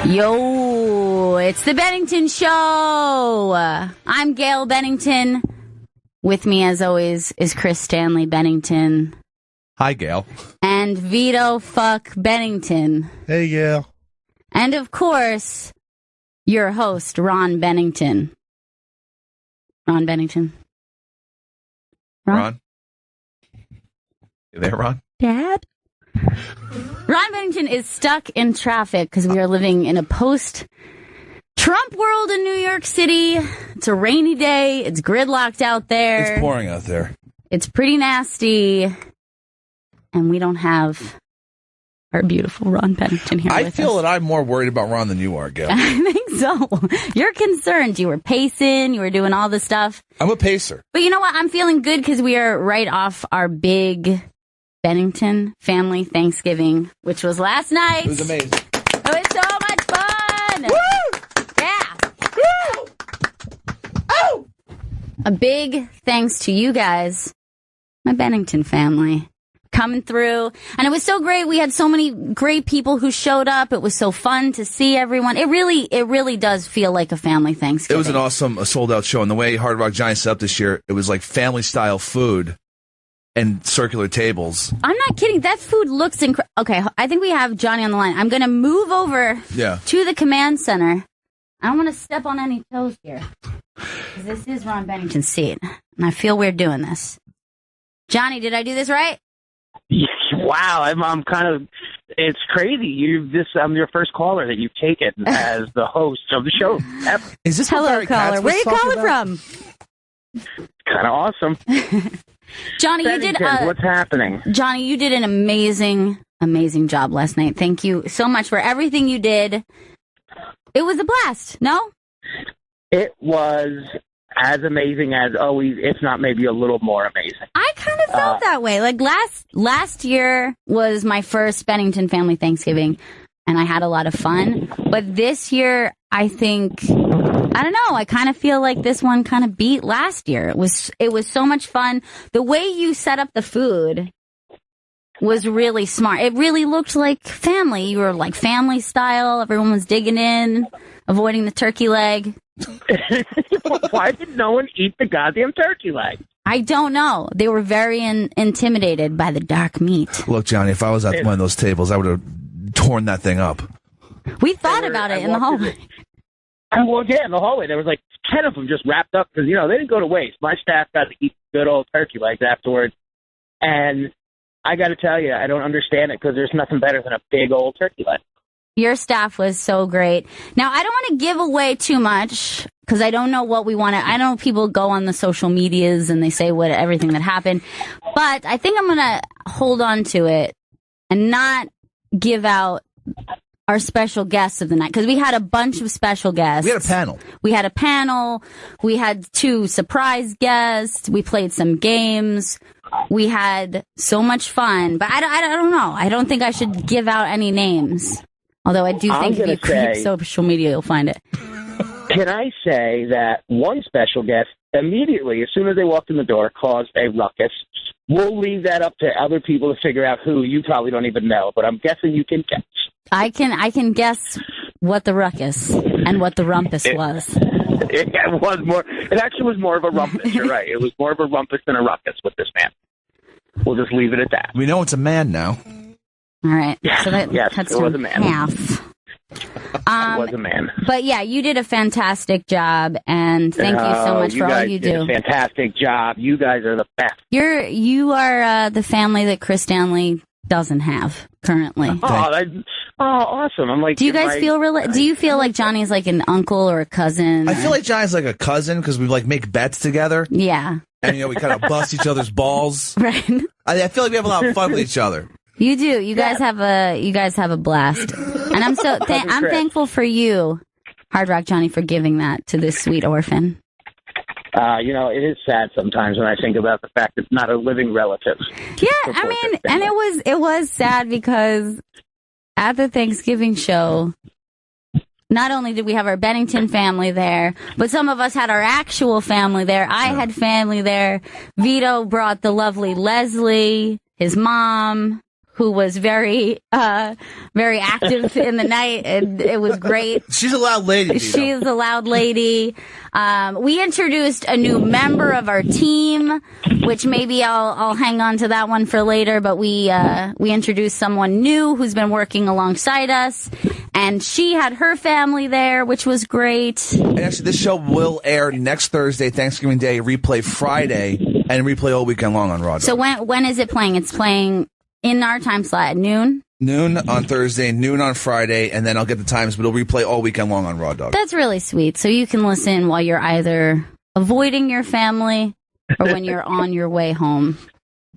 Yo, it's the Bennington Show. I'm Gail Bennington. With me, as always, is Chris Stanley Bennington. Hi, Gail. And Vito Fuck Bennington. Hey, Gail. And, of course, your host, Ron Bennington. Ron Bennington. Ron? You there, Ron? Dad? Ron Bennington is stuck in traffic because we are living in a post-Trump world in New York City. It's a rainy day. It's gridlocked out there. It's pouring out there. It's pretty nasty. And we don't have our beautiful Ron Bennington here with us. I feel that I'm more worried about Ron than you are, Gail. I think so. You're concerned. You were pacing. You were doing all this stuff. I'm a pacer. But you know what? I'm feeling good because we are right off our big Bennington family Thanksgiving, which was last night. It was amazing. It was so much fun. Woo! Yeah. Woo! Oh! A big thanks to you guys, my Bennington family, coming through. And it was so great. We had so many great people who showed up. It was so fun to see everyone. It really does feel like a family Thanksgiving. It was an awesome sold-out show. And the way Hard Rock Giants set up this year, it was like family-style food and circular tables. I'm not kidding. That food looks incredible. Okay, I think we have Johnny on the line. I'm going to move over to the command center. I don't want to step on any toes here. This is Ron Bennington's seat, and I feel weird doing this. Johnny, did I do this right? Wow, I'm kind of. It's crazy. I'm your first caller that you've taken as the host of the show ever. Is this Hello, caller? Where are you calling from? Kind of awesome. Johnny, you did. What's happening? Johnny, you did an amazing job last night. Thank you so much for everything you did. It was a blast. No? It was as amazing as always, if not maybe a little more amazing. I kind of felt that way. Like last year was my first Bennington family Thanksgiving, and I had a lot of fun. But this year, I think, I don't know, I kind of feel like this one kind of beat last year. It was so much fun. The way you set up the food was really smart. It really looked like family. You were like family style. Everyone was digging in, avoiding the turkey leg. Why did no one eat the goddamn turkey leg? I don't know. They were very intimidated by the dark meat. Look, Johnny, if I was at one of those tables, I would have torn that thing up. We thought about it in the hallway. In the hallway. There was like 10 of them just wrapped up because, they didn't go to waste. My staff got to eat good old turkey legs afterwards. And I got to tell you, I don't understand it because there's nothing better than a big old turkey leg. Your staff was so great. Now, I don't want to give away too much because I don't know what we want to. I know people go on the social medias and they say everything that happened. But I think I'm going to hold on to it and not give out our special guests of the night, because we had a bunch of special guests. We had a panel. We had 2 surprise guests. We played some games. We had so much fun. But I don't know. I don't think I should give out any names. Although I do think if you creep social media, you'll find it. Can I say that one special guest immediately, as soon as they walked in the door, caused a ruckus? We'll leave that up to other people to figure out who. You probably don't even know, but I'm guessing you can guess. I can guess what the ruckus and what the rumpus was. It actually was more of a rumpus. You're right. It was more of a rumpus than a ruckus with this man. We'll just leave it at that. We know it's a man now. All right. Yeah, so that cuts it was a man. Half. It was a man. But yeah, you did a fantastic job, and thank you so much for all you do. You guys did a fantastic job. You guys are the best. You are the family that Chris Stanley doesn't have currently. Awesome! I'm like, do you guys feel do you feel like Johnny's like an uncle or a cousin? I feel like Johnny's like a cousin because we like make bets together. Yeah, and we kind of bust each other's balls. Right. I feel like we have a lot of fun with each other. You do. You guys have a blast, and I'm I'm thankful for you, Hard Rock Johnny, for giving that to this sweet orphan. It is sad sometimes when I think about the fact it's not a living relative. Yeah, I mean, and it was sad because at the Thanksgiving show, not only did we have our Bennington family there, but some of us had our actual family there. I had family there. Vito brought the lovely Leslie, his mom, who was very active in the night. It was great. She's a loud lady. She's a loud lady. We introduced a new member of our team, which maybe I'll hang on to that one for later. But we introduced someone new who's been working alongside us, and she had her family there, which was great. And actually, this show will air next Thursday, Thanksgiving Day, replay Friday, and replay all weekend long on Raw. So when is it playing? It's playing in our time slot at noon? Noon on Thursday, noon on Friday, and then I'll get the times, but it'll replay all weekend long on Raw Dog. That's really sweet. So you can listen while you're either avoiding your family or when you're on your way home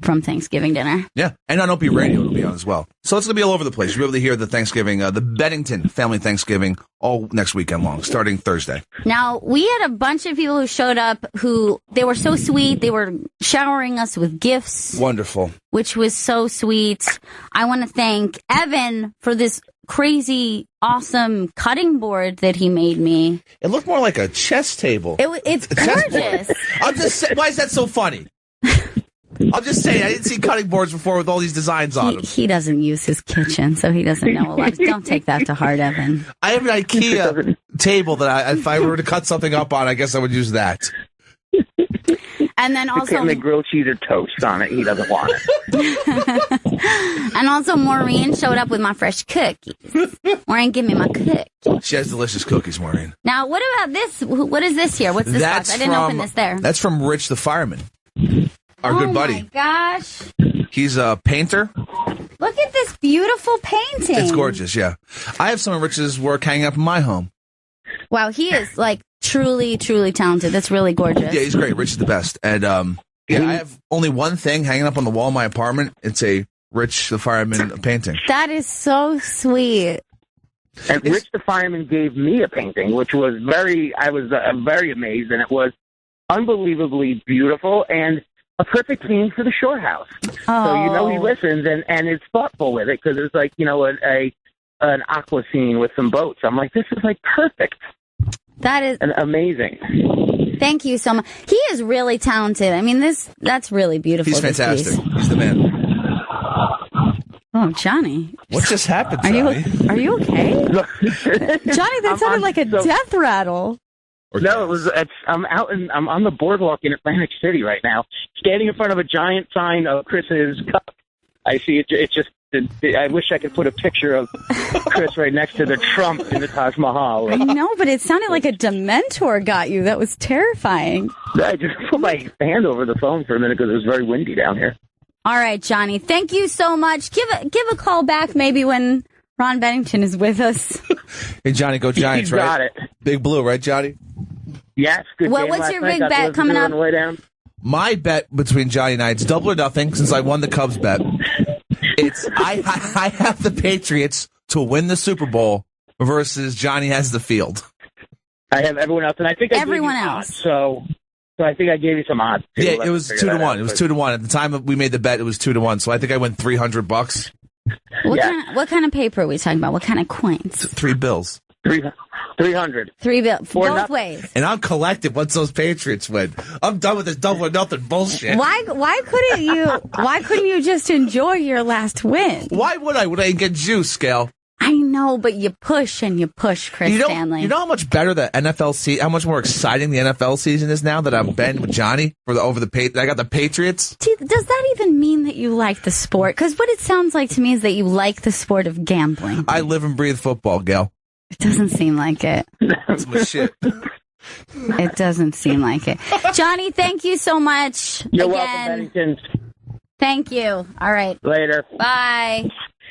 from Thanksgiving dinner. Yeah, and on Opie Radio it'll be on as well. So it's going to be all over the place. You'll be able to hear the Thanksgiving, the Bennington family Thanksgiving all next weekend long, starting Thursday. Now, we had a bunch of people who showed up who, they were so sweet. They were showering us with gifts. Wonderful. Which was so sweet. I want to thank Evan for this crazy, awesome cutting board that he made me. It looked more like a chess table. It's gorgeous. I'm just saying, why is that so funny? I'll just say, I didn't see cutting boards before with all these designs on them. He doesn't use his kitchen, so he doesn't know a lot. Don't take that to heart, Evan. I have an IKEA table that if I were to cut something up on, I guess I would use that. And then also the grilled cheese or toast on it. He doesn't want it. And also Maureen showed up with my fresh cookies. Maureen, give me my cookies. She has delicious cookies, Maureen. Now, what about this? What is this here? What's this box? I didn't open this there. That's from Rich the Fireman. Our good buddy. Oh, my gosh. He's a painter. Look at this beautiful painting. It's gorgeous, yeah. I have some of Rich's work hanging up in my home. Wow, he is, like, truly, truly talented. That's really gorgeous. Yeah, he's great. Rich is the best. And, I have only one thing hanging up on the wall in my apartment. It's a Rich the Fireman painting. That is so sweet. And Rich the Fireman gave me a painting, which was I was very amazed, and it was unbelievably beautiful and a perfect theme for the Shore House. Oh. So, he listens and is thoughtful with it, because it's like, an aqua scene with some boats. I'm like, this is like perfect. That is amazing. Thank you so much. He is really talented. I mean, that's really beautiful. He's fantastic. He's the man. Oh, Johnny. What just happened, Johnny? Are you okay? Johnny, that sounded like a death rattle. No, I'm on the boardwalk in Atlantic City right now, standing in front of a giant sign of Chris's cup. I see it. It's just. I wish I could put a picture of Chris right next to the Trump in the Taj Mahal. I know, but it sounded like a Dementor got you. That was terrifying. I just put my hand over the phone for a minute because it was very windy down here. All right, Johnny. Thank you so much. Give a call back maybe when Ron Bennington is with us. Hey, Johnny, go Giants, right? Got it. Big Blue, right, Johnny? Yes. Good game what's last your night. big bet coming up? On the way down. My bet between Johnny and I, it's double or nothing since I won the Cubs bet. It's I have the Patriots to win the Super Bowl versus Johnny has the field. I have everyone else, and I think everyone else. Odds, so I think I gave you some odds. Yeah, it was 2-1. It was 2-1 at the time we made the bet. It was 2-1. So I think I won $300. What kind of paper are we talking about? What kind of coins? 3 bills. 300. 3 bills. Both ways. And I'm collected once those Patriots win. I'm done with this double or nothing bullshit. Why couldn't you just enjoy your last win? Why would I? Would I get juice, Gail? I know, but you push, Chris Stanley. You know how much better the NFL how much more exciting the NFL season is now that I've been with Johnny I got the Patriots. Does that even mean that you like the sport? Because what it sounds like to me is that you like the sport of gambling. I live and breathe football, Gail. It doesn't seem like it. That's my shit. It doesn't seem like it. Johnny, thank you so much. You're welcome, Bennington. Thank you. All right. Later. Bye.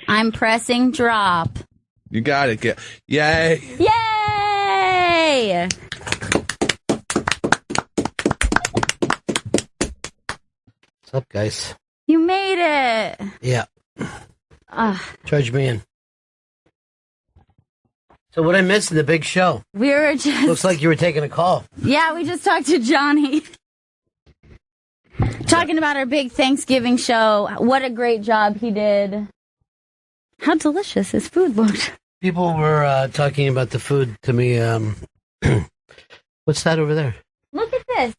I'm pressing drop. You got it, Gail. Yay. Yay! What's up, guys? You made it. Yeah. Charge me in. So what I missed in the big show? We were just... Looks like you were taking a call. Yeah, we just talked to Johnny. Talking about our big Thanksgiving show. What a great job he did. How delicious his food looked. People were talking about the food to me. What's that over there? Look at this.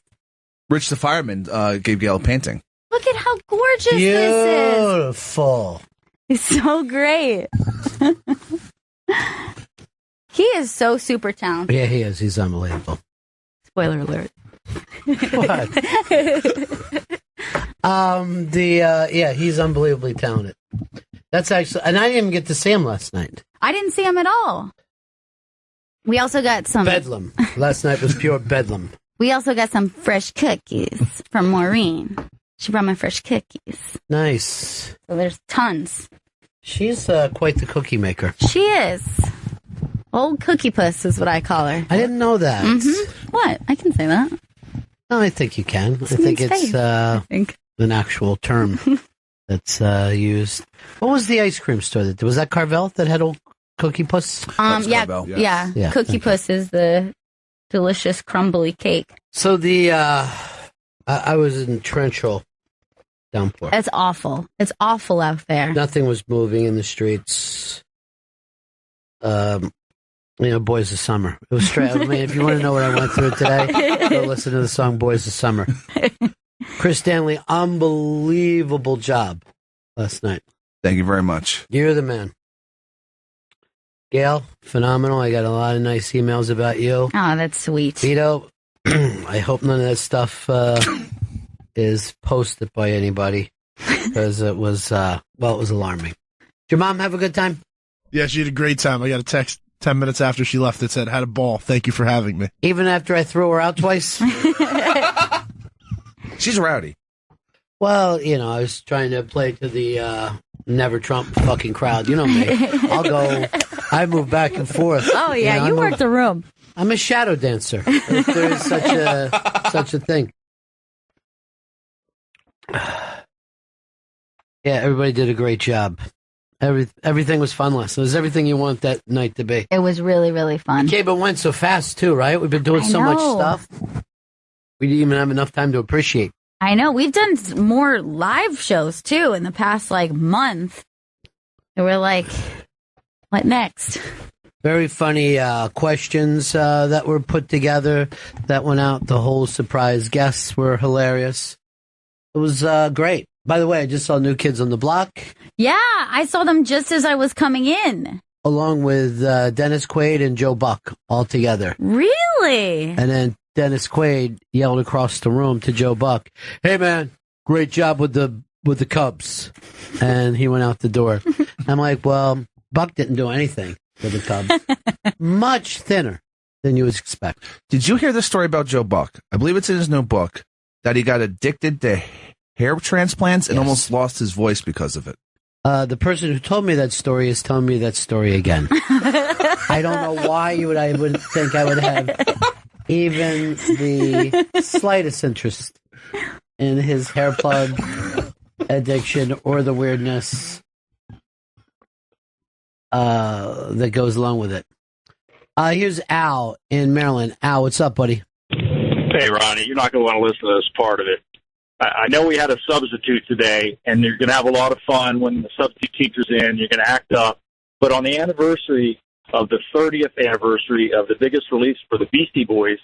Rich the Fireman gave Gail a painting. Look at how gorgeous this is. Beautiful. He's so great. He is so super talented. Yeah, he is. He's unbelievable. Spoiler alert. What? He's unbelievably talented. That's actually, and I didn't even get to see him last night. I didn't see him at all. We also got some Bedlam. Last night was pure bedlam. We also got some fresh cookies from Maureen. She brought my fresh cookies. Nice. So there's tons. She's quite the cookie maker. She is. Old Cookie Puss is what I call her. I didn't know that. Mm-hmm. What? I can say that. No, I think you can. I think it's an actual term that's used. What was the ice cream store that was that Carvel that had Old Cookie Puss? Carvel, yes. Yeah. Cookie Puss is the delicious crumbly cake. So I was in torrential downpour. It's awful. It's awful out there. Nothing was moving in the streets. Boys of Summer. It was straight. I mean, if you want to know what I went through today, go listen to the song Boys of Summer. Chris Stanley, unbelievable job last night. Thank you very much. You're the man. Gail, phenomenal. I got a lot of nice emails about you. Oh, that's sweet. Vito, I hope none of that stuff is posted by anybody because it was alarming. Did your mom have a good time? Yeah, she had a great time. I got a text 10 minutes after she left that said, had a ball. Thank you for having me. Even after I threw her out twice? She's rowdy. Well, I was trying to play to the never Trump fucking crowd. You know me. I move back and forth. Oh, yeah, you work the room. I'm a shadow dancer, if there is such a thing. Yeah, everybody did a great job. Everything was fun last night. It was everything you want that night to be. It was really, really fun. Okay, but it went so fast, too, right? We've been doing so much stuff. We didn't even have enough time to appreciate. I know. We've done more live shows, too, in the past, month. And we're like, what next? Very funny questions that were put together that went out. The whole surprise guests were hilarious. It was great. By the way, I just saw New Kids on the Block. Yeah, I saw them just as I was coming in. Along with Dennis Quaid and Joe Buck all together. Really? And then Dennis Quaid yelled across the room to Joe Buck, "Hey man, great job with the Cubs." And he went out the door. I'm like, well, Buck didn't do anything with the Cubs. Much thinner than you would expect. Did you hear the story about Joe Buck? I believe it's in his new book that he got addicted to hair transplants and almost lost his voice because of it. The person who told me that story is telling me that story again. I don't know why I would think I would have even the slightest interest in his hair plug addiction or the weirdness that goes along with it. Here's Al in Maryland. Al, what's up, buddy? Hey, Ronnie, you're not going to want to listen to this part of it. I know we had a substitute today, and you're going to have a lot of fun when the substitute teacher's in. You're going to act up. But on the anniversary of the 30th anniversary of the biggest release for the Beastie Boys,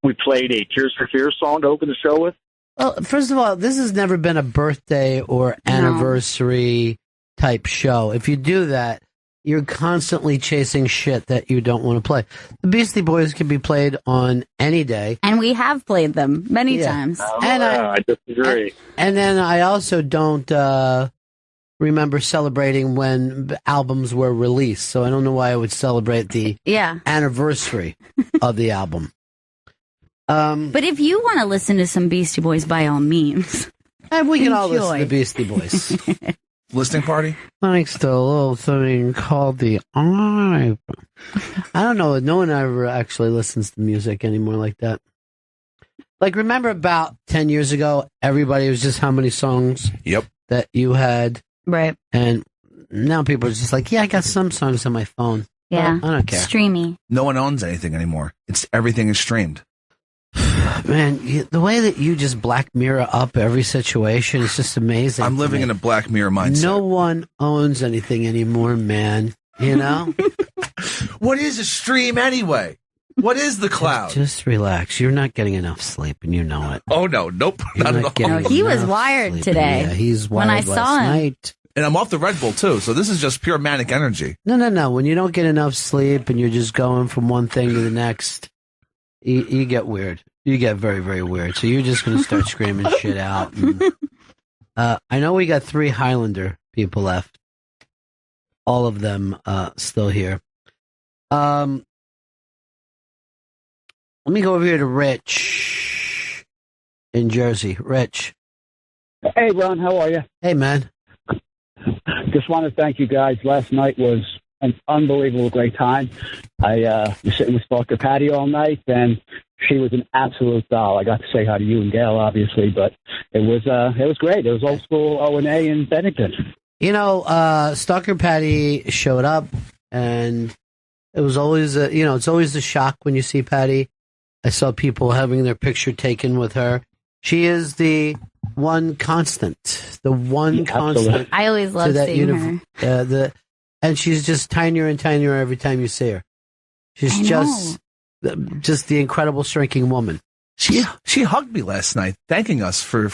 we played a Tears for Fears song to open the show with. Well, first of all, this has never been a birthday or anniversary type show. If you do that, you're constantly chasing shit that you don't want to play. The Beastie Boys can be played on any day. And we have played them many times. I disagree. And then I also don't remember celebrating when albums were released. So I don't know why I would celebrate the anniversary of the album. But if you want to listen to some Beastie Boys, by all means. We can all listen to Beastie Boys. Listening party? Thanks to a little thing called the iPhone. I don't know. No one ever actually listens to music anymore like that. Like, remember about 10 years ago, everybody was just how many songs that you had. Right. And now people are just like, yeah, I got some songs on my phone. Yeah. I don't care. Streamy. No one owns anything anymore. Everything is streamed. Man, the way that you just Black Mirror up every situation is just amazing. I'm living in a Black Mirror mindset. No one owns anything anymore, man. You know? What is a stream anyway? What is the cloud? Just relax. You're not getting enough sleep, and you know it. Oh, no. Nope. Not at all. No, he was wired today. Yeah, he's wired when I saw him. night. And I'm off the Red Bull, too, so this is just pure manic energy. No. When you don't get enough sleep and you're just going from one thing to the next, you get weird. You get very, very weird. So you're just going to start screaming shit out. And, I know we got 3 Highlander people left. All of them still here. Let me go over here to Rich in Jersey. Rich. Hey, Ron, how are you? Hey, man. Just want to thank you guys. Last night was an unbelievable great time. I was sitting with Stalker Patty all night, and she was an absolute doll. I got to say hi to you and Gail, obviously, but it was great. It was old school O&A in Bennington. You know, Stalker Patty showed up, and it was always, it's always a shock when you see Patty. I saw people having their picture taken with her. She is the one constant. Constant. I always love seeing her. And she's just tinier and tinier every time you see her. She's just the incredible shrinking woman. She hugged me last night, thanking us for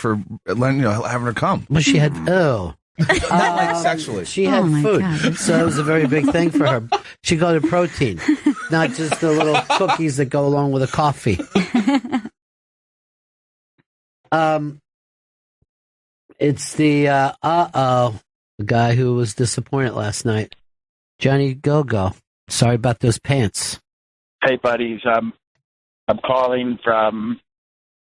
having her come. But she had not like sexually. She had food, God. so it was a very big thing for her. She got her protein, not just the little cookies that go along with a coffee. It's the guy who was disappointed last night, Johnny Go-Go. Sorry about those pants. Hey, buddies. I'm calling from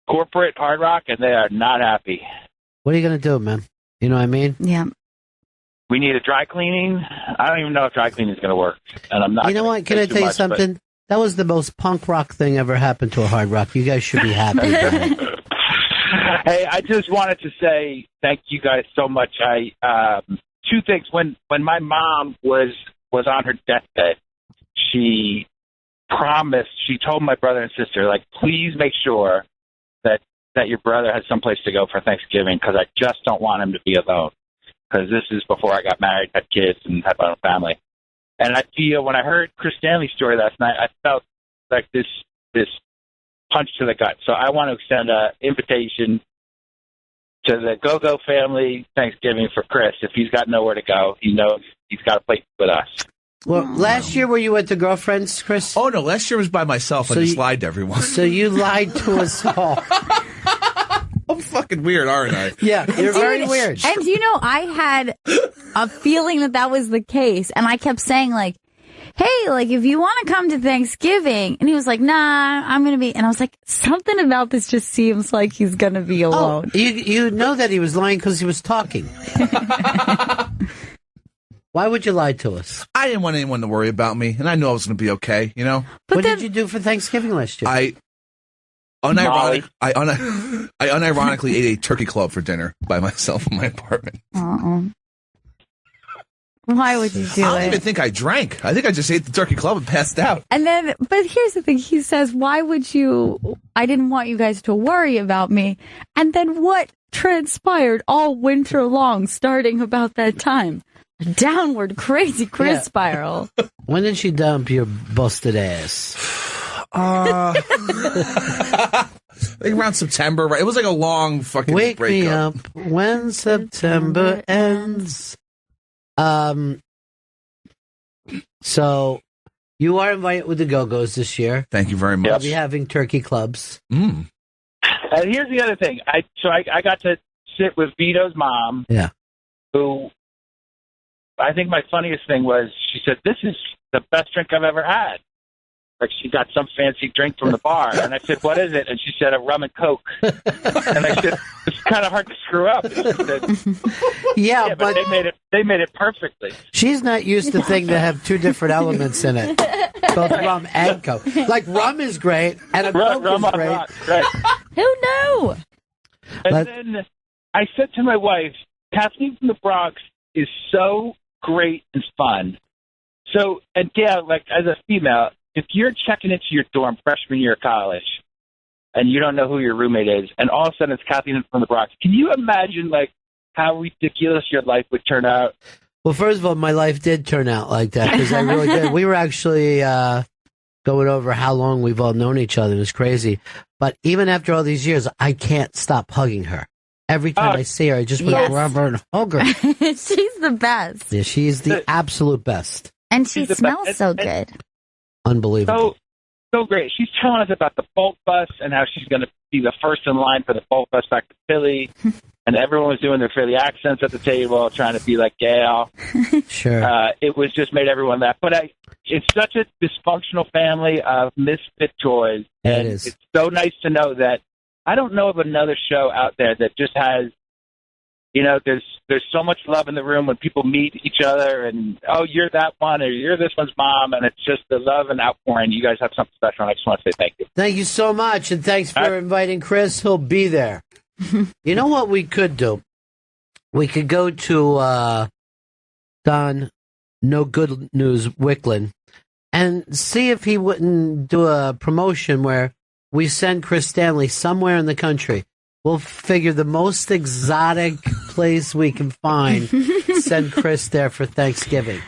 corporate Hard Rock, and they are not happy. What are you going to do, man? You know what I mean? Yeah. We need a dry cleaning. I don't even know if dry cleaning is going to work, and I'm not. You know what? Can I tell you something? That was the most punk rock thing ever happened to a Hard Rock. You guys should be happy about it. Hey, I just wanted to say thank you guys so much. Two things. When my mom was on her deathbed, she told my brother and sister, like, please make sure that your brother has someplace to go for Thanksgiving, because I just don't want him to be alone. Because this is before I got married, had kids, and had my own family. And I feel, when I heard Chris Stanley's story last night, I felt like this punch to the gut. So I want to extend an invitation to the Go-Go family Thanksgiving for Chris. If he's got nowhere to go, he knows he's got a place with us. Well, last year were you with the girlfriends, Chris? Oh, no, last year was by myself. I just lied to everyone. So you lied to us all. I'm fucking weird, aren't I? Yeah, you're very weird. And I had a feeling that was the case, and I kept saying, like, hey, like, if you want to come to Thanksgiving, and he was like, nah, I'm going to be, and I was like, something about this just seems like he's going to be alone. Oh, you know that he was lying because he was talking. Why would you lie to us? I didn't want anyone to worry about me, and I knew I was going to be okay, you know? What did you do for Thanksgiving last year? I unironically ate a turkey club for dinner by myself in my apartment. Why would you do I don't even think I drank. I think I just ate the turkey club and passed out. And then, but here's the thing. He says, why would you, I didn't want you guys to worry about me. And then what transpired all winter long, starting about that time? A downward crazy Chris spiral. When did she dump your busted ass? I think around September, right? It was like a long fucking Wake breakup. me up when September ends. So you are invited with the Go-Go's this year. Thank you very much. We'll be having turkey clubs. And here's the other thing. I got to sit with Vito's mom. Yeah. Who, I think my funniest thing was, she said, this is the best drink I've ever had. Like, she got some fancy drink from the bar. And I said, what is it? And she said, a rum and Coke. And I said, it's kind of hard to screw up. And she said, yeah, but they made it perfectly. She's not used to things that have two different elements in it. Both rum and Coke. Like, rum is great, and a Coke is great. Right. Who knew? And then I said to my wife, Kathleen from the Bronx is so great and fun. So, and Gail, like, as a female, if you're checking into your dorm freshman year of college and you don't know who your roommate is, and all of a sudden it's Kathleen from the Bronx, can you imagine, like, how ridiculous your life would turn out? Well, first of all, my life did turn out like that, because I really did. We were actually going over how long we've all known each other. It was crazy. But even after all these years, I can't stop hugging her. Every time I see her, I just want to grab her and hug her. She's the best. Yeah, she's the absolute best. And she smells so good. Unbelievable. So great. She's telling us about the Bolt Bus and how she's going to be the first in line for the Bolt Bus back to Philly. And everyone was doing their Philly accents at the table, trying to be like Gail. Sure. It was just made everyone laugh. But it's such a dysfunctional family of misfit toys. And it's so nice to know that I don't know of another show out there that just has, there's so much love in the room when people meet each other and, oh, you're that one or you're this one's mom. And it's just the love and outpouring. You guys have something special. And I just want to say thank you. Thank you so much. And thanks for inviting Chris. He'll be there. You know what we could do? We could go to Don No Good News Wicklin and see if he wouldn't do a promotion where we send Chris Stanley somewhere in the country. We'll figure the most exotic place we can find, send Chris there for Thanksgiving.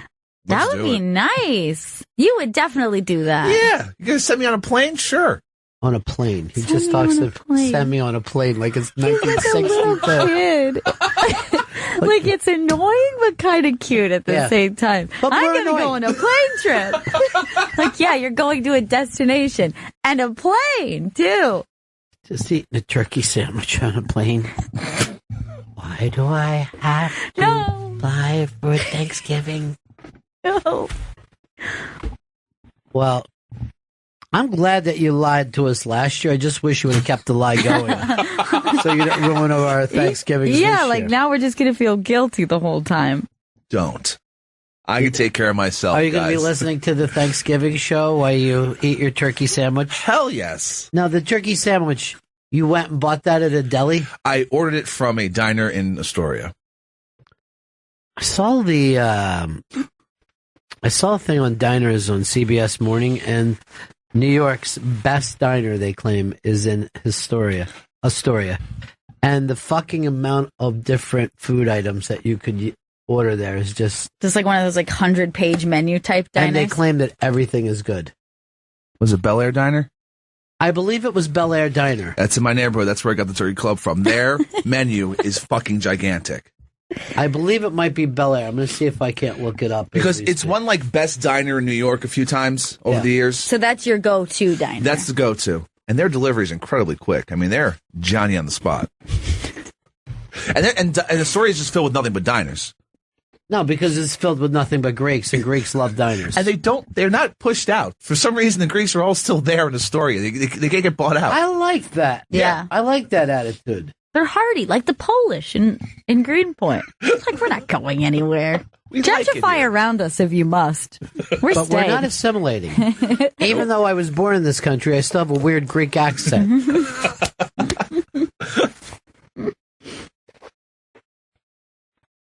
That would be nice. You would definitely do that. Yeah. You going to send me on a plane? Sure. On a plane. He just talks to send me on a plane like it's 1962. Kid. Like it's annoying but kind of cute at the same time. But I'm going to go on a plane trip. Like, yeah, you're going to a destination and a plane, too. Just eating a turkey sandwich on a plane. Why do I have to fly for Thanksgiving? No. Well, I'm glad that you lied to us last year. I just wish you would have kept the lie going. So you didn't ruin our Thanksgiving. Yeah, like now we're just going to feel guilty the whole time. Don't. I can take care of myself. Are you going to guys. be listening to the Thanksgiving show while you eat your turkey sandwich? Hell yes. Now, the turkey sandwich, you went and bought that at a deli? I ordered it from a diner in Astoria. I saw a thing on diners on CBS Morning, and New York's best diner, they claim, is in Astoria. And the fucking amount of different food items that you could order there is just like one of those 100-page menu type diners. And they claim that everything is good. Was it Bel Air Diner? I believe it was Bel Air Diner. That's in my neighborhood. That's where I got the Turkey Club from. Their menu is fucking gigantic. I believe it might be Bel Air. I'm going to see if I can't look it up. Because it's won best diner in New York a few times over the years. So that's your go-to diner. That's the go-to. And their delivery is incredibly quick. I mean, they're Johnny on the spot. and Astoria is just filled with nothing but diners. No, because it's filled with nothing but Greeks, and Greeks love diners. And they're not pushed out. For some reason, the Greeks are all still there in Astoria. They can't get bought out. I like that. Yeah. I like that attitude. They're hardy, like the Polish in Greenpoint. It's like, we're not going anywhere. Gentrify around us if you must. We're not assimilating. Even though I was born in this country, I still have a weird Greek accent.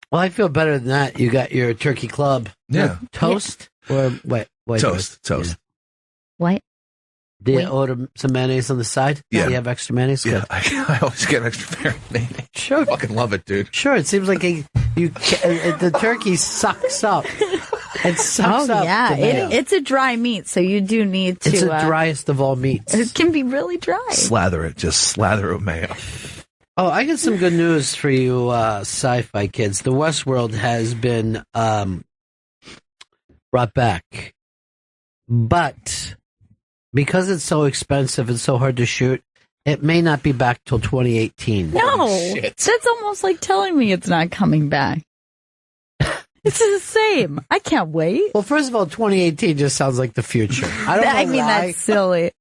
Well, I feel better than that. You got your turkey club. Yeah. Toast? Or wait. Toast. Yeah. What? Do you order some mayonnaise on the side? Yeah. Do you have extra mayonnaise? Yeah, I always get extra mayonnaise. Sure. I fucking love it, dude. Sure, it seems like the turkey sucks up. It sucks up. Yeah, the mayo. it's a dry meat, so you do need to. It's the driest of all meats. It can be really dry. Slather it with mayo. Oh, I got some good news for you, sci-fi kids. The Westworld has been brought back, but because it's so expensive and so hard to shoot, it may not be back till 2018. No, that's almost like telling me it's not coming back. It's the same. I can't wait. Well, first of all, 2018 just sounds like the future. I mean, that's silly.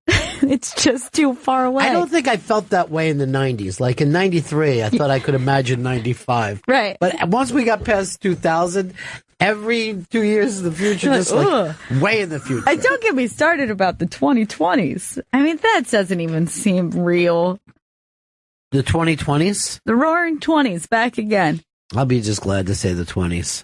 It's just too far away. I don't think I felt that way in the 90s. Like in 93, I thought I could imagine 95. Right. But once we got past 2000, every 2 years in the future, just way in the future. Don't get me started about the 2020s. I mean, that doesn't even seem real. The 2020s? The roaring 20s, back again. I'll be just glad to say the 20s.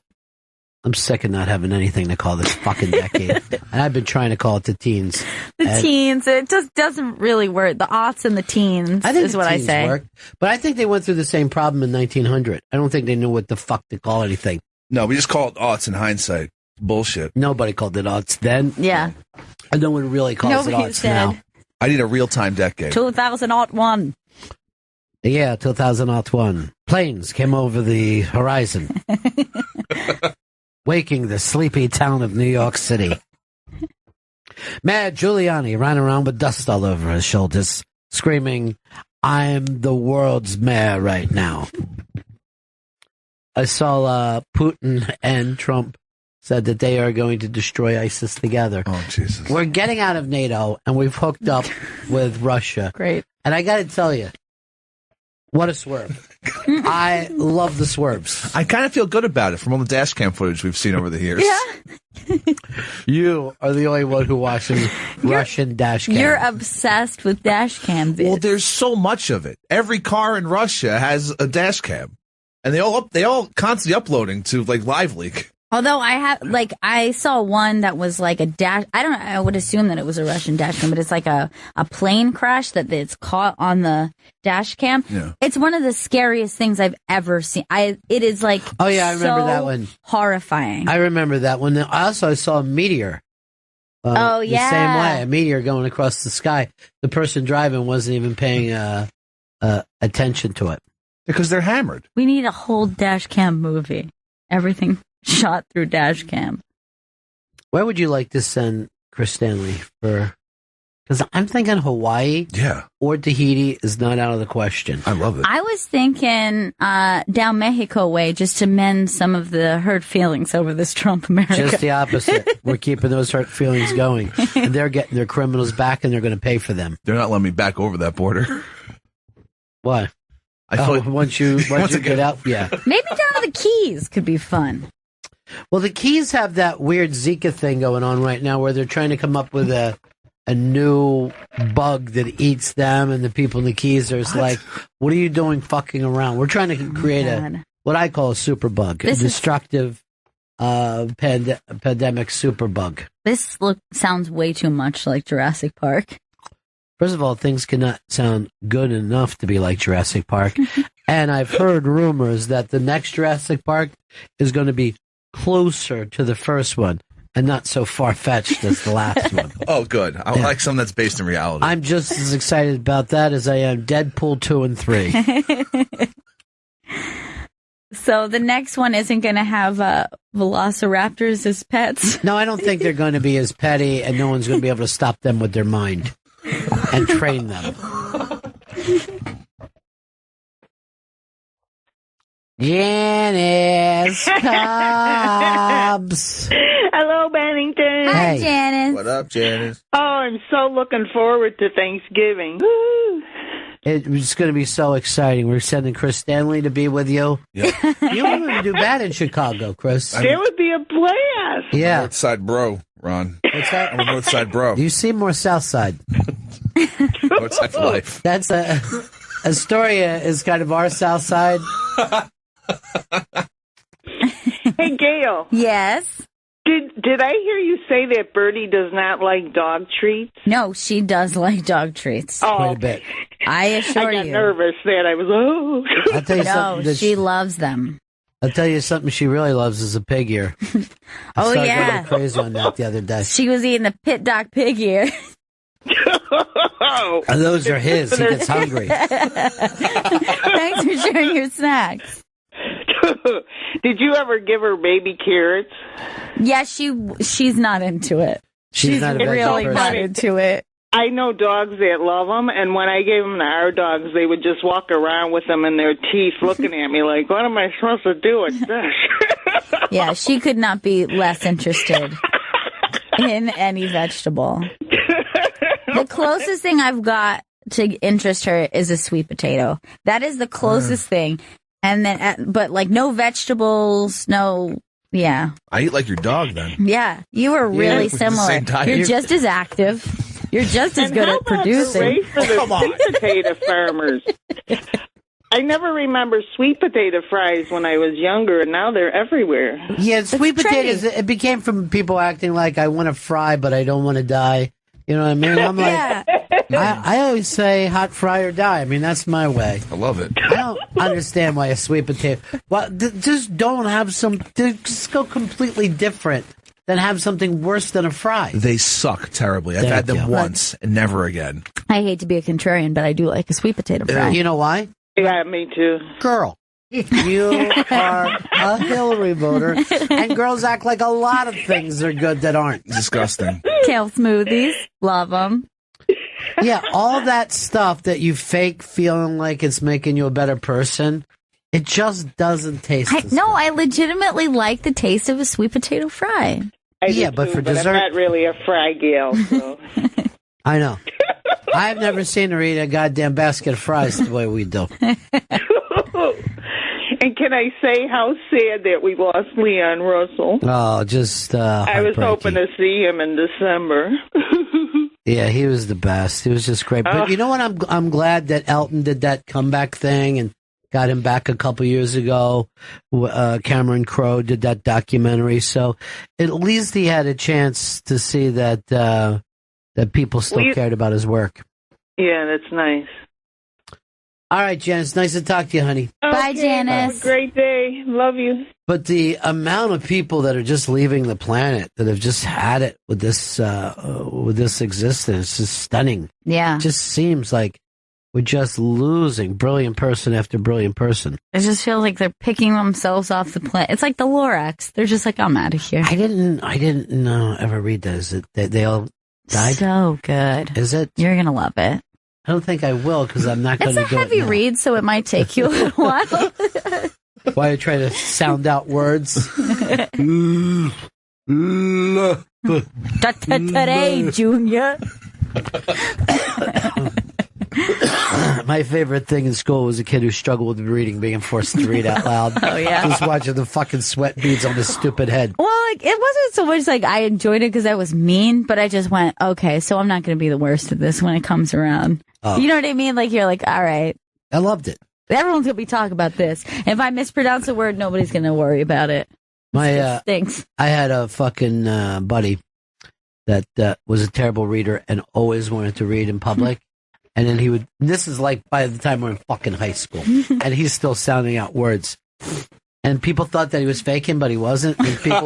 I'm sick of not having anything to call this fucking decade. And I've been trying to call it the teens. Teens, it just doesn't really work. The aughts and the teens is what I say. Work, but I think they went through the same problem in 1900. I don't think they knew what the fuck to call anything. No, we just call it aughts in hindsight. Bullshit. Nobody called it aughts then. Yeah. And no one really calls it aughts now. I need a real-time decade. 2001. The year 2001. Planes came over the horizon, waking the sleepy town of New York City. Mayor Giuliani ran around with dust all over his shoulders, screaming, "I'm the world's mayor right now." I saw Putin and Trump said that they are going to destroy ISIS together. Oh, Jesus. We're getting out of NATO, and we've hooked up with Russia. Great. And I got to tell you, what a swerve. I love the swerves. I kind of feel good about it from all the dash cam footage we've seen over the years. Yeah. You are the only one who watches Russian dash cam. You're obsessed with dash cam vids. Well, there's so much of it. Every car in Russia has a dash cam. And they all constantly uploading to like LiveLeak. Although I saw one that was like a dash. I would assume that it was a Russian dash cam, but it's like a plane crash that it's caught on the dash cam. Yeah. It's one of the scariest things I've ever seen. It is like, oh yeah, I remember so that one. Horrifying. I remember that one. I saw a meteor. Oh yeah, the same way, a meteor going across the sky. The person driving wasn't even paying attention to it because they're hammered. We need a whole dash cam movie. Everything shot through dash cam. Where would you like to send Chris Stanley for? Because I'm thinking Hawaii, or Tahiti is not out of the question. I love it. I was thinking down Mexico way, just to mend some of the hurt feelings over this Trump America. Just the opposite. We're keeping those hurt feelings going, and they're getting their criminals back, and they're going to pay for them. They're not letting me back over that border. Why? I feel like once you get out, yeah. Maybe down to the Keys could be fun. Well, the Keys have that weird Zika thing going on right now, where they're trying to come up with a new bug that eats them, and the people in the Keys are like, "What are you doing, fucking around?" We're trying to create what I call a super bug, a destructive pandemic super bug. This sounds way too much like Jurassic Park. First of all, things cannot sound good enough to be like Jurassic Park. And I've heard rumors that the next Jurassic Park is going to be closer to the first one and not so far-fetched as the last one. Oh, good. I like something that's based in reality. I'm just as excited about that as I am Deadpool 2 and 3. So the next one isn't going to have velociraptors as pets? No, I don't think they're going to be as petty, and no one's going to be able to stop them with their mind and train them. Janice Cobbs. Hello, Bennington. Hi, Janice. What up, Janice? Oh, I'm so looking forward to Thanksgiving. Woo. It's going to be so exciting. We're sending Chris Stanley to be with you. Yep. You wouldn't do bad in Chicago, Chris. There would be a blast. Yeah. North Side Bro, Ron. What's that? I'm a North Side Bro. You seem more South Side. North Side for life. That's Astoria is kind of our South Side. Hey, Gail. Yes? Did I hear you say that Bertie does not like dog treats? No, she does like dog treats. Oh, Quite a bit. I assure you. I got nervous that I was, I'll tell you something. No, she loves them. I'll tell you something she really loves is a pig ear. Oh, I yeah. started going crazy on that the other day. She was eating the Pit Doc pig ear. And those are his. He gets hungry. Thanks for sharing your snacks. Did you ever give her baby carrots? Yeah, she's not into it. She's not a veggie really person. not into it. I know dogs that love them, and when I gave them to our dogs, they would just walk around with them in their teeth looking at me like, what am I supposed to do with this? Yeah, she could not be less interested in any vegetable. The closest thing I've got to interest her is a sweet potato. That is the closest thing. And then, but like no vegetables, no, yeah. I eat like your dog then. Yeah, you are really similar. You're just as active. You're just as good at producing. Race for the sweet potato farmers. I never remember sweet potato fries when I was younger, and now they're everywhere. Yeah, sweet potatoes, it became from people acting like I want to fry, but I don't want to die. You know what I mean? I'm like, I always say hot fry or die. I mean, that's my way. I love it. I don't understand why a sweet potato. Well, just don't have some. Just go completely different than have something worse than a fry. They suck terribly. I've had them once and never again. I hate to be a contrarian, but I do like a sweet potato fry. You know why? Yeah, me too. Girl, you are a Hillary voter, and girls act like a lot of things are good that aren't. Disgusting. Kale smoothies, love them. Yeah, all that stuff that you fake feeling like it's making you a better person, it just doesn't taste the No, same. I legitimately like the taste of a sweet potato fry. I Yeah, do but too, for dessert- I'm not really a fry gal. So. I know. I've never seen her eat a goddamn basket of fries the way we do. And can I say how sad that we lost Leon Russell? Oh, just I was hoping to see him in December. Yeah, he was the best. He was just great. But you know what? I'm glad that Elton did that comeback thing and got him back a couple years ago. Cameron Crowe did that documentary, so at least he had a chance to see that that people still cared about his work. Yeah, that's nice. All right, Janice, nice to talk to you, honey. Bye, Okay, Janice. Have a great day. Love you. But the amount of people that are just leaving the planet, that have just had it with this existence, is stunning. Yeah. It just seems like we're just losing brilliant person after brilliant person. It just feels like they're picking themselves off the planet. It's like the Lorax. They're just like, I'm out of here. I didn't ever read that. Is it they all died? So good. Is it? You're going to love it. I don't think I will because I'm not going It's to a do it heavy now. read, so it might take you a little while. Why you try to sound out words? Today, Junior. My favorite thing in school was a kid who struggled with reading, being forced to read out loud. Oh, yeah. Just watching the fucking sweat beads on his stupid head. Well, like, it wasn't so much like I enjoyed it because I was mean, but I just went, okay, so I'm not going to be the worst at this when it comes around. Oh. You know what I mean? Like, you're like, all right. I loved it. Everyone's going to be talking about this. If I mispronounce a word, nobody's going to worry about it. My Stinks. I had a fucking buddy that was a terrible reader and always wanted to read in public. And then he would, this is like by the time we're in fucking high school, and he's still sounding out words. And people thought that he was faking, but he wasn't. And people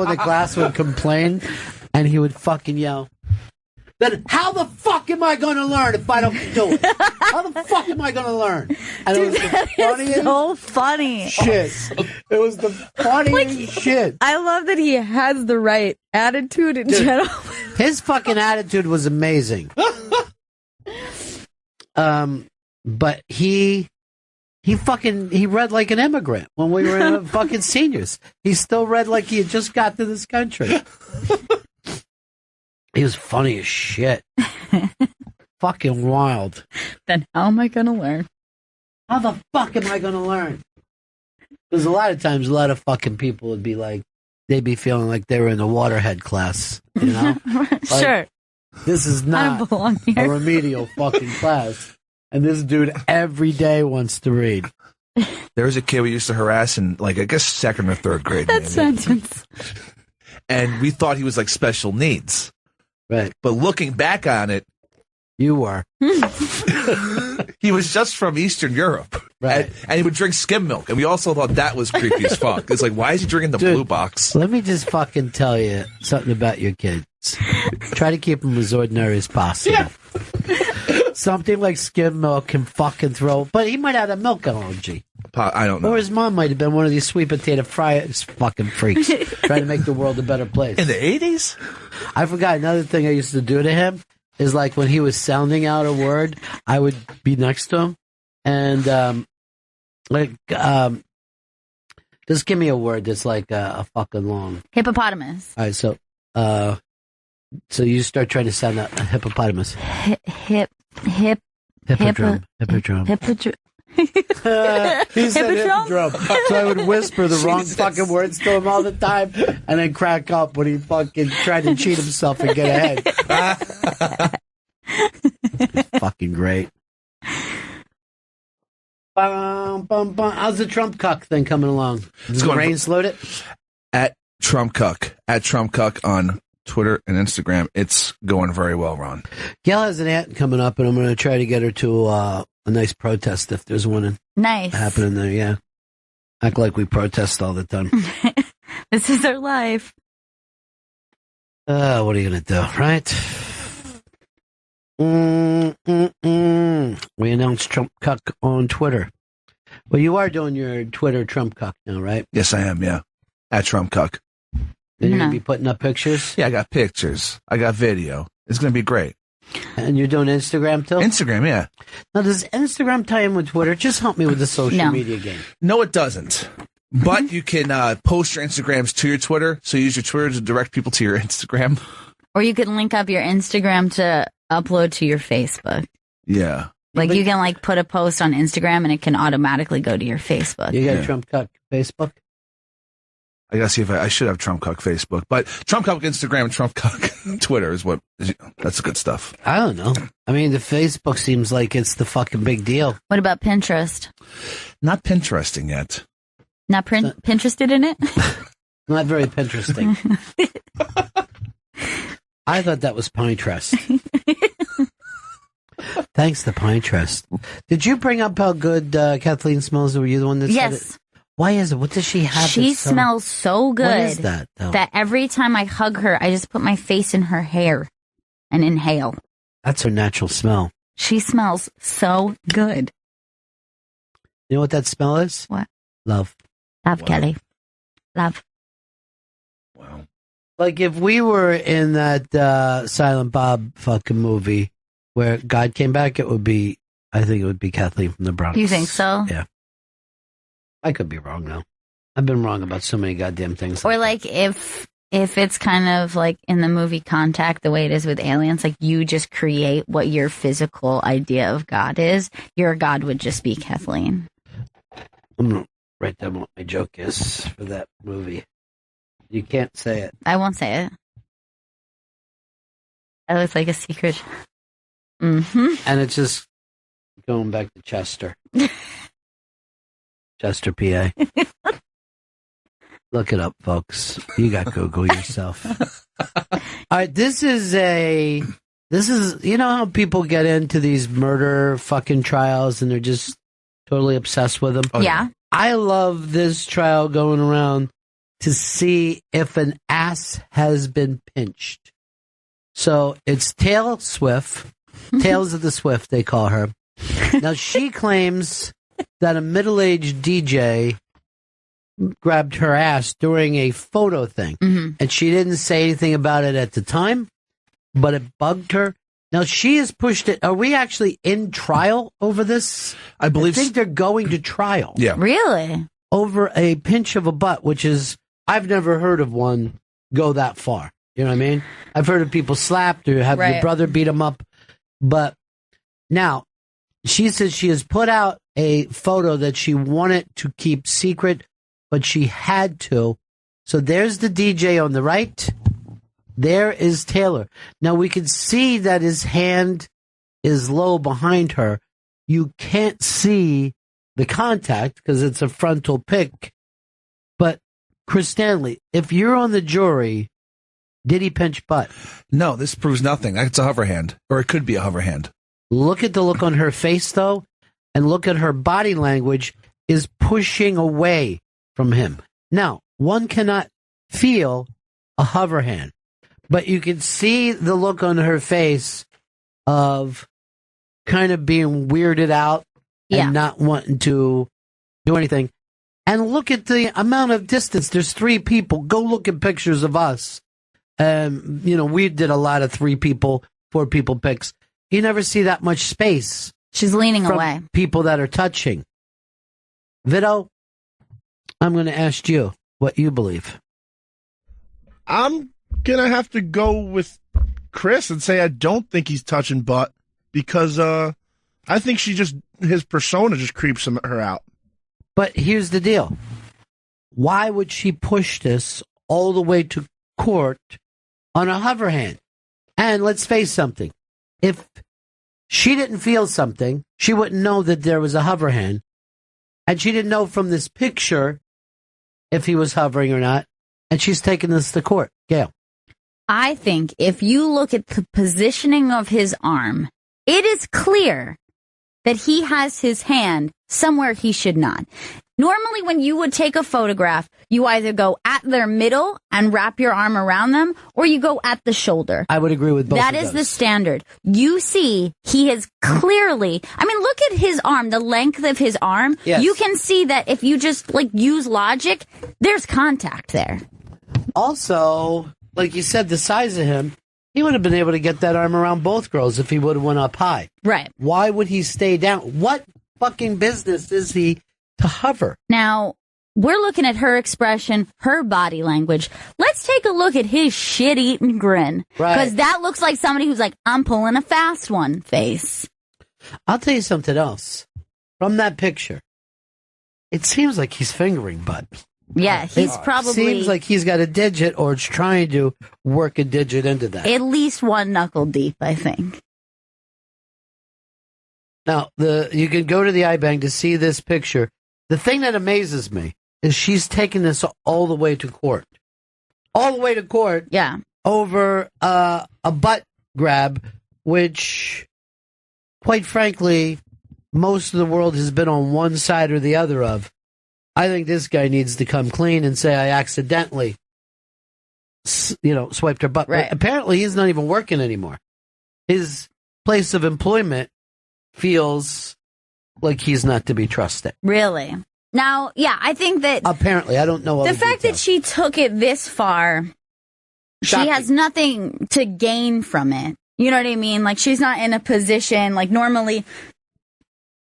in the class would complain, and he would fucking yell, then how the fuck am I going to learn if I don't do it? How the fuck am I going to learn? And Dude, it was the that funniest is so funny. shit. It was the funniest shit. I love that he has the right attitude in general. His fucking attitude was amazing. But he read like an immigrant when we were in fucking seniors. He still read like he had just got to this country. He was funny as shit. Fucking wild. Then how am I going to learn? How the fuck am I going to learn? Because a lot of times, a lot of fucking people would be like, they'd be feeling like they were in the waterhead class, you know? Sure. This is I not don't belong a here. remedial fucking class. And this dude every day wants to read. There was a kid we used to harass in, like, I guess second or third grade. That maybe. sentence. And we thought he was like special needs. Right. But looking back on it, You were. he was just from Eastern Europe. Right. And he would drink skim milk. And we also thought that was creepy as fuck. It's like, why is he drinking the Dude, blue box? Let me just fucking tell you something about your kids. Try to keep them as ordinary as possible. Yeah. Something like skim milk can fucking throw, but he might have a milk allergy. I don't know. Or his mom might have been one of these sweet potato fries fucking freaks trying to make the world a better place. In the 80s? I forgot another thing I used to do to him is like when he was sounding out a word, I would be next to him and just give me a word that's like a fucking long. Hippopotamus. All right, so you start trying to sound out a hippopotamus. Hippodrome. Hippodrome. He said Hippodrome? hippodrome. So I would whisper the wrong fucking words to him all the time and then crack up when he fucking tried to cheat himself and get ahead. Fucking great. Bum, bum, bum. How's the Trump cuck thing coming along? Does the rain slowed it? At Trump Cuck on Twitter and Instagram. It's going very well, Ron. Gail has an aunt coming up, and I'm going to try to get her to a nice protest if there's one Nice. happening there. Yeah, act like we protest all the time. This is our life. What are you going to do, right? We announced Trump Cuck on Twitter. Well, you are doing your Twitter Trump Cuck now, right? Yes, I am, yeah. At Trump Cuck. Then you're going to be putting up pictures? Yeah, I got pictures. I got video. It's going to be great. And you're doing Instagram too? Instagram, yeah. Now, does Instagram tie in with Twitter? Just help me with the social media game. No, it doesn't. But you can post your Instagrams to your Twitter, so use your Twitter to direct people to your Instagram. Or you can link up your Instagram to upload to your Facebook. Yeah. Like you can like put a post on Instagram and it can automatically go to your Facebook. You got Trump Cuck Facebook? I gotta see if I should have Trump Cuck Facebook, but Trump Cuck Instagram, Trump Cuck Twitter is that's good stuff. I don't know. I mean, the Facebook seems like it's the fucking big deal. What about Pinterest? Not Pinteresting yet. Not Pinterested in it? Not very Pinteresting. I thought that was Pinterest. Thanks to Pinterest. Did you bring up how good Kathleen smells? Were you the one that said it? Why is it? What does she have? She smells so good. What is that, though? That every time I hug her, I just put my face in her hair and inhale. That's her natural smell. She smells so good. You know what that smell is? What? Love. Love, Kelly. Love. Wow. Like if we were in that Silent Bob fucking movie where God came back, I think it would be Kathleen from the Bronx. You think so? Yeah. I could be wrong, though. I've been wrong about so many goddamn things. Or like if it's kind of like in the movie Contact, the way it is with aliens, like you just create what your physical idea of God is, your God would just be Kathleen. I'm going to write down what my joke is for that movie. You can't say it. I won't say it. That looks like a secret. Mm-hmm. And it's just going back to Chester. Chester, PA. Look it up, folks. You got Google yourself. All right, this is, you know how people get into these murder fucking trials and they're just totally obsessed with them? Oh, yeah. I love this trial going around to see if an ass has been pinched. So it's Tails of the Swift, they call her. Now she claims that a middle-aged DJ grabbed her ass during a photo thing. Mm-hmm. And she didn't say anything about it at the time, but it bugged her. Now she has pushed it. Are we actually in trial over this? I think they're going to trial. Yeah. Really? Over a pinch of a butt, which is, I've never heard of one go that far. You know what I mean? I've heard of people slapped or have your brother beat them up. But now, she says she has put out a photo that she wanted to keep secret, but she had to. So there's the DJ on the right. There is Taylor. Now we can see that his hand is low behind her. You can't see the contact because it's a frontal pic. But Chris Stanley, if you're on the jury, did he pinch butt? No, this proves nothing. It's a hover hand, or it could be a hover hand. Look at the look on her face, though, and look at her body language is pushing away from him. Now, one cannot feel a hover hand, but you can see the look on her face of kind of being weirded out and not wanting to do anything. And look at the amount of distance. There's 3 people. Go look at pictures of us. We did a lot of 3 people, 4 people pics. You never see that much space. She's leaning away. People that are touching. Vito, I'm going to ask you what you believe. I'm going to have to go with Chris and say I don't think he's touching butt because I think his persona just creeps her out. But here's the deal. Why would she push this all the way to court on a hover hand? And let's face something. If she didn't feel something, she wouldn't know that there was a hover hand. And she didn't know from this picture if he was hovering or not. And she's taking this to court. Gail. I think if you look at the positioning of his arm, it is clear that he has his hand somewhere he should not. Normally, when you would take a photograph, you either go at their middle and wrap your arm around them, or you go at the shoulder. I would agree with both That of is those. the standard. You see, he is clearly, I mean, look at his arm, the length of his arm. Yes. You can see that if you just, like, use logic, there's contact there. Also, like you said, the size of him, he would have been able to get that arm around both girls if he would have went up high. Right. Why would he stay down? What fucking business is he to hover? Now, we're looking at her expression, her body language. Let's take a look at his shit-eating grin. Right. Because that looks like somebody who's like, I'm pulling a fast one face. I'll tell you something else. From that picture, it seems like he's fingering butt. Yeah, he's probably... Seems like he's got a digit or it's trying to work a digit into that. at least one knuckle deep, I think. Now, you can go to the iBank to see this picture. The thing that amazes me is she's taking this all the way to court. All the way to court. Yeah. Over a butt grab, which, quite frankly, most of the world has been on one side or the other of. I think this guy needs to come clean and say, I accidentally, swiped her butt. Right. But apparently, he's not even working anymore. His place of employment feels like he's not to be trusted. Really? Now, yeah, I think that... Apparently, I don't know all the the fact that details. she took it this far, Shocking. she has nothing to gain from it. You know what I mean? Like, she's not in a position, like, normally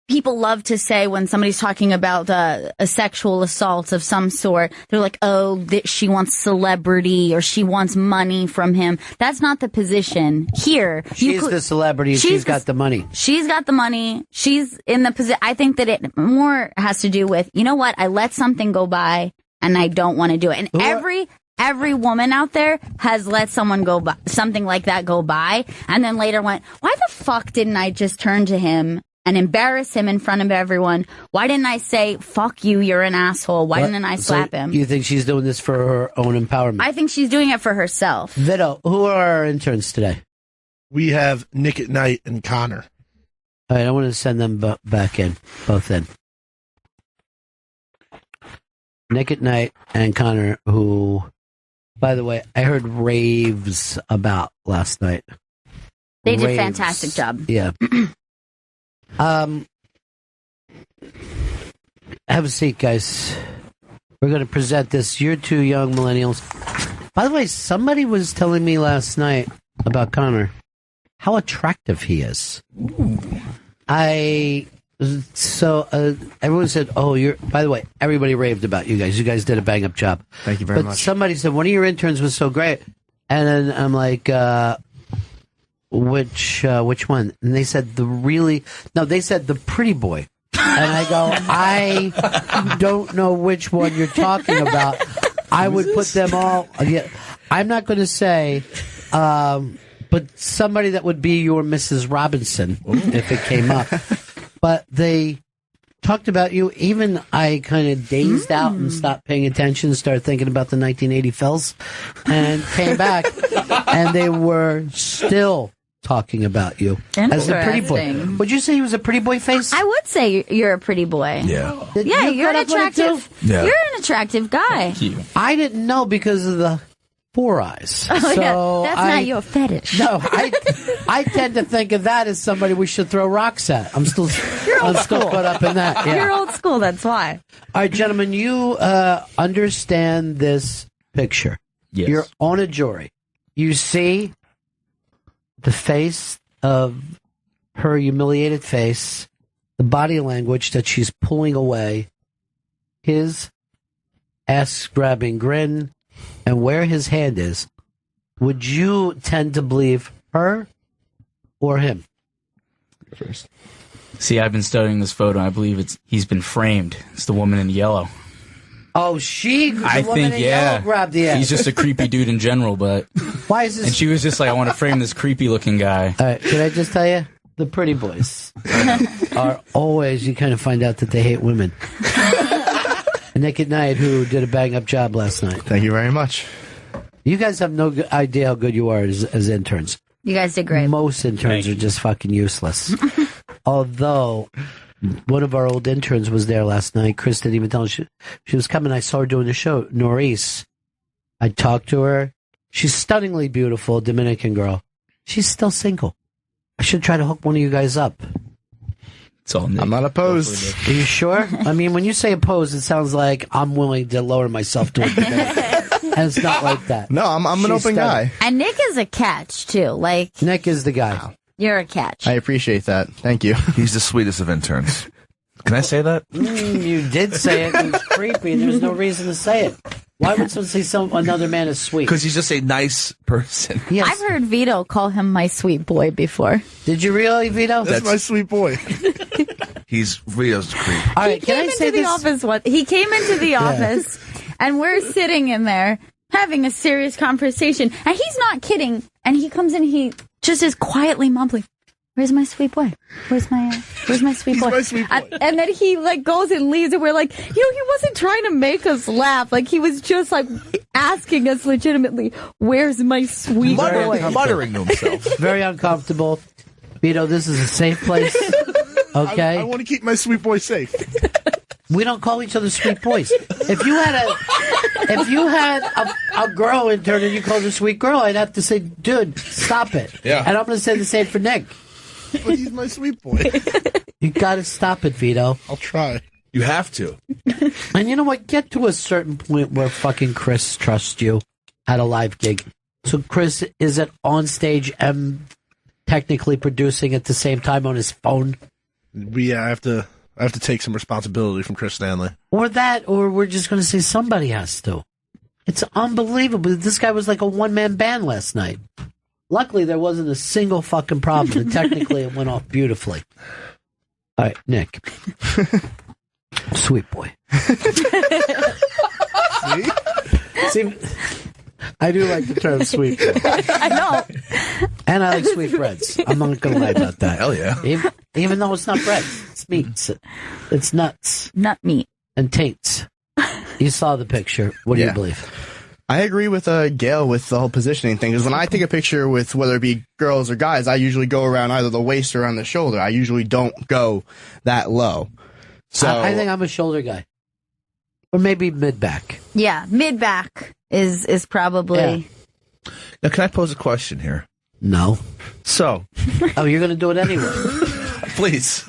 people love to say when somebody's talking about a sexual assault of some sort, they're like, oh, she wants celebrity or she wants money from him. That's not the position here. She's the celebrity and she's got the money. She's got the money. She's in the position. I think that it more has to do with, you know what? I let something go by and I don't want to do it. And every woman out there has let someone go by, something like that go by, and then later went, why the fuck didn't I just turn to him and embarrass him in front of everyone? Why didn't I say, fuck you, you're an asshole? Why didn't I slap him? You think she's doing this for her own empowerment? I think she's doing it for herself. Vito, who are our interns today? We have Nick at Night and Connor. All right, I want to send them back in, both in. Nick at Night and Connor, who, by the way, I heard raves about last night. They did a Raves. fantastic job. Yeah. Have a seat, guys. We're going to present this. You're two young millennials. By the way, somebody was telling me last night about Connor how attractive he is. Everyone said, "Oh, you're." By the way, everybody raved about you guys. You guys did a bang up job. Thank you very much. But somebody said one of your interns was so great, and then I'm like, which one? And they said they said the pretty boy. And I go, I don't know which one you're talking about. I would put them all. Yeah, I'm not going to say, but somebody that would be your Mrs. Robinson if it came up. But they talked about you. Even I kind of dazed out and stopped paying attention, started thinking about the 1980 Fells, and came back, and they were still talking about you as a pretty boy. Would you say he was a pretty boy face? I would say you're a pretty boy. Yeah. Yeah, you're an attractive. Yeah. You're an attractive guy. Thank you. I didn't know because of the four eyes. Oh, so yeah. That's not your fetish. No, I tend to think of that as somebody we should throw rocks at. I'm still caught up in that. Yeah. You're old school. That's why. All right, gentlemen, you understand this picture. Yes. You're on a jury. You see the face of her humiliated face, the body language that she's pulling away, his ass-grabbing grin, and where his hand is. Would you tend to believe her or him? First. See, I've been studying this photo. I believe he's been framed. It's the woman in yellow. Oh, the woman in yellow grabbed the ass. He's just a creepy dude in general, but why is this? And she was just like, I want to frame this creepy looking guy. All right, can I just tell you, the pretty boys are always, you kind of find out that they hate women. Nick at Night, who did a bang up job last night. Thank you very much. You guys have no idea how good you are as interns. You guys did great. Most interns are just fucking useless. Although One of our old interns was there last night. Chris didn't even tell her she was coming. I saw her doing the show. Norris. I talked to her. She's stunningly beautiful, Dominican girl. She's still single. I should try to hook one of you guys up. It's all Nick. I'm not opposed. Are you sure? I mean, when you say opposed, it sounds like I'm willing to lower myself to a debate. And it's not like that. No, I'm an open guy. And Nick is a catch, too. Like, Nick is the guy. You're a catch. I appreciate that. Thank you. He's the sweetest of interns. Can I say that? You did say it. It was creepy, and there's no reason to say it. Why would someone say another man is sweet? Because he's just a nice person. Yes. I've heard Vito call him my sweet boy before. Did you really, Vito? That's my sweet boy. Vito's creep. All right, can I say this? He came into the office, and we're sitting in there having a serious conversation, and he's not kidding. And he comes in, he just is quietly mumbling, "Where's my sweet boy? Where's my sweet boy?" My sweet boy. And then he goes and leaves, and we're like, he wasn't trying to make us laugh. Like, he was just asking us legitimately, "Where's my sweet boy?" Muttering to himself. Very uncomfortable. Vito, this is a safe place. Okay. I want to keep my sweet boy safe. We don't call each other sweet boys. If you had a girl intern and you called her sweet girl, I'd have to say, "Dude, stop it." Yeah. And I'm going to say the same for Nick. But he's my sweet boy. You got to stop it, Vito. I'll try. You have to. And you know what? Get to a certain point where fucking Chris trusts you at a live gig. So Chris is it on stage and technically producing at the same time on his phone? Yeah, I have to take some responsibility from Chris Stanley. Or that, or we're just going to say somebody has to. It's unbelievable. This guy was like a one-man band last night. Luckily, there wasn't a single fucking problem, and technically it went off beautifully. All right, Nick. Sweet boy. See, I do like the term sweet boy. I know. And I like sweet breads. I'm not going to lie about that. Hell yeah. Even though it's not bread. It's meat. It's nuts. Nut meat. And taints. You saw the picture. What do you believe? I agree with Gail with the whole positioning thing. Because when I take a picture with whether it be girls or guys, I usually go around either the waist or around the shoulder. I usually don't go that low. So I think I'm a shoulder guy. Or maybe mid-back. Yeah, mid-back is probably... Yeah. Now, can I pose a question here? No. So... Oh, you're going to do it anyway. Please.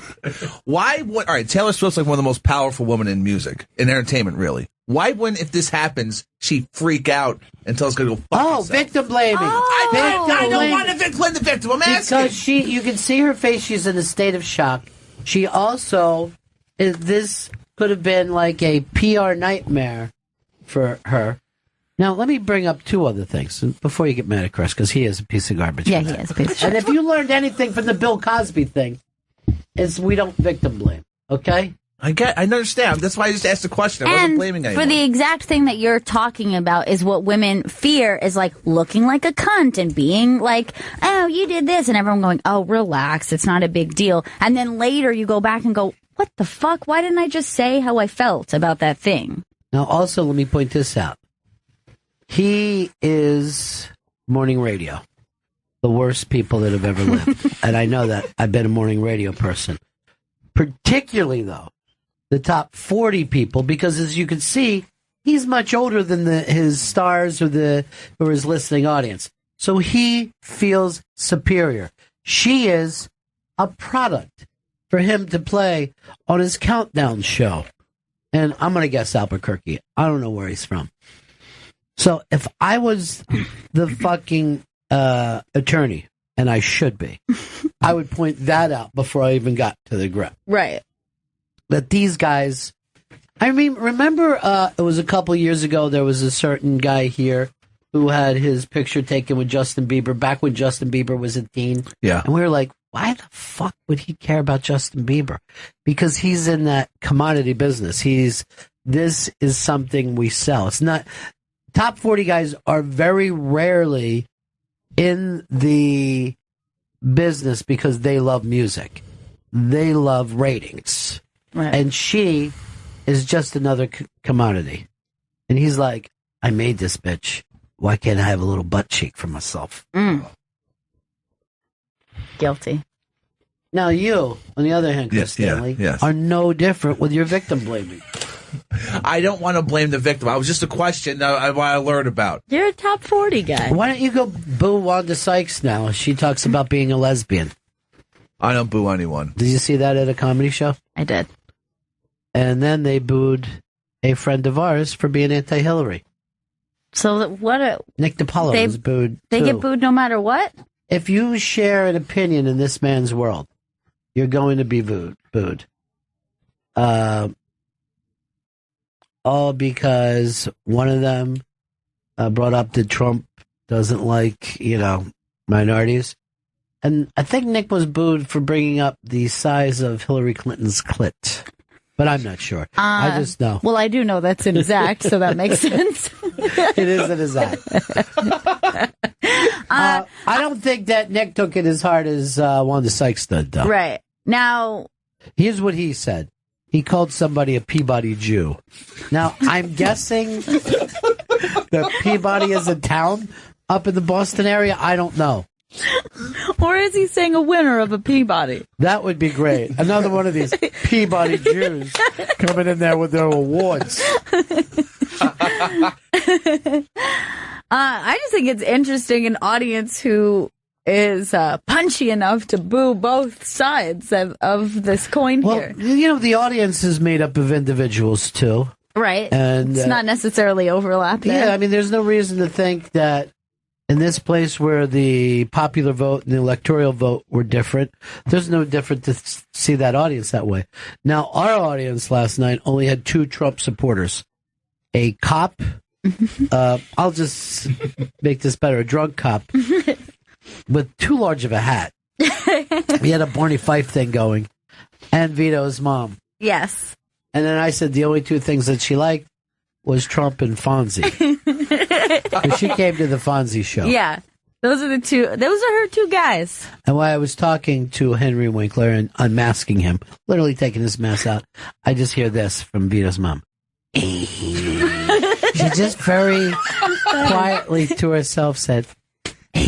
Why would... All right, Taylor Swift's like one of the most powerful women in music, in entertainment, really. Why wouldn't, if this happens, she freak out and tell us to go fuck herself? Victim blaming. I don't want to blame the victim. I'm asking. Because you can see her face. She's in a state of shock. She also... This could have been like a PR nightmare for her. Now, let me bring up two other things before you get mad at Chris, because he is a piece of garbage. Yeah, he is a piece of shit. And if you learned anything from the Bill Cosby thing, it's we don't victim blame, okay? I understand. That's why I just asked the question. I wasn't blaming anyone. For the exact thing that you're talking about is what women fear is like looking like a cunt and being like, "Oh, you did this," and everyone going, "Oh, relax, it's not a big deal." And then later you go back and go, "What the fuck? Why didn't I just say how I felt about that thing?" Now, also, let me point this out. He is morning radio. The worst people that have ever lived. And I know that. I've been a morning radio person. Particularly, though, the top 40 people, because as you can see, he's much older than his stars or his listening audience. So he feels superior. She is a product for him to play on his countdown show. And I'm going to guess Albuquerque. I don't know where he's from. So if I was the fucking attorney, and I should be, I would point that out before I even got to the grip. Right. That these guys, I mean, remember it was a couple years ago, there was a certain guy here who had his picture taken with Justin Bieber, back when Justin Bieber was a teen. Yeah. And we were like, why the fuck would he care about Justin Bieber? Because he's in that commodity business. This is something we sell. It's not, top 40 guys are very rarely in the business because they love music. They love ratings. Right. And she is just another commodity. And he's like, I made this bitch. Why can't I have a little butt cheek for myself? Guilty. Now you, on the other hand, Chris Yes, yeah, Stanley, yes. are no different with your victim blaming. I don't want to blame the victim. I was just a question I learned about. You're a top 40 guy. Why don't you go boo Wanda Sykes now? She talks about being a lesbian. I don't boo anyone. Did you see that at a comedy show? I did. And then they booed a friend of ours for being anti-Hillary. So what? Nick DiPaolo was booed. They too. get booed no matter what? If you share an opinion in this man's world, you're going to be booed. All because one of them brought up that Trump doesn't like, minorities. And I think Nick was booed for bringing up the size of Hillary Clinton's clit. But I'm not sure. I just know. Well, I do know that's inexact, so that makes sense. It is inexact. I don't think that Nick took it as hard as Wanda Sykes did, though. Right. Now, here's what he said. He called somebody a Peabody Jew. Now, I'm guessing that Peabody is a town up in the Boston area. I don't know. Or is he saying a winner of a Peabody? That would be great. Another one of these Peabody Jews coming in there with their awards. I just think it's interesting an audience who is punchy enough to boo both sides of this coin here. The audience is made up of individuals, too. Right. And it's not necessarily overlap there. Yeah, I mean, there's no reason to think that in this place where the popular vote and the electoral vote were different, there's no different to see that audience that way. Now, our audience last night only had 2 Trump supporters. A cop, I'll just make this better, a drunk cop with too large of a hat. He had a Barney Fife thing going, and Vito's mom. Yes. And then I said the only 2 things that she liked was Trump and Fonzie. She came to the Fonzie show. Yeah. Those are her 2 guys. And while I was talking to Henry Winkler and unmasking him, literally taking his mask out, I just hear this from Vito's mom. She just very quietly to herself said, and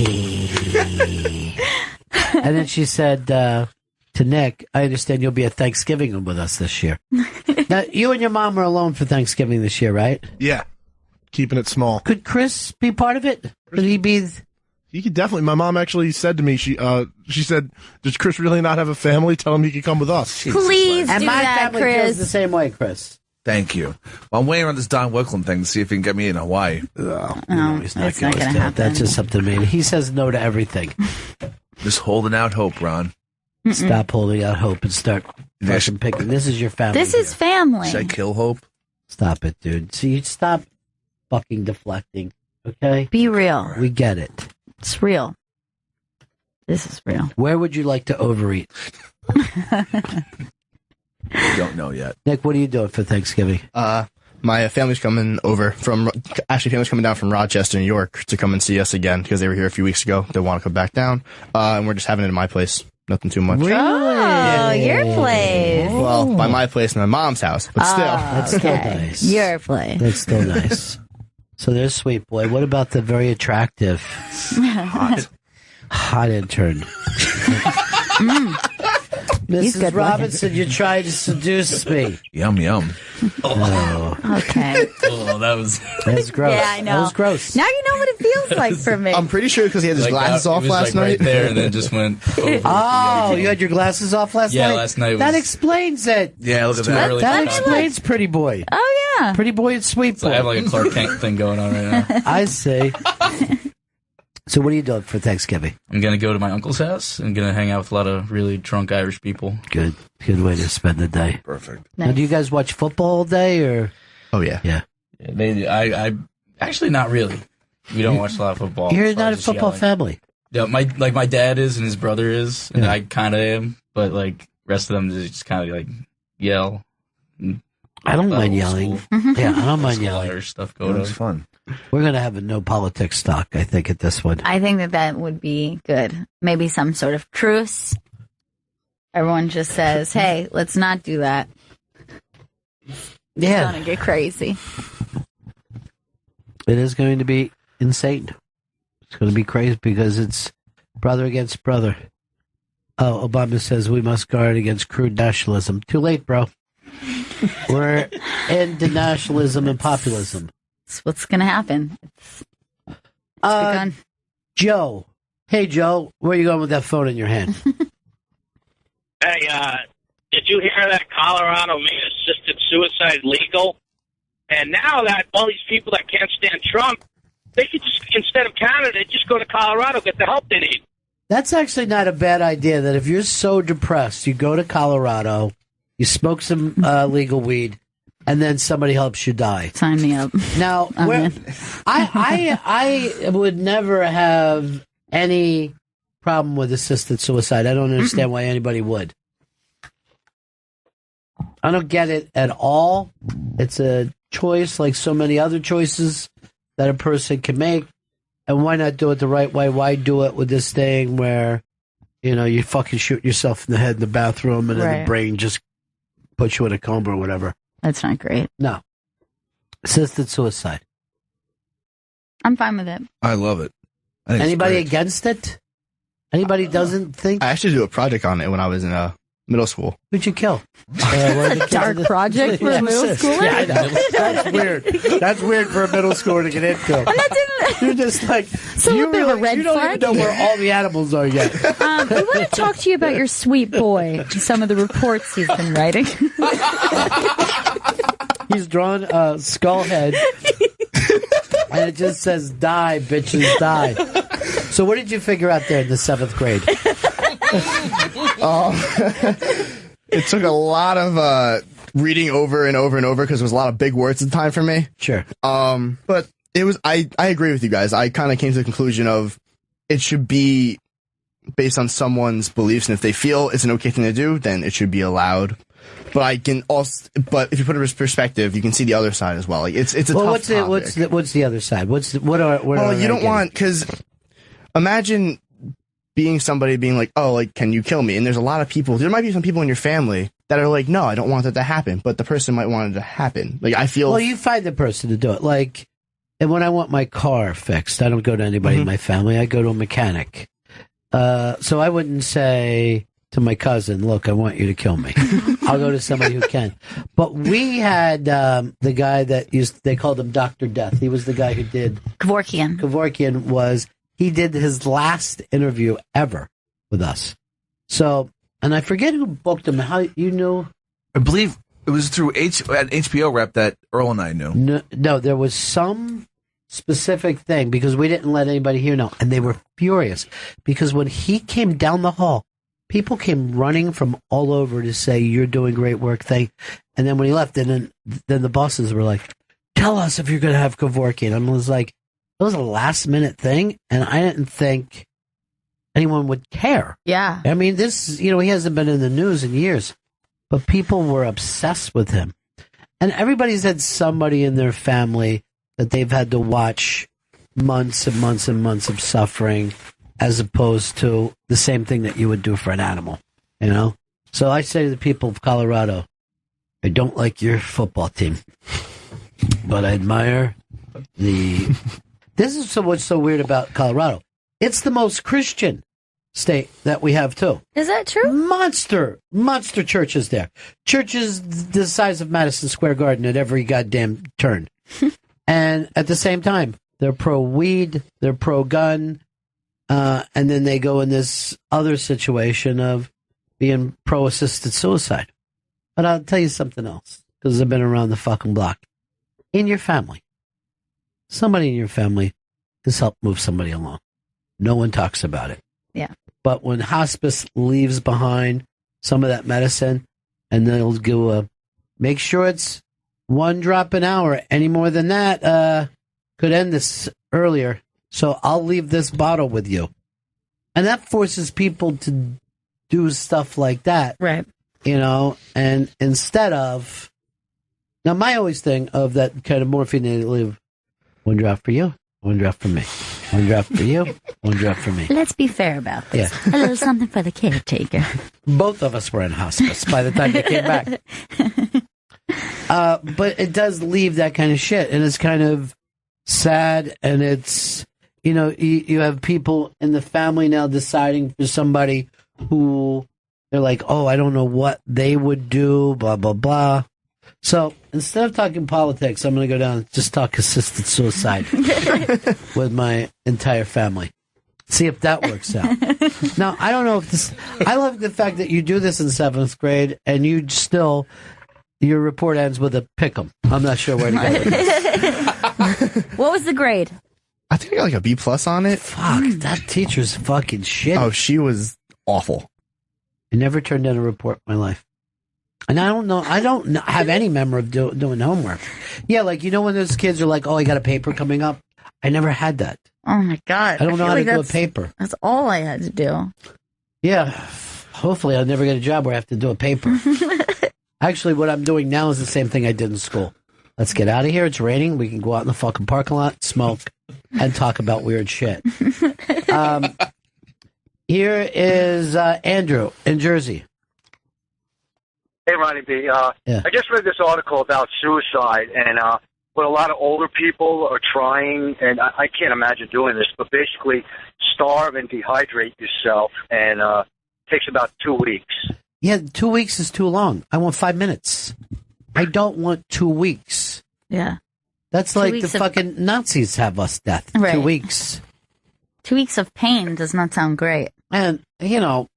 then she said to Nick, I understand you'll be at Thanksgiving with us this year. Now, you and your mom are alone for Thanksgiving this year, right? Yeah. Keeping it small. Could Chris be part of it? Could he be? He could definitely. My mom actually said to me, she said, does Chris really not have a family? Tell him he could come with us. Please and do my that, family Chris. feels the same way, Chris. Thank you. Well, I'm waiting on this Don Wicklund thing to see if he can get me in Hawaii. He's not it's going not gonna to. happen. That's just something to me. He says no to everything. Just holding out hope, Ron. Stop holding out hope and start fucking picking. This is your family. This is family. Should I kill hope? Stop it, dude. See, you stop fucking deflecting, okay? Be real. We get it. It's real. This is real. Where would you like to overeat? Don't know yet. Nick, what are you doing for Thanksgiving? My family's coming over family's coming down from Rochester, New York to come and see us again because they were here a few weeks ago. They want to come back down. And we're just having it in my place. Nothing too much. Really? Oh, your place. Well, by my place and my mom's house, but still. That's still nice. Your place. That's still nice. So there's Sweet Boy. What about the very attractive, hot intern? Mrs. Robinson, you tried to seduce me. Yum, yum. Okay. Oh, that's gross. Yeah, I know. That was gross. Now you know what it feels like for me. I'm pretty sure because he had his glasses off last night. Right there, and then just went over. Oh, you had your glasses off last night? Yeah, last night That was- explains it. Yeah, look at too that. early That for explains Pretty Boy. Oh, yeah. Pretty Boy and Sweet So Boy. I have like a Clark Kent thing going on right now. I see. So what are you doing for Thanksgiving? I'm gonna go to my uncle's house and gonna hang out with a lot of really drunk Irish people. Good way to spend the day. Perfect. Now, do you guys watch football all day, or? Oh, yeah. Yeah. I actually not really. We don't watch a lot of football. You're as far not a as just football yelling. family. Yeah, my dad is and his brother is, and Yeah. I kind of am, but like rest of them just kind of like yell. I don't mind Old yelling. school- Yeah, I don't mind school yelling. Irish stuff going That's on. fun. We're going to have a no politics talk, I think, at this one. I think that would be good. Maybe some sort of truce. Everyone just says, hey, let's not do that. Yeah. It's going to get crazy. It is going to be insane. It's going to be crazy because it's brother against brother. Oh, Obama says we must guard against crude nationalism. Too late, bro. We're into nationalism and populism. That's what's going to happen. It's begun. Joe. Hey, Joe. Where are you going with that phone in your hand? Hey, did you hear that Colorado made assisted suicide legal? And now that all these people that can't stand Trump, they could just, instead of Canada, just go to Colorado, get the help they need. That's actually not a bad idea, that if you're so depressed, you go to Colorado, you smoke some legal weed, and then somebody helps you die. Sign me up. Now, I would never have any problem with assisted suicide. I don't understand why anybody would. I don't get it at all. It's a choice like so many other choices that a person can make. And why not do it the right way? Why do it with this thing where, you fucking shoot yourself in the head in the bathroom and then the brain just puts you in a coma or whatever? That's not great. No. Assisted suicide. I'm fine with it. I love it. Anybody against it? Anybody doesn't think? I actually do a project on it when I was in middle school. Who'd you kill? That's a dark project for a middle schooler? Yeah, I know. That's weird. That's weird for a middle schooler to get into. You're just like, so you, a red you don't flag? even know where all the animals are yet. We want to talk to you about your sweet boy, some of the reports he's been writing. He's drawn a skull head, and it just says, die, bitches, die. So what did you figure out there in the 7th grade? It took a lot of reading over and over and over because there was a lot of big words at the time for me. Sure. But it was I agree with you guys. I kind of came to the conclusion of it should be based on someone's beliefs, and if they feel it's an okay thing to do, then it should be allowed. But if you put it in perspective, you can see the other side as well. Like it's a tough topic. What's the other side? You don't want, because imagine being somebody being like, oh, like, can you kill me? And there's a lot of people, there might be some people in your family that are like, no, I don't want that to happen, but the person might want it to happen. Like, I feel. Well, you find the person to do it. Like, and when I want my car fixed, I don't go to anybody in my family. I go to a mechanic. So I wouldn't say to my cousin, look, I want you to kill me. I'll go to somebody who can. But we had the guy that they called him Dr. Death. He was the guy who did. Kevorkian. He did his last interview ever with us. So, and I forget who booked him. How you knew? I believe it was through an HBO rep that Earl and I knew. No, there was some specific thing because we didn't let anybody here know. And they were furious because when he came down the hall, people came running from all over to say, you're doing great work. And then when he left, then the bosses were like, tell us if you're going to have Kevorkian. I was like, it was a last minute thing, and I didn't think anyone would care. Yeah. I mean, he hasn't been in the news in years, but people were obsessed with him. And everybody's had somebody in their family that they've had to watch months and months and months of suffering as opposed to the same thing that you would do for an animal, So I say to the people of Colorado, I don't like your football team, but I admire This is what's so weird about Colorado. It's the most Christian state that we have, too. Is that true? Monster churches there. Churches the size of Madison Square Garden at every goddamn turn. And at the same time, they're pro-weed, they're pro-gun, and then they go in this other situation of being pro-assisted suicide. But I'll tell you something else, because I've been around the fucking block. In your family, somebody in your family has helped move somebody along. No one talks about it. Yeah. But when hospice leaves behind some of that medicine, and they'll go, make sure it's 1 drop an hour. Any more than that could end this earlier. So I'll leave this bottle with you. And that forces people to do stuff like that. Right. And instead of... Now, my always thing of that kind of morphine, they live 1 drop for you, 1 drop for me. 1 drop for you, 1 drop for me. Let's be fair about this. Yeah. A little something for the caretaker. Both of us were in hospice by the time they came back. But it does leave that kind of shit, and it's kind of sad, and it's, you have people in the family now deciding for somebody who they're like, oh, I don't know what they would do, blah, blah, blah. So instead of talking politics, I'm going to go down and just talk assisted suicide with my entire family. See if that works out. Now, I don't know if this... I love the fact that you do this in 7th grade, and your report ends with a pick'em. I'm not sure where to go with this. What was the grade? I think I got like a B+ on it. Fuck, that teacher's fucking shit. Oh, she was awful. I never turned in a report in my life. And I don't have any memory of doing homework. Yeah, like, you know when those kids are like, oh, I got a paper coming up? I never had that. Oh, my God. I don't know how to do a paper. That's all I had to do. Yeah. Hopefully I'll never get a job where I have to do a paper. Actually, what I'm doing now is the same thing I did in school. Let's get out of here. It's raining. We can go out in the fucking parking lot, smoke, and talk about weird shit. Here is Andrew in Jersey. Hey, Ronnie B. I just read this article about suicide and what a lot of older people are trying, and I can't imagine doing this, but basically starve and dehydrate yourself, and it takes about 2 weeks. Yeah, 2 weeks is too long. I want 5 minutes. I don't want 2 weeks. Yeah. That's like the fucking Nazis have us death. Right. 2 weeks. 2 weeks of pain does not sound great. And, you know,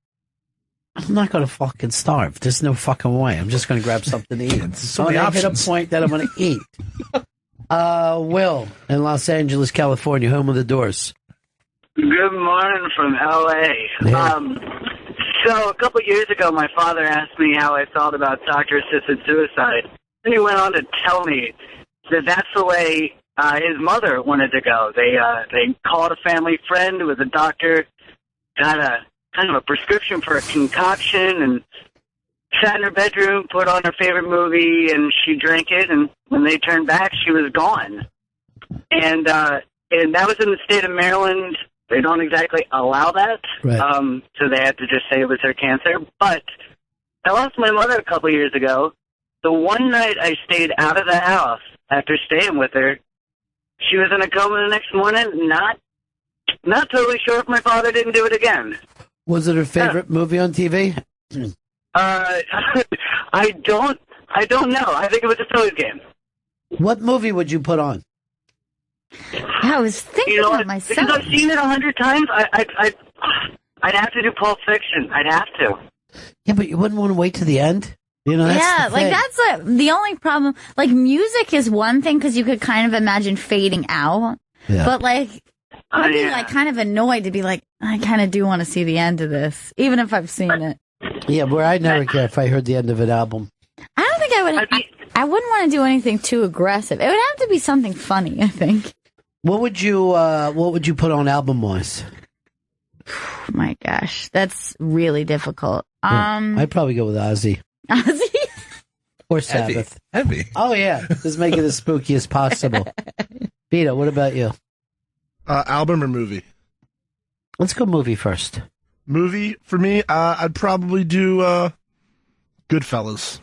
I'm not going to fucking starve. There's no fucking way. I'm just going to grab something to eat. So many options. Hit a point that I'm going to eat. Will in Los Angeles, California, home of the Doors. Good morning from L.A. Yeah. So a couple of years ago, my father asked me how I felt about doctor-assisted suicide. Then he went on to tell me that that's the way his mother wanted to go. They called a family friend who was a doctor, got a kind of a prescription for a concoction, and sat in her bedroom, put on her favorite movie, and she drank it. And when they turned back, she was gone. And that was in the state of Maryland. They don't exactly allow that, right. So they had to just say it was her cancer. But I lost my mother a couple years ago. The one night I stayed out of the house after staying with her, she was in a coma the next morning. Not totally sure if my father didn't do it again. Was it her favorite movie on TV? I don't know. I think it was a Phillies game. What movie would you put on? I was thinking that myself. Because I've seen it 100 times. I'd have to do Pulp Fiction. I'd have to. Yeah, but you wouldn't want to wait to the end? You know, that's that's the only problem. Like, music is one thing because you could kind of imagine fading out. Yeah. But, like, I'd be, like, kind of annoyed to be like, I kind of do want to see the end of this, even if I've seen it. Yeah, where I'd never care if I heard the end of an album. I don't think I would. I wouldn't want to do anything too aggressive. It would have to be something funny, I think. What would you put on album-wise? Oh my gosh, that's really difficult. I'd probably go with Ozzy. Ozzy? Or Sabbath. Heavy. Oh, yeah. Just make it as spooky as possible. Vito, what about you? Album or movie? Let's go movie first. Movie, for me, I'd probably do Goodfellas.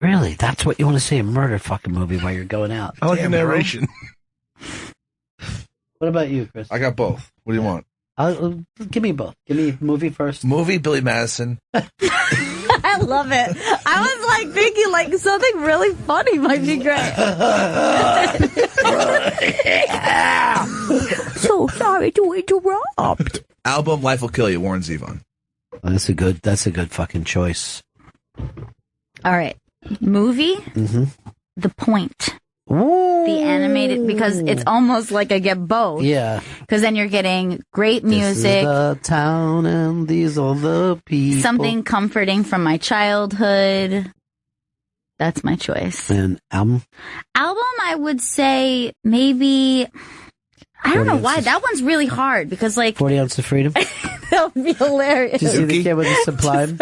Really? That's what you want to see, a murder fucking movie while you're going out? I like the narration. What about you, Chris? I got both. What do you want? Give me both. Give me movie first. Movie, Billy Madison. I love it. I was like thinking like something really funny might be great. So sorry to interrupt. Album, Life Will Kill You, Warren Zevon. That's a good fucking choice. All right. Movie, Mm-hmm. The Point. Ooh. The animated, because it's almost like I get both. Yeah. Because then you're getting great music. This is the town and these are the people. Something comforting from my childhood. That's my choice. And album? Album, I would say maybe... I don't know why. That one's really hard because, like... 40 Ounces of Freedom? That would be hilarious. Did you see the kid with the Sublime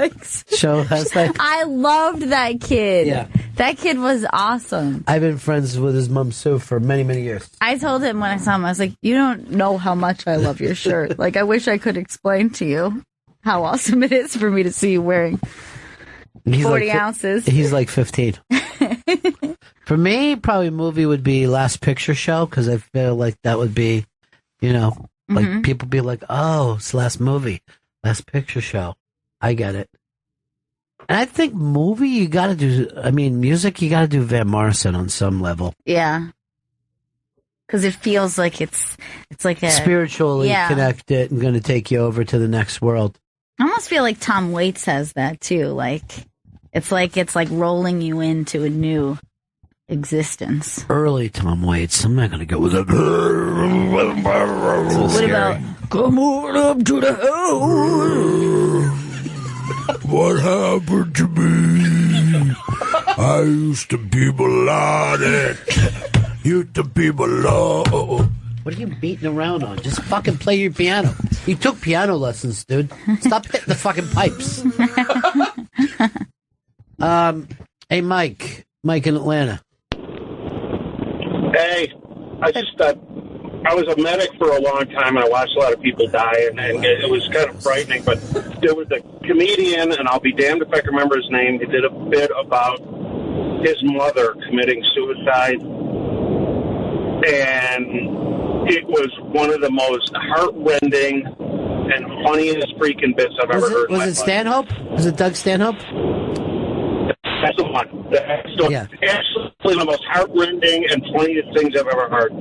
show last night? I loved that kid. Yeah. That kid was awesome. I've been friends with his mom, Sue, for many, many years. I told him when I saw him, I was like, you don't know how much I love your shirt. Like, I wish I could explain to you how awesome it is for me to see you wearing 40 ounces. He's like 15. For me, probably a movie would be Last Picture Show, because I feel like that would be, you know, like people be like, oh, it's the last movie. Best Picture show. I get it. And I think movie, you got to do, music, you got to do Van Morrison on some level. Yeah. Because it feels like it's like a... Spiritually connected and going to take you over to the next world. I almost feel like Tom Waits has that, too. It's like rolling you into a new existence. Early Tom Waits. I'm not going to go with that. What about... Come on up to the house. What happened to me? I used to be melodic. Used to be melodic. What are you beating around on? Just fucking play your piano. You took piano lessons, dude. Stop hitting the fucking pipes. Hey, Mike. Mike in Atlanta. Hey, I was a medic for a long time. I watched a lot of people die, and it was kind of frightening. But there was a comedian, and I'll be damned if I can remember his name. He did a bit about his mother committing suicide, and it was one of the most heart-rending and funniest freaking bits I've ever heard. Was it Stanhope? Was it Doug Stanhope? That's the one. That's absolutely the most heart-rending and funniest things I've ever heard.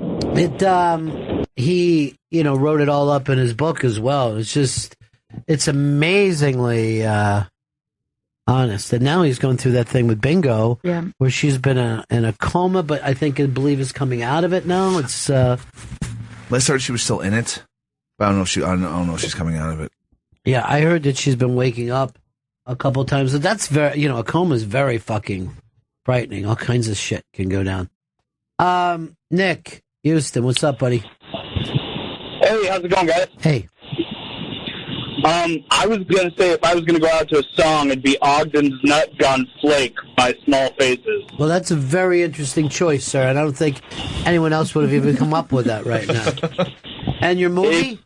He, wrote it all up in his book as well. It's amazingly honest. And now he's going through that thing with Bingo, where she's been in a coma, but I believe is coming out of it now. It's. Let's heard she was still in it, but I don't know if she's coming out of it. Yeah, I heard that she's been waking up a couple times. So that's very, a coma is very fucking frightening. All kinds of shit can go down. Nick Houston, what's up, buddy? Hey, how's it going, guys? Hey. I was going to say if I was going to go out to a song, it'd be Ogden's Nut Gun Flake by Small Faces. Well, that's a very interesting choice, sir. And I don't think anyone else would have even come up with that right now. And your movie?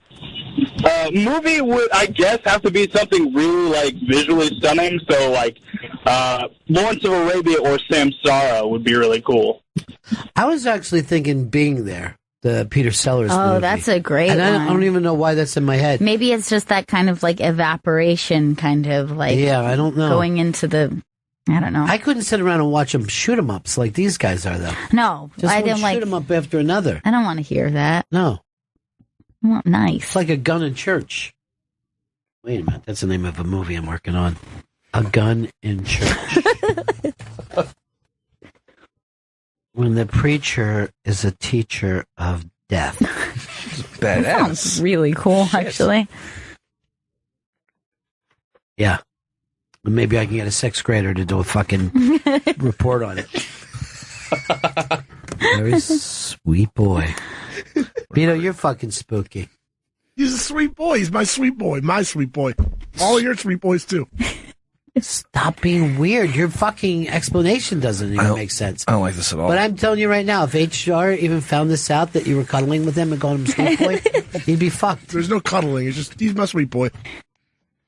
Movie would, I guess, have to be something really, visually stunning. So, Lawrence of Arabia or Samsara would be really cool. I was actually thinking Being There, the Peter Sellers movie. Oh, that's a great one. I don't even know why that's in my head. Maybe it's just that kind of, evaporation kind of, Yeah, I don't know. Going into the... I don't know. I couldn't sit around and watch them shoot 'em ups like these guys are, though. No. Just shoot 'em up after another. I don't want to hear that. No. I want nice. It's like A Gun in Church. Wait a minute. That's the name of a movie I'm working on. A Gun in Church. When the preacher is a teacher of death. Badass. That sounds really cool, actually. Yeah. Maybe I can get a sixth grader to do a fucking report on it. Very sweet boy. Vito, you're fucking spooky. He's a sweet boy. He's my sweet boy. My sweet boy. All your sweet boys, too. Stop being weird. Your fucking explanation doesn't even make sense. I don't like this at all. But I'm telling you right now, if HR even found this out, that you were cuddling with him and calling him sweet boy, he'd be fucked. There's no cuddling. It's just, he's my sweet boy.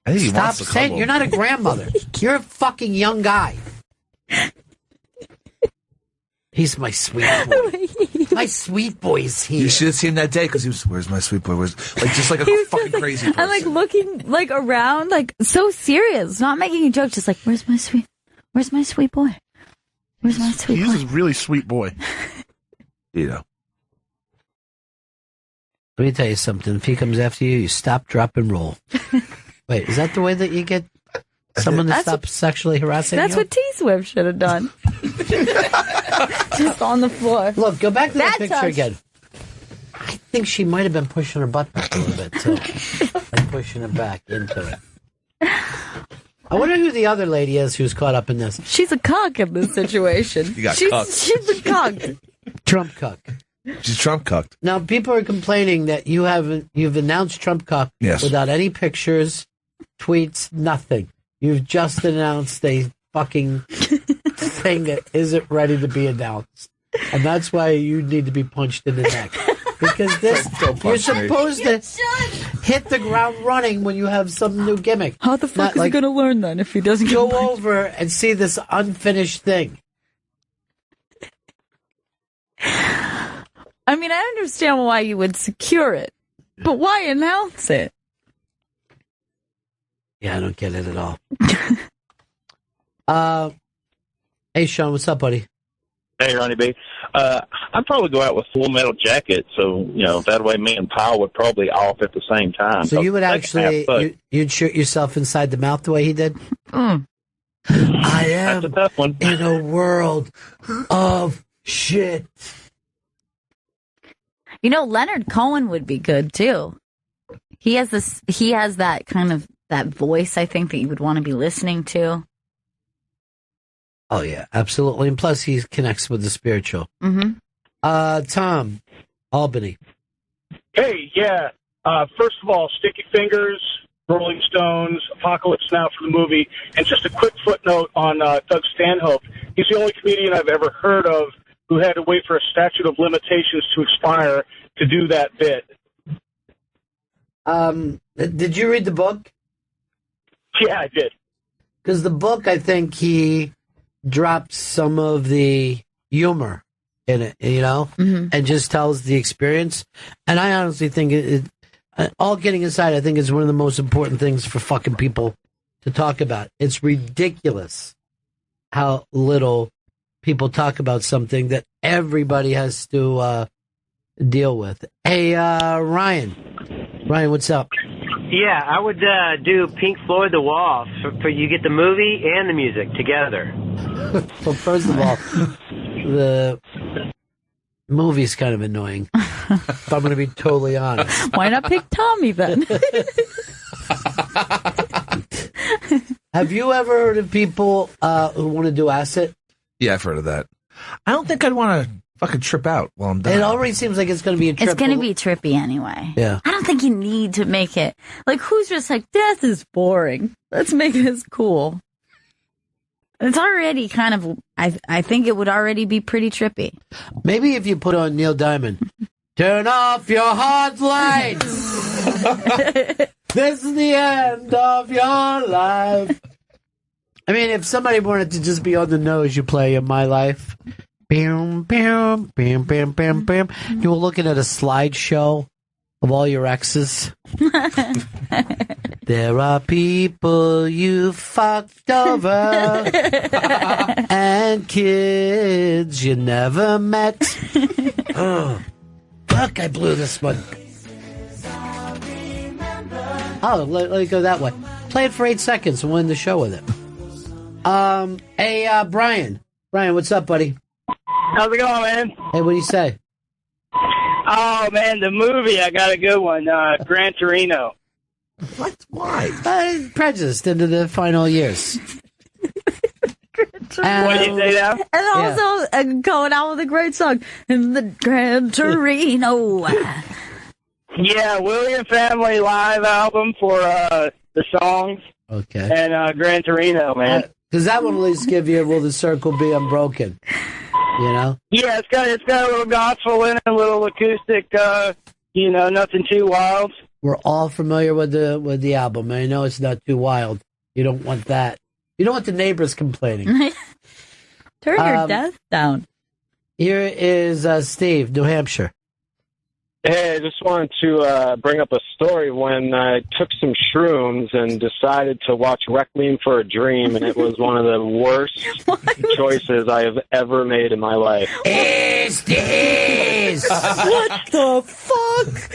I think he Stop wants to saying cuddle. you're not a grandmother. You're a fucking young guy. He's my sweet boy. My sweet boy's here. You should have seen that day because he was, where's my sweet boy? Where's, just like a fucking crazy person. I'm looking around, so serious, not making a joke, just where's my sweet boy? Where's my sweet boy? He's a really sweet boy. Let me tell you something. If he comes after you, you stop, drop, and roll. Wait, is that the way that you get someone to stop sexually harassing you? That's what T-Swift should have done. Just on the floor. Look, go back to that picture touch. again. I think she might have been pushing her butt back a little bit, too. Pushing it back into it. I wonder who the other lady is who's caught up in this. She's a cuck in this situation. You got cucked. She's a cuck. Trump cuck. She's Trump cucked. Now, people are complaining that you've announced Trump cuck without any pictures, tweets, nothing. You've just announced a fucking thing that isn't ready to be announced. And that's why you need to be punched in the neck. Because you're supposed to hit the ground running when you have some new gimmick. How the fuck is he going to learn then if he doesn't go over and see this unfinished thing? I mean, I understand why you would secure it, but why announce it? Yeah, I don't get it at all. Hey, Sean, what's up, buddy? Hey, Ronnie B. I'd probably go out with Full Metal Jacket, so, that way me and Paul would probably off at the same time. So you would actually, you'd shoot yourself inside the mouth the way he did? I am That's a tough one. in a world of shit. Leonard Cohen would be good, too. He has that kind of, that voice, I think, that you would want to be listening to. Oh, yeah, absolutely. And plus, he connects with the spiritual. Mm-hmm. Tom, Albany. Hey, yeah. First of all, Sticky Fingers, Rolling Stones, Apocalypse Now for the movie, and just a quick footnote on Doug Stanhope. He's the only comedian I've ever heard of who had to wait for a statute of limitations to expire to do that bit. Did you read the book? Yeah, I did. Because the book, I think he dropped some of the humor in it, and just tells the experience. And I honestly think all getting aside, I think it's one of the most important things for fucking people to talk about. It's ridiculous how little people talk about something that everybody has to deal with. Hey, Ryan, what's up? Yeah, I would do Pink Floyd The Wall for you get the movie and the music together. Well, first of all, the movie's kind of annoying, if I'm going to be totally honest. Why not pick Tommy then? Have you ever heard of people who want to do acid? Yeah, I've heard of that. I don't think I'd want to fucking trip out while I'm done. It already seems like it's going to be a trip. It's going to be trippy anyway. Yeah. I don't think you need to make it. Like, who's just like, death is boring. Let's make this cool. It's already kind of, I think it would already be pretty trippy. Maybe if you put on Neil Diamond, turn off your hot lights. This is the end of your life. I mean, if somebody wanted to just be on the nose, you play In My Life. Bam, bam, bam, bam, bam, bam. You were looking at a slideshow of all your exes. There are people you fucked over and kids you never met. Oh, fuck, I blew this one. Oh, let me go that way. Play it for 8 seconds and win the show with it. Hey, Brian. Brian, what's up, buddy? How's it going, man? Hey, what do you say? Oh, man, the movie, I got a good one. Gran Torino. What? Why? Prejudiced into the final years. What do you say now? And also going out with a great song in the Gran Torino. Yeah, William Family live album for the songs. Okay. And Gran Torino, man. Because that one will at least give you, will the circle be unbroken? You know? Yeah, it's got a little gospel in it, a little acoustic, nothing too wild. We're all familiar with the album. I know it's not too wild. You don't want that. You don't want the neighbors complaining. Turn your death down. Here is Steve, New Hampshire. Hey, I just wanted to bring up a story when I took some shrooms and decided to watch Requiem for a Dream, and it was one of the worst choices I have ever made in my life. What the fuck?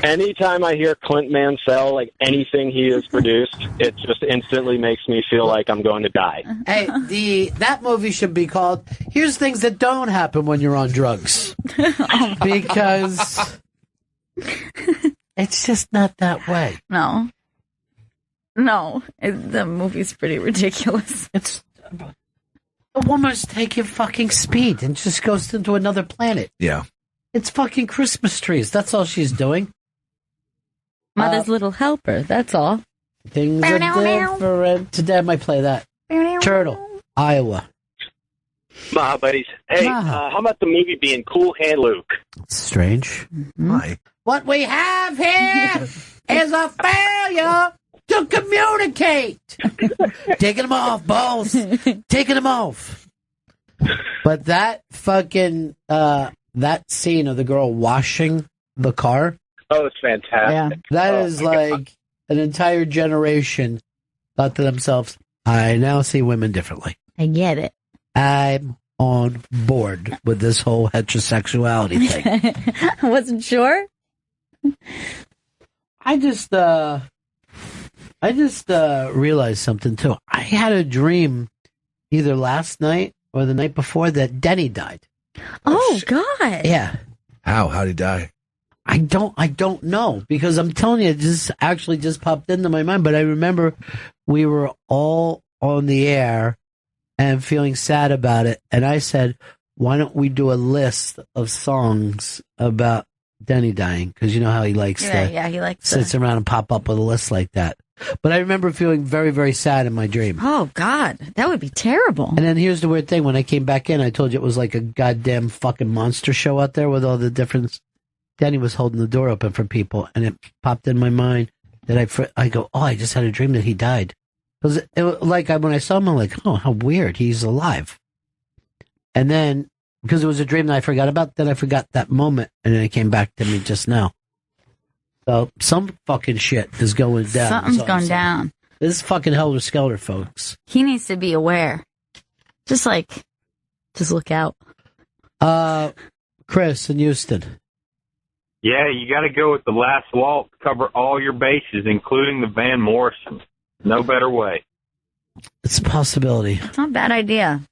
Anytime I hear Clint Mansell, like anything he has produced, it just instantly makes me feel like I'm going to die. Hey, that movie should be called "Here's Things That Don't Happen When You're on Drugs," because it's just not that way. No, the movie's pretty ridiculous. It's a woman's taking fucking speed and just goes into another planet. Yeah, it's fucking Christmas trees. That's all she's doing. Mother's Little Helper. That's all. Things are different. Today I might play that. Turtle, Iowa. Maha, buddies. Hey, how about the movie being Cool Hand Luke? Strange. Why? What we have here is a failure to communicate. Taking them off, balls. Taking them off. But that fucking, that scene of the girl washing the car. Oh, it's fantastic. Yeah. That is like an entire generation thought to themselves, I now see women differently. I get it. I'm on board with this whole heterosexuality thing. I wasn't sure. I just realized something too. I had a dream either last night or the night before that Denny died. Oh God. Yeah. How'd he die? I don't know, because I'm telling you, it just actually just popped into my mind. But I remember we were all on the air and feeling sad about it. And I said, why don't we do a list of songs about Denny dying? Because you know how he likes he likes sits around and pop up with a list like that. But I remember feeling very, very sad in my dream. Oh God, that would be terrible. And then here's the weird thing. When I came back in, I told you it was like a goddamn fucking monster show out there with all the different... Danny was holding the door open for people, and it popped in my mind that I go, oh, I just had a dream that he died. Because when I saw him, I'm like, oh, how weird, he's alive. And then, because it was a dream that I forgot about, then I forgot that moment, and then it came back to me just now. So some fucking shit is going down. Something's going down. This is fucking helter skelter, folks. He needs to be aware. Just look out. Chris in Houston. Yeah, you got to go with the last waltz, cover all your bases, including the Van Morrison. No better way. It's a possibility. It's not a bad idea.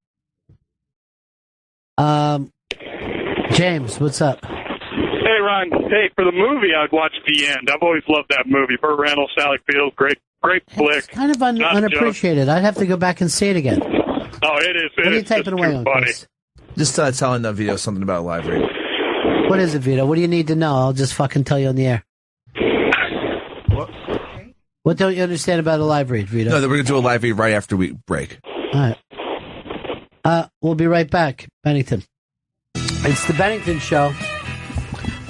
James, what's up? Hey, Ron. Hey, for the movie, I'd watch The End. I've always loved that movie. Burt Reynolds, Sally Field, great flick. It's kind of unappreciated. I'd have to go back and see it again. Oh, it is. What are you typing away on, Chris? Just telling the Vito something about a live read. What is it, Vito? What do you need to know? I'll just fucking tell you on the air. What don't you understand about a live read, Vito? No, we're going to do a live read right after we break. All right. We'll be right back. Bennington. It's the Bennington Show.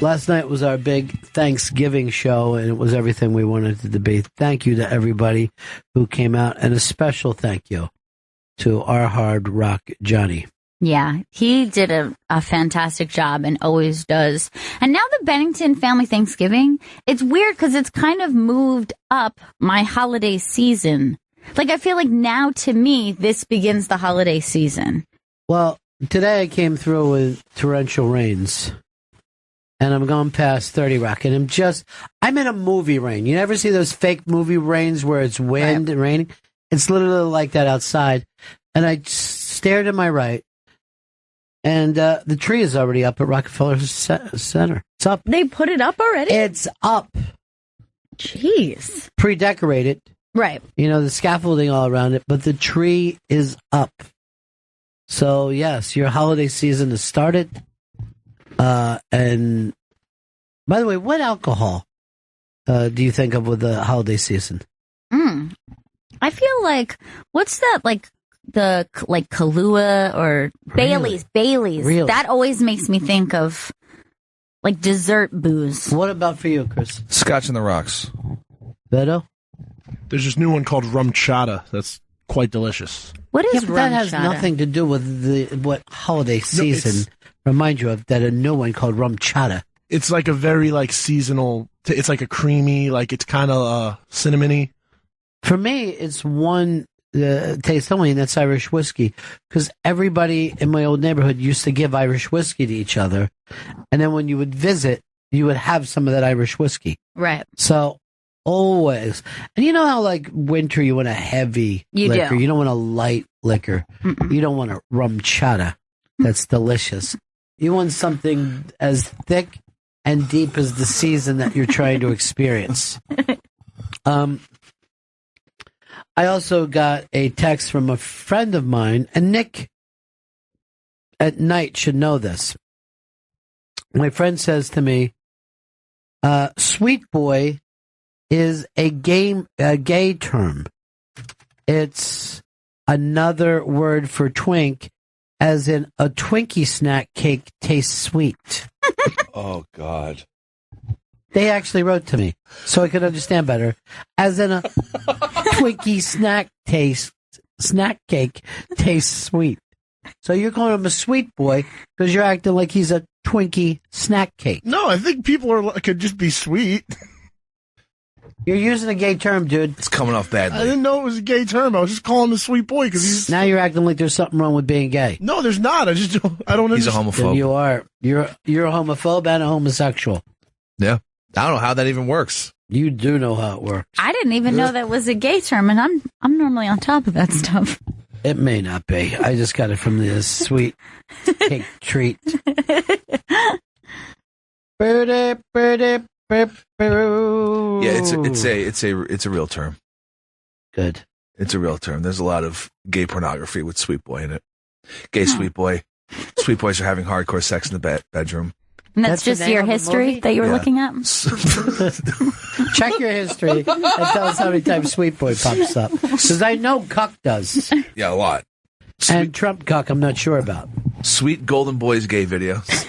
Last night was our big Thanksgiving show, and it was everything we wanted it to be. Thank you to everybody who came out, and a special thank you to our hard rock Johnny. Yeah, he did a fantastic job and always does. And now the Bennington family Thanksgiving, it's weird because it's kind of moved up my holiday season. Like, I feel like now, to me, this begins the holiday season. Well, today I came through with torrential rains, and I'm going past 30 Rock, and I'm in a movie rain. You never see those fake movie rains where it's wind and raining? It's literally like that outside. And I stared to my right, and the tree is already up at Rockefeller Center. It's up. They put it up already? It's up. Jeez. Pre-decorated. Right. You know, the scaffolding all around it, but the tree is up. So, yes, your holiday season has started. And, by the way, what alcohol do you think of with the holiday season? I feel like, what's that, Kahlua or Bailey's? Really? That always makes me think of, dessert booze. What about for you, Chris? Scotch in the rocks. Beto? There's this new one called rum chata that's quite delicious. What is rum that has chata? Nothing to do with what holiday season remind you of, that a new one called rum chata. It's like a very seasonal, it's like a creamy, it's kind of cinnamony. For me, it's one taste only, and that's Irish whiskey. Because everybody in my old neighborhood used to give Irish whiskey to each other. And then when you would visit, you would have some of that Irish whiskey. Right. So, always. And you know how, winter, you want a heavy liquor. Do. You don't want a light liquor. Mm-mm. You don't want a rum chata. That's delicious. You want something as thick and deep as the season that you're trying to experience. I also got a text from a friend of mine, and Nick at night should know this. My friend says to me, sweet boy is a gay term. It's another word for twink, as in a Twinkie snack cake tastes sweet. Oh, God. They actually wrote to me so I could understand better. As in a Twinkie snack cake tastes sweet. So you're calling him a sweet boy because you're acting like he's a Twinkie snack cake. No, I think people could just be sweet. You're using a gay term, dude. It's coming off badly. I didn't know it was a gay term. I was just calling him a sweet boy because he's. Now you're acting like there's something wrong with being gay. No, there's not. I don't. He's a understand. homophobe. Then you are. You're a homophobe and a homosexual. Yeah. I don't know how that even works. You do know how it works. I didn't even know that was a gay term, and I'm normally on top of that stuff. It may not be. I just got it from the sweet cake treat. Birdie, birdie, Yeah, it's a real term. Good. It's a real term. There's a lot of gay pornography with Sweet Boy in it. Gay Sweet Boy. Sweet boys are having hardcore sex in the bedroom. And that's just your history that you were looking at? Check your history and tell us how many times Sweet Boy pops up. Because I know Cuck does. Yeah, a lot. And Trump Cuck, I'm not sure about. Sweet Golden Boys gay video. Is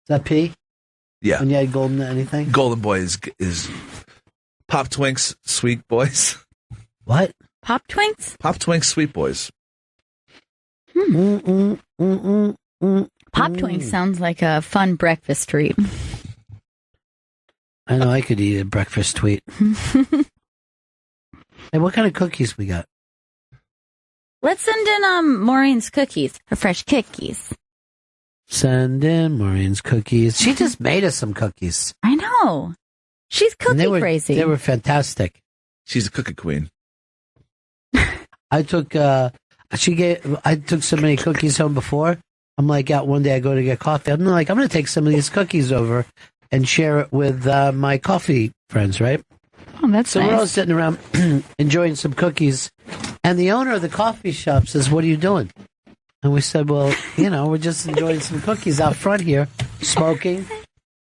that P? Yeah. When you had golden anything? Golden Boy is Pop Twinks, Sweet Boys. What? Pop Twinks? Pop Twinks, Sweet Boys. Pop Twinks sounds like a fun breakfast treat. I know I could eat a breakfast tweet. Hey, what kind of cookies we got? Let's send in Maureen's cookies, her fresh cookies. Send in Maureen's cookies. She just made us some cookies. I know. She's cookie crazy. They were fantastic. She's a cookie queen. I took so many cookies home before. I'm like out one day, I go to get coffee. I'm like, I'm going to take some of these cookies over and share it with my coffee friends, right? Oh, that's so nice. we're all sitting around enjoying some cookies. And the owner of the coffee shop says, "What are you doing?" And we said, "Well, we're just enjoying some cookies out front here, smoking,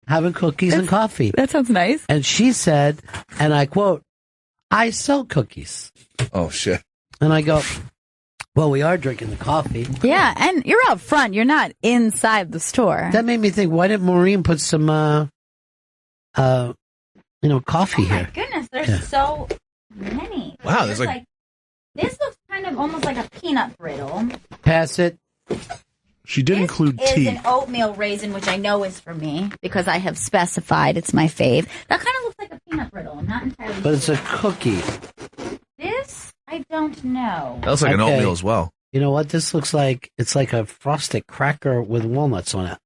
having cookies and coffee." That sounds nice. And she said, and I quote, "I sell cookies." Oh, shit. And I go, "Well, we are drinking the coffee." Yeah, and you're out front. You're not inside the store. That made me think, why didn't Maureen put some, coffee here? Oh, my goodness, there's so many. Wow, there's like... This looks kind of almost like a peanut brittle. Pass it. She did include This tea. is an oatmeal raisin, which I know is for me because I have specified it's my fave. That kind of looks like a peanut brittle. I'm not entirely But it's sure. a cookie. This, I don't know. That looks like an oatmeal as well. You know what? This looks like, it's like a frosted cracker with walnuts on it.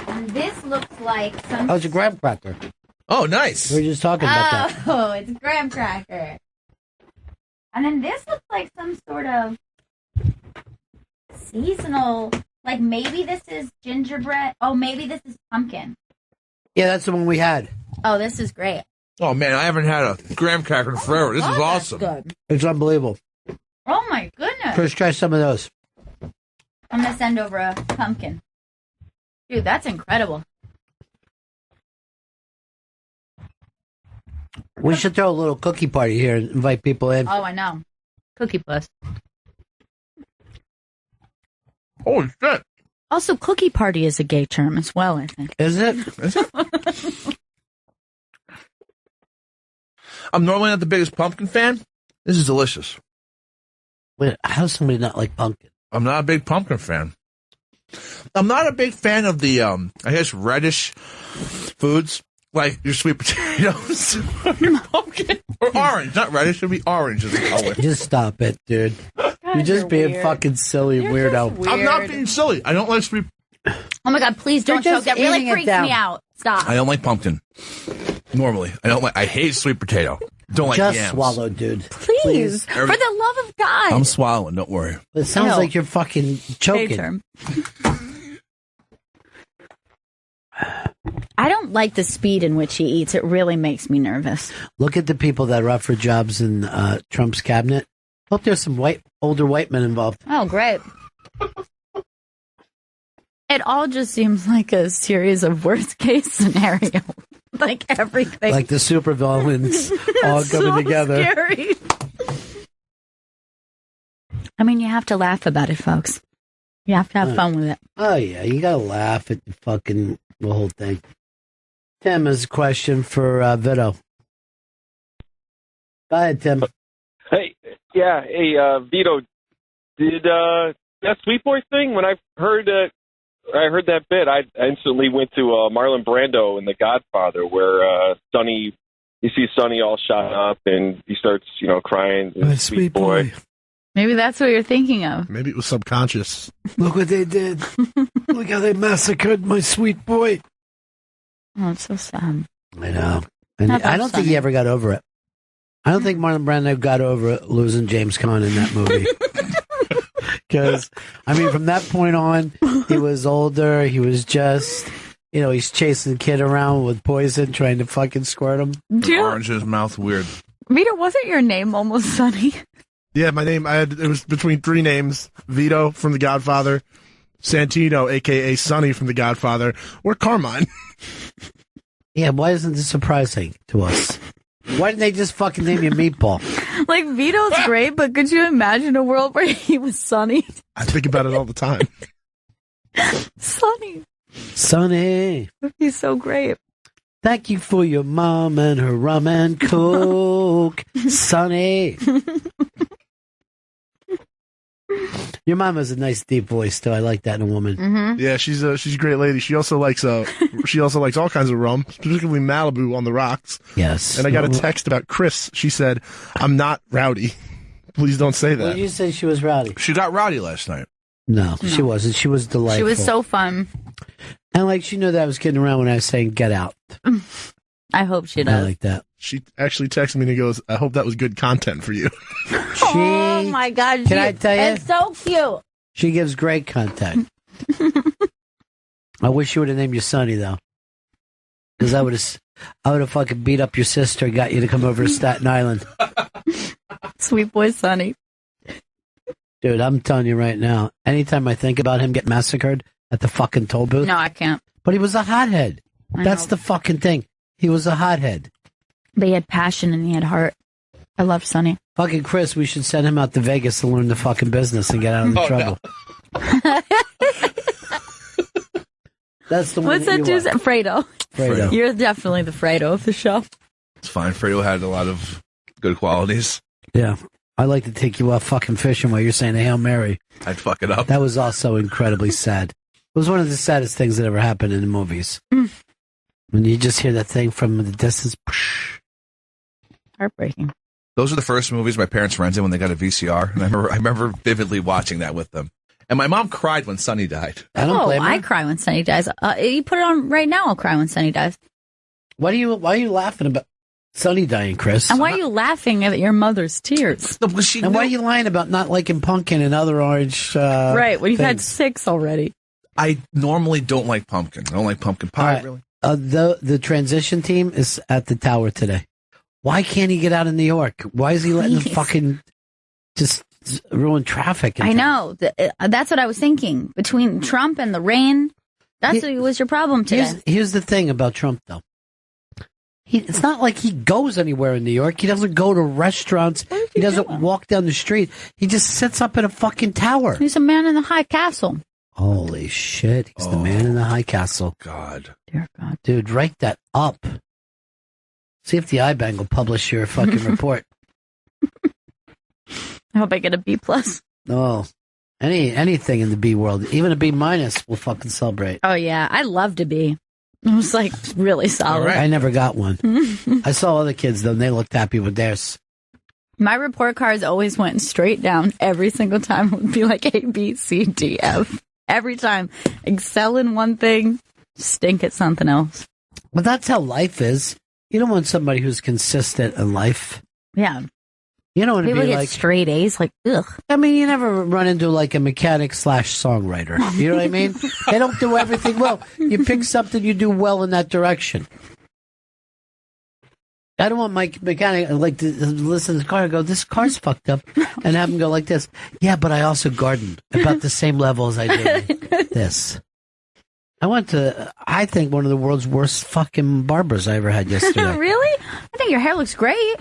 And this looks like some... Oh, it's a graham cracker. Oh, nice. We were just talking about that. Oh, it's graham cracker. And then this looks like some sort of seasonal, like maybe this is gingerbread. Oh, maybe this is pumpkin. Yeah, that's the one we had. Oh, this is great. Oh, man, I haven't had a graham cracker in forever. This is awesome. Good. It's unbelievable. Oh, my goodness. Chris, try some of those. I'm going to send over a pumpkin. Dude, that's incredible. We should throw a little cookie party here and invite people in. Oh, I know. Cookie Puss. Holy shit. Also, cookie party is a gay term as well, I think. Is it? I'm normally not the biggest pumpkin fan. This is delicious. Wait, how does somebody not like pumpkin? I'm not a big pumpkin fan. I'm not a big fan of the, reddish foods, like your sweet potatoes, your pumpkin, or orange. Not reddish, it would be orange as a color. Just stop it, dude. You're just being weird. fucking silly, weirdo. I'm not being silly. I don't like sweet... Oh, my God, please don't You're choke. just That really eating it freaks down. me out. Stop. I don't like pumpkin. Normally. I hate sweet potato. Don't like Just yams. swallow, dude. Please. For the love of God. I'm swallowing, don't worry. It sounds Ew. like you're fucking choking. term. I don't like the speed in which he eats. It really makes me nervous. Look at the people that are up for jobs in Trump's cabinet. Hope there's some older white men involved. Oh, great. It all just seems like a series of worst case scenario. Like everything. Like the supervillains all coming so together. Scary. I mean, you have to laugh about it, folks. You have to have fun with it. Oh, yeah. You got to laugh at the whole thing. Tim has a question for Vito. Go ahead, Tim. Hey, Vito, did that Sweet Boy thing? When I heard that bit, I instantly went to Marlon Brando in The Godfather, where Sonny you see Sonny all shot up, and he starts, crying. My sweet boy. Maybe that's what you're thinking of. Maybe it was subconscious. Look what they did. Look how they massacred my sweet boy. Oh, it's so sad. I know. And I don't think he ever got over it. I don't think Marlon Brando got over losing James Caan in that movie. Because, from that point on, he was older. He was just, he's chasing the kid around with poison, trying to fucking squirt him. Orange in his mouth, weird. Vito, wasn't your name almost Sonny? Yeah, my name, it was between three names. Vito from The Godfather, Santino, a.k.a. Sonny from The Godfather, or Carmine. Yeah, why isn't this surprising to us? Why didn't they just fucking name you Meatball? Like, Vito's great, but could you imagine a world where he was Sonny? I think about it all the time. Sonny. Sonny. He's so great. Thank you for your mom and her rum and coke, Sonny. Your mom has a nice deep voice too. I like that in a woman. Mm-hmm. Yeah, she's a great lady. She also likes all kinds of rum, specifically Malibu on the rocks. Yes. And I got a text about Chris. She said, "I'm not rowdy. Please don't say that." Well, you said she was rowdy. She got rowdy last night. No, she wasn't. She was delightful. She was so fun. And she knew that I was kidding around when I was saying "get out." I hope she does. I like that. She actually texted me and goes, "I hope that was good content for you." Oh my God! Can I tell you? It's so cute. She gives great content. I wish you would have named you Sonny though, because I would have fucking beat up your sister and got you to come over to Staten Island. Sweet boy Sonny. Dude, I'm telling you right now, anytime I think about him getting massacred at the fucking toll booth. No, I can't. But he was a hothead. I That's know. the fucking thing. He was a hothead. But he had passion and he had heart. I love Sonny. Fucking Chris, we should send him out to Vegas to learn the fucking business and get out of the trouble. That's the one. What's that dude's Fredo? Fredo. You're definitely the Fredo of the show. It's fine. Fredo had a lot of good qualities. Yeah. I like to take you off fucking fishing while you're saying a Hail Mary. I'd fuck it up. That was also incredibly sad. It was one of the saddest things that ever happened in the movies. When you just hear that thing from the distance. Heartbreaking. Those were the first movies my parents rented when they got a VCR, and I remember vividly watching that with them. And my mom cried when Sonny died. I cry when Sonny dies. You put it on right now, I'll cry when Sonny dies. Why are you laughing about Sonny dying, Chris? And why are you laughing at your mother's tears? And why are you lying about not liking pumpkin and other orange right, when you've had things? 6 already. I normally don't like pumpkin. I don't like pumpkin pie, Right. really. The transition team is at the tower today. Why can't he get out of New York? Why is he letting them fucking just ruin traffic? I know. That's what I was thinking. Between Trump and the rain, that's what was your problem today. Here's the thing about Trump, though. It's not like he goes anywhere in New York. He doesn't go to restaurants. He doesn't walk down the street. He just sits up in a fucking tower. He's a man in the high castle. Holy shit. He's the man in the high castle. God. Dear God. Dude, write that up. See if the iBank will publish your fucking report. I hope I get a B+. No. Anything in the B world, even a B- will fucking celebrate. Oh, yeah. I loved a B. It was like really solid. I never got one. I saw other kids, though, and they looked happy with theirs. My report cards always went straight down every single time. It would be like A, B, C, D, F. Every time. Excel in one thing, stink at something else. Well, that's how life is. You don't want somebody who's consistent in life. Yeah. You don't want to People be get like straight A's, like, ugh. I mean, you never run into like a mechanic / songwriter. You know what I mean? They don't do everything well. You pick something, you do well in that direction. I don't want my mechanic like to listen to the car and go, "This car's fucked up," and have him go like this. Yeah, but I also gardened about the same level as I did this. I went to, I think, one of the world's worst fucking barbers I ever had yesterday. Really? I think your hair looks great.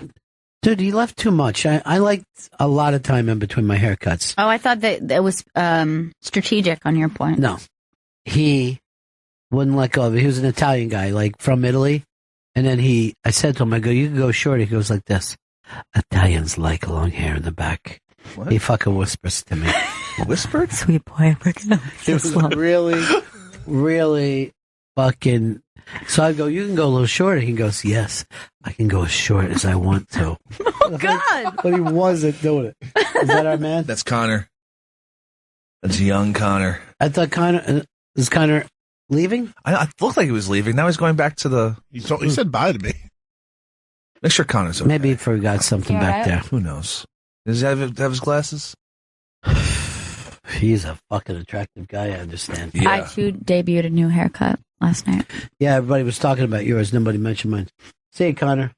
Dude, he left too much. I liked a lot of time in between my haircuts. Oh, I thought that was strategic on your point. No. He wouldn't let go of it. He was an Italian guy, like from Italy. And then I said to him, I go, "You can go short." He goes like this. "Italians like long hair in the back." What? He fucking whispers to me. Whispered? Sweet boy, we're gonna It was really, really fucking So I go, you can go a little shorter. He goes, yes, I can go as short as I want to. Oh, God. But he wasn't doing it. Is that our man? That's Connor. That's young Connor. I thought is Connor leaving? I looked like he was leaving. Now he's going back to the... He said bye to me. Make sure Connor's okay. Maybe he forgot something back there. Who knows? Does he have his glasses? He's a fucking attractive guy, I understand. Yeah. I, too, debuted a new haircut last night. Yeah, everybody was talking about yours. Nobody mentioned mine. See you, Connor.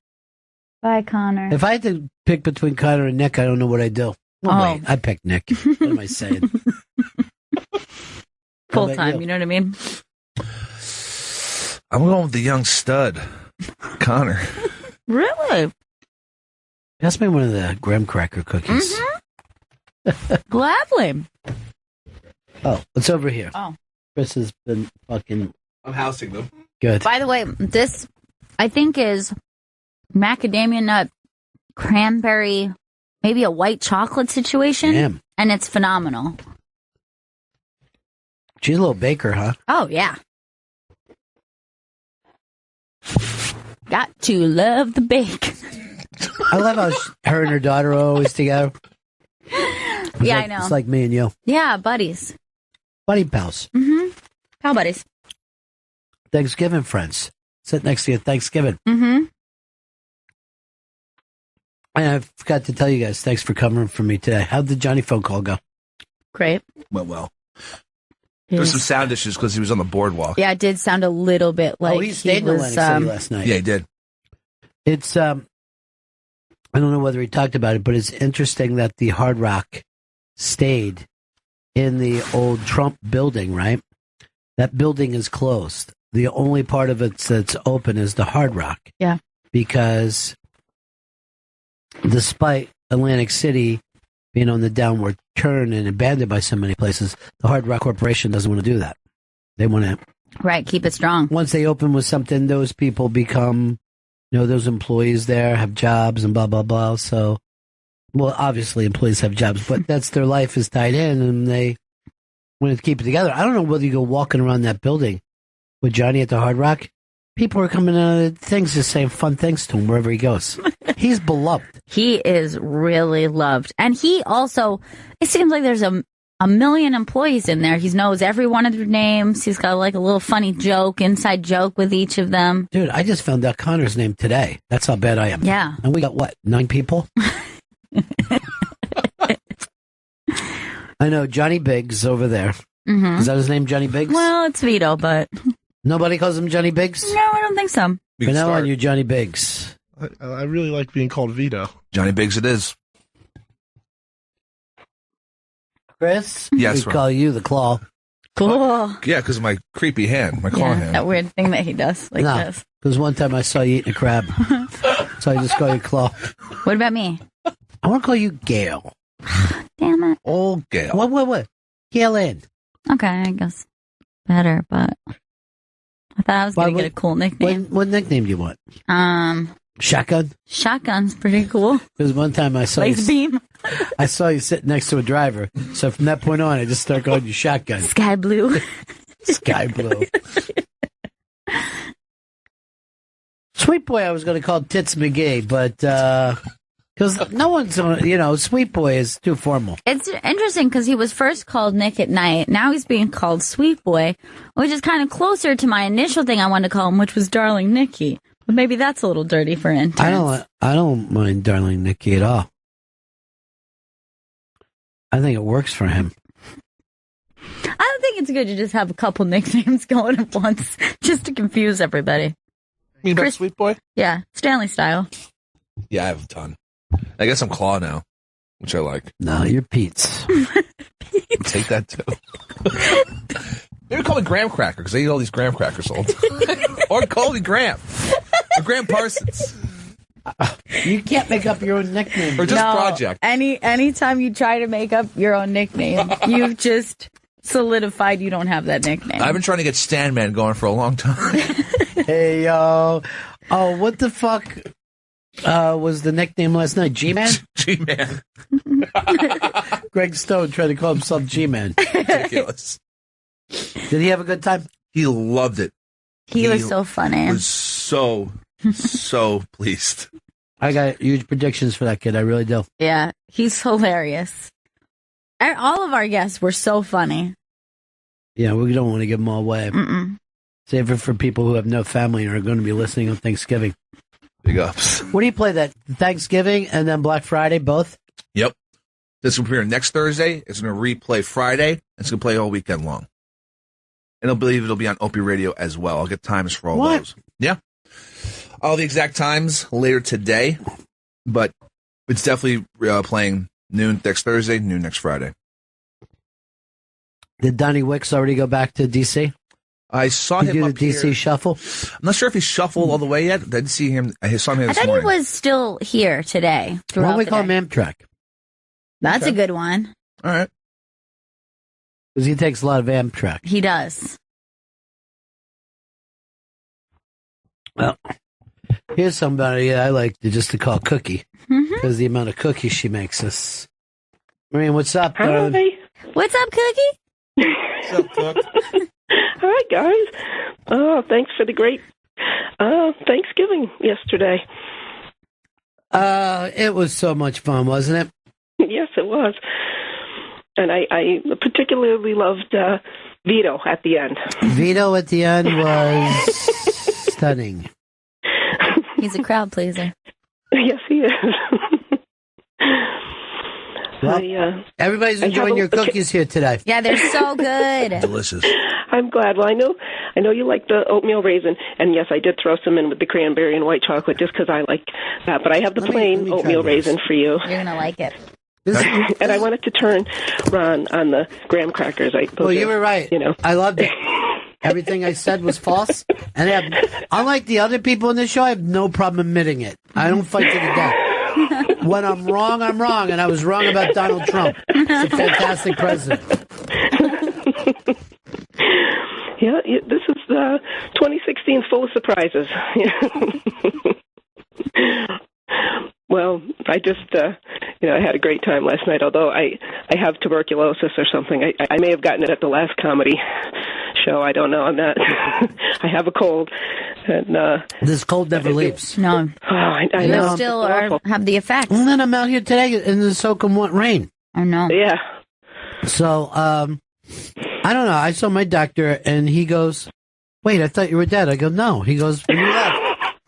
Bye, Connor. If I had to pick between Connor and Nick, I don't know what I'd do. Well, wait, I'd pick Nick. What am I saying? Full time, you know what I mean? I'm going with the young stud, Connor. Really? Pass me one of the graham cracker cookies. Mm-hmm. Gladly. Oh, it's over here. Oh. Chris has been fucking... I'm housing them. Good. By the way, this, I think, is macadamia nut, cranberry, maybe a white chocolate situation. Damn. And it's phenomenal. She's a little baker, huh? Oh, yeah. Got to love the bake. I love how her and her daughter are always together. Yeah, I know. It's like me and you. Yeah, buddies. Buddy pals. Mm-hmm. Pal buddies. Thanksgiving friends. Sit next to you at Thanksgiving. Mm-hmm. And I forgot to tell you guys, thanks for covering for me today. How'd the Johnny phone call go? Great. Well. There was some sound issues because he was on the boardwalk. Yeah, it did sound a little bit like he stayed in Atlantic City last night. Yeah, he did. It's, I don't know whether he talked about it, but it's interesting that the Hard Rock stayed in the old Trump building, right? That building is closed. The only part of it that's open is the Hard Rock. Yeah. Because despite Atlantic City being on the downward turn and abandoned by so many places, the Hard Rock Corporation doesn't want to do that. They want to... Right, keep it strong. Once they open with something, those people become... those employees there have jobs and blah, blah, blah. So, well, obviously employees have jobs, but that's their life is tied in and they want to keep it together. I don't know whether you go walking around that building with Johnny at the Hard Rock. People are coming out of things just saying fun things to him wherever he goes. He's beloved. He is really loved. And he also, it seems like there's a million employees in there. He knows every one of their names. He's got like a little funny joke, inside joke with each of them. Dude, I just found out Connor's name today. That's how bad I am. Yeah. And we got what, 9 people? I know Johnny Biggs over there. Mm-hmm. Is that his name, Johnny Biggs? Well, it's Vito, but... Nobody calls him Johnny Biggs? No, I don't think so. From now on, you're Johnny Biggs. I really like being called Vito. Johnny Biggs it is. Chris? Yes, we Ron. call you the Claw. Cool. Yeah, because of my creepy hand, my claw hand. That weird thing that he does, like this. Because one time I saw you eating a crab. So I just call you Claw. What about me? I want to call you Gail. Damn it. Old Gail. What? Gail Ann. Okay, I guess better, but I thought I was going to get a cool nickname. What nickname do you want? Shotgun? Shotgun's pretty cool. Because one time I saw Lace beam. I saw you sitting next to a driver. So from that point on, I just started calling you Shotgun. Sky Blue. Sky Blue. Sweet Boy I was going to call Tits McGee, but because no one's, Sweet Boy is too formal. It's interesting because he was first called Nick at Night. Now he's being called Sweet Boy, which is kind of closer to my initial thing I wanted to call him, which was Darling Nikki. But maybe that's a little dirty for interns. I don't mind Darling Nikki at all. I think it works for him. I don't think it's good to just have a couple nicknames going at once, just to confuse everybody. You mean Sweet Boy? Yeah, Stanley style. Yeah, I have a ton. I guess I'm Claw now, which I like. No, you're Pete's. Take that too. Maybe call me Graham Cracker because I eat all these Graham Crackers all the time. Or call me Graham. Or Graham Parsons. You can't make up your own nickname. Or just Project. Anytime you try to make up your own nickname, you've just solidified you don't have that nickname. I've been trying to get Stan Man going for a long time. Hey, yo. Oh, what the fuck was the nickname last night? G-Man? G-Man. Greg Stone tried to call himself G-Man. Ridiculous. Did he have a good time? He loved it. He was so funny. Was so pleased. I got huge predictions for that kid. I really do. Yeah, he's hilarious. All of our guests were so funny. Yeah, we don't want to give them all away. Save it for people who have no family and are going to be listening on Thanksgiving. Big ups. What do you play that Thanksgiving and then Black Friday, both? Yep. This will premiere next Thursday. It's going to replay Friday. It's going to play all weekend long. And I believe it'll be on Opie Radio as well. I'll get times for all those. Yeah. All the exact times later today, but it's definitely playing noon next Thursday, noon next Friday. Did Donnie Wicks already go back to D.C.? I saw Did him you do up the D.C. here. shuffle? I'm not sure if he shuffled all the way yet. I didn't see him. I saw him here I this thought morning. he was still here today. Why throughout don't we the call day. him Amtrak? That's a good one. All right. Because he takes a lot of Amtrak. He does. Well, here's somebody I like to call Cookie. Because the amount of cookies she makes us. Marine, what's up, darling? What's up, Cookie? What's up, Cook? Hi, guys. Thanks for the great Thanksgiving yesterday. It was so much fun, wasn't it? Yes, it was. And I particularly loved Vito at the end. Vito at the end was stunning. He's a crowd pleaser. Yes, he is. Well, everybody's enjoying your cookies here today. Yeah, they're so good. Delicious. I'm glad. Well, I know you like the oatmeal raisin, and yes, I did throw some in with the cranberry and white chocolate just because I like that. But I have the plain oatmeal raisin for you. You're gonna like it. And I wanted to turn Ron on the graham crackers. Well, you were right. I loved it. Everything I said was false. And unlike the other people in this show, I have no problem admitting it. I don't fight to the death. When I'm wrong, I'm wrong. And I was wrong about Donald Trump. He's a fantastic president. Yeah, this is 2016 full of surprises. Well, I just, I had a great time last night, although I have tuberculosis or something. I may have gotten it at the last comedy show. I don't know. I'm not. I have a cold. And this cold never leaves. No. Oh, I You know. still have the effects. And then I'm out here today in the soaking wet rain. I know. Yeah. So, I don't know. I saw my doctor, and he goes, "Wait, I thought you were dead." I go, "No." He goes, "When you left."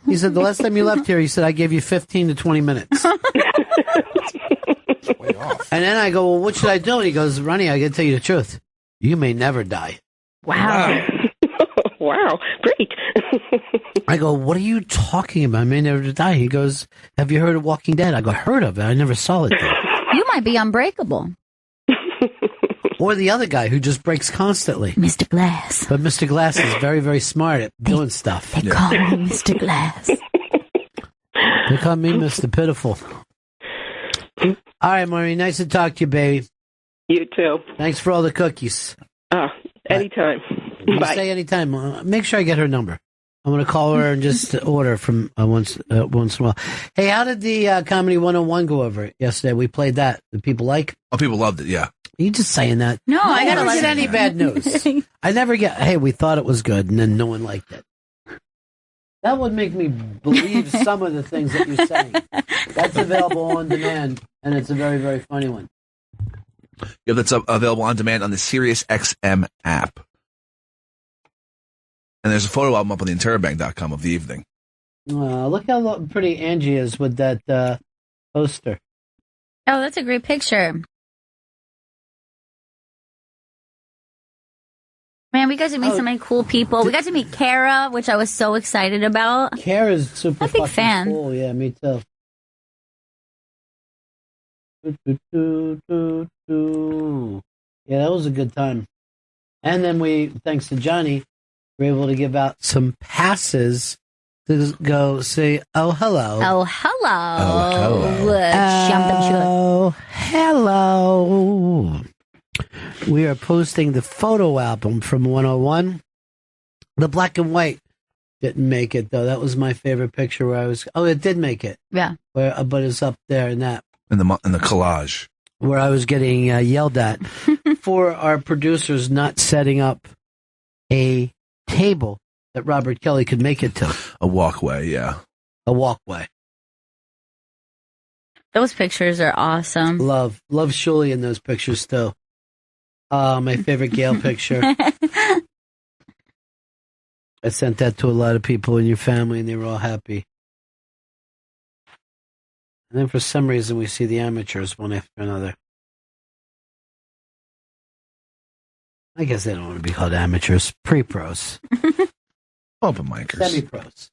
He said, "The last time you left here," he said, "I gave you 15 to 20 minutes." Way off. And then I go, "Well, what should I do?" And he goes, "Ronnie, I got to tell you the truth. You may never die." Wow. Wow. Great. I go, "What are you talking about? I may never die." He goes, "Have you heard of Walking Dead?" I go, "Heard of it. I never saw it, though." You might be unbreakable. Or the other guy who just breaks constantly. Mr. Glass. But Mr. Glass is very, very smart at doing stuff. They call him Mr. Glass. They call me Mr. Pitiful. All right, Maureen, nice to talk to you, baby. You too. Thanks for all the cookies. Anytime. You Bye. say anytime. Make sure I get her number. I'm going to call her and just order from once in a while. Hey, how did the Comedy 101 go over yesterday? We played that. Did people like? Oh, people loved it, yeah. You just saying that. No, I never gotta get any bad news. I never get, hey, we thought it was good, and then no one liked it. That would make me believe some of the things that you're saying. That's available on demand, and it's a very, very funny one. Yeah, that's available on demand on the SiriusXM app. And there's a photo album up on the interrobang.com of the evening. Look how pretty Angie is with that poster. Oh, that's a great picture. Man, we got to meet so many cool people. We got to meet Kara, which I was so excited about. Kara's super I'm a big fucking fan. cool. Yeah, me too. Yeah, that was a good time. And then we, thanks to Johnny, were able to give out some passes to go say, "Oh, hello." Oh, hello. Oh, hello. We are posting the photo album from 101. The black and white didn't make it, though. That was my favorite picture where I was... Oh, it did make it. Yeah. But it's up there in that. In the collage. Where I was getting yelled at for our producers not setting up a table that Robert Kelly could make it to. A walkway, yeah. A walkway. Those pictures are awesome. Love Shuli in those pictures too. My favorite Gail picture. I sent that to a lot of people in your family, and they were all happy. And then for some reason, we see the amateurs one after another. I guess they don't want to be called amateurs. Pre-pros. Open micers. Semi-pros.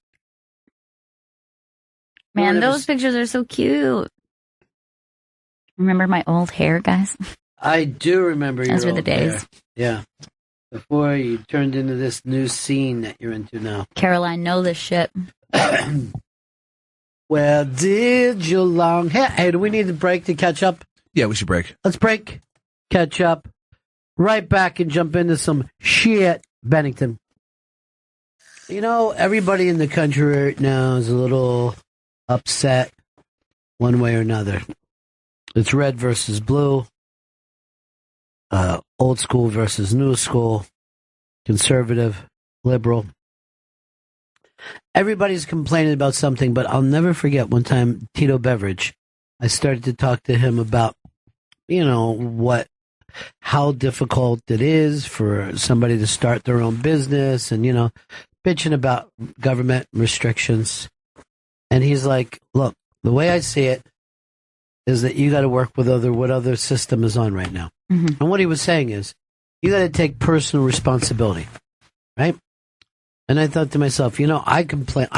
Man, those pictures are so cute. Remember my old hair, guys? I do remember your Those were the old days. hair. Yeah. Before you turned into this new scene that you're into now. Caroline, know this shit. Where did your long hair... Hey, do we need a break to catch up? Yeah, we should break. Let's break, catch up, right back and jump into some shit, Bennington. You know, everybody in the country right now is a little upset one way or another. It's red versus blue, old school versus new school, conservative, liberal. Everybody's complaining about something, but I'll never forget one time Tito Beveridge, I started to talk to him about, how difficult it is for somebody to start their own business and, bitching about government restrictions. And he's like, look, the way I see it is that you got to work with what other system is on right now. Mm-hmm. And what he was saying is, you got to take personal responsibility, right? And I thought to myself, I complain.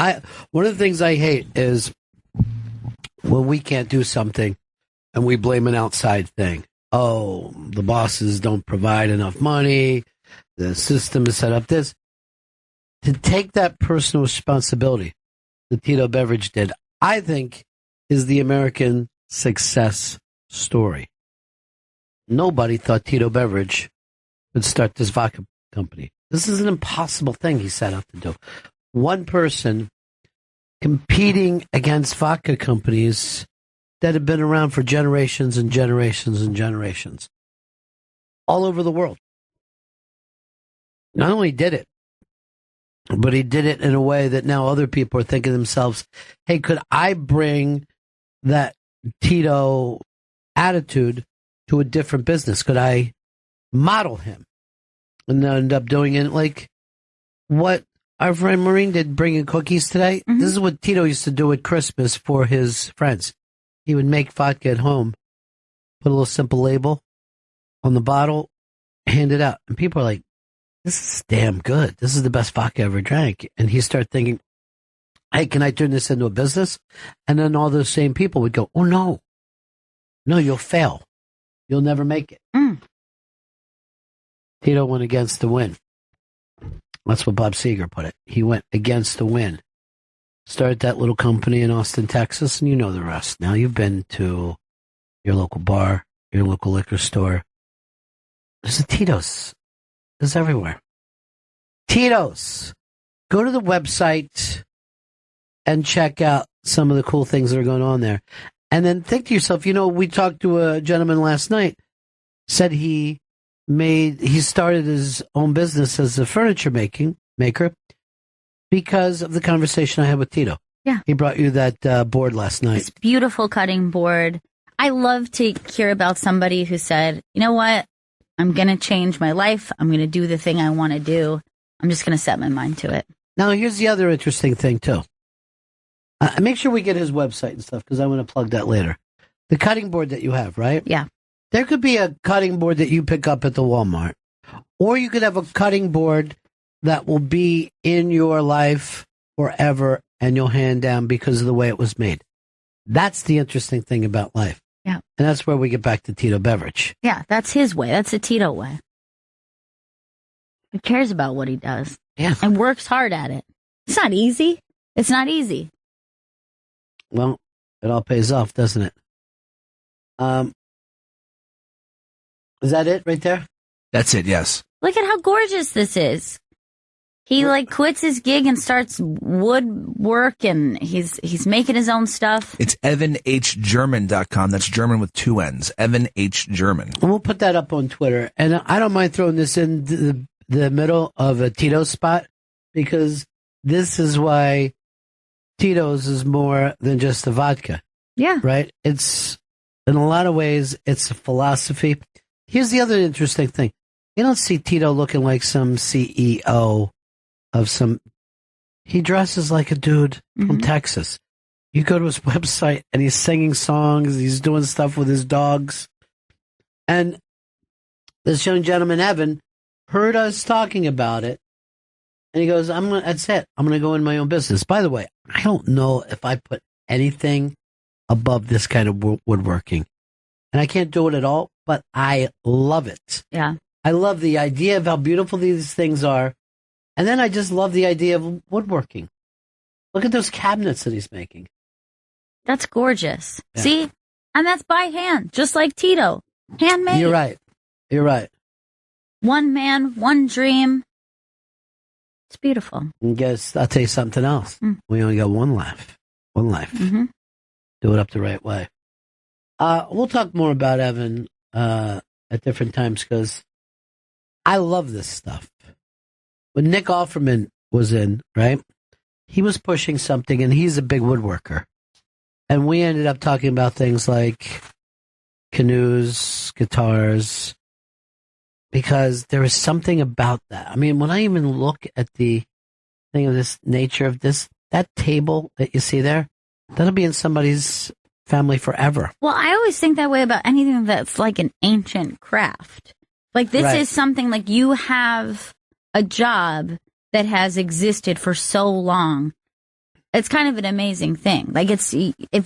One of the things I hate is when we can't do something and we blame an outside thing. Oh, the bosses don't provide enough money. The system is set up this. To take that personal responsibility that Tito Beveridge did, I think, is the American success story. Nobody thought Tito Beveridge would start this vodka company. This is an impossible thing he set out to do. One person competing against vodka companies that have been around for generations and generations and generations all over the world. Not only did it, but he did it in a way that now other people are thinking to themselves, hey, could I bring that Tito attitude to a different business? Could I model him? And then end up doing it like what our friend Maureen did, bringing cookies today. Mm-hmm. This is what Tito used to do at Christmas for his friends. He would make vodka at home, put a little simple label on the bottle, hand it out. And people are like, this is damn good. This is the best vodka I ever drank. And he started thinking, hey, can I turn this into a business? And then all those same people would go, oh, no, you'll fail. You'll never make it. Mm. Tito went against the wind. That's what Bob Seger put it. He went against the wind. Started that little company in Austin, Texas, and you know the rest. Now you've been to your local bar, your local liquor store. There's a Tito's. There's everywhere. Tito's. Go to the website and check out some of the cool things that are going on there. And then think to yourself, we talked to a gentleman last night, said he started his own business as a furniture maker because of the conversation I had with Tito. Yeah. He brought you that board last night. This beautiful cutting board. I love to hear about somebody who said, you know what? I'm going to change my life. I'm going to do the thing I want to do. I'm just going to set my mind to it. Now, here's the other interesting thing, too. Make sure we get his website and stuff because I want to plug that later. The cutting board that you have, right? Yeah. There could be a cutting board that you pick up at the Walmart, or you could have a cutting board that will be in your life forever and you'll hand down because of the way it was made. That's the interesting thing about life. Yeah. And that's where we get back to Tito Beveridge. Yeah, that's his way. That's the Tito way. He cares about what he does. Yeah. And works hard at it. It's not easy. It's not easy. Well, it all pays off, doesn't it? Is that it right there? That's it, yes. Look at how gorgeous this is. He quits his gig and starts woodwork, and he's making his own stuff. It's evanhgerman.com. That's German with 2 N's. Evan H. German. And we'll put that up on Twitter. And I don't mind throwing this in the middle of a Tito spot. because this is why Tito's is more than just a vodka. Yeah. Right? It's, in a lot of ways, it's a philosophy. Here's the other interesting thing. You don't see Tito looking like some CEO of some... He dresses like a dude from Texas. You go to his website and he's singing songs, he's doing stuff with his dogs. And this young gentleman, Evan, heard us talking about it. And he goes, that's it. I'm going to go in my own business. By the way, I don't know if I put anything above this kind of woodworking. And I can't do it at all, but I love it. Yeah. I love the idea of how beautiful these things are. And then I just love the idea of woodworking. Look at those cabinets that he's making. That's gorgeous. Yeah. See? And that's by hand, just like Tito. Handmade. You're right. You're right. One man, one dream. It's beautiful. And guess I'll tell you something else. We only got one life. One life. Do it up the right way. We'll talk more about Evan at different times because I love this stuff. When Nick Offerman was in, right, he was pushing something, and he's a big woodworker. And we ended up talking about things like canoes, guitars, because there is something about that. I mean, when I even look at the thing of this nature of this, that table that you see there, that'll be in somebody's family forever. Well, I always think that way about anything that's like an ancient craft. Like this is something like you have a job that has existed for so long. It's kind of an amazing thing. Like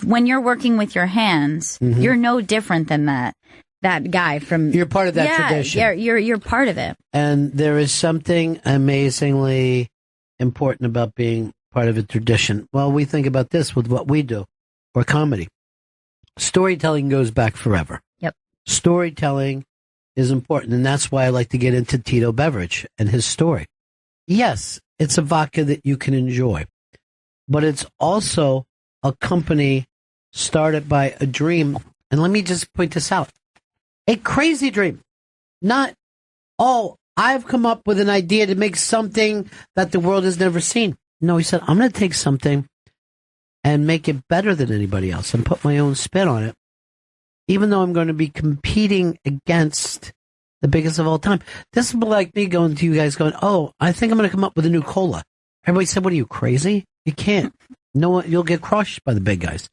when you're working with your hands, you're no different than that guy from. You're part of that tradition. Yeah, you're part of it. And there is something amazingly important about being part of a tradition. Well, we think about this with what we do, or comedy. Storytelling goes back forever. Yep. Storytelling is important, and that's why I like to get into Tito Beverage and his story. Yes, it's a vodka that you can enjoy, but it's also a company started by a dream. And let me just point this out. A crazy dream. Not, I've come up with an idea to make something that the world has never seen. No, he said, I'm going to take something and make it better than anybody else and put my own spin on it, even though I'm going to be competing against the biggest of all time. This is like me going to you guys going, I think I'm going to come up with a new cola. Everybody said, what are you, crazy? You can't. No one, you'll get crushed by the big guys.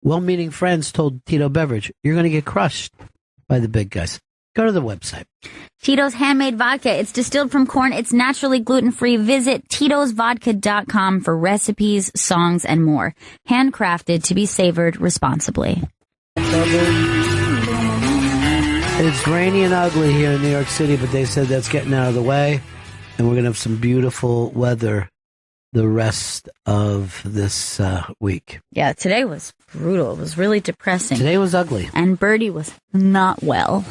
Well-meaning friends told Tito Beverage, you're going to get crushed by the big guys. Go to the website. Tito's handmade vodka. It's distilled from corn. It's naturally gluten-free. Visit Tito'sVodka.com for recipes, songs, and more. Handcrafted to be savored responsibly. It's rainy and ugly here in New York City, but they said that's getting out of the way, and we're going to have some beautiful weather the rest of this week. Yeah, today was brutal. It was really depressing. Today was ugly. And Birdie was not well.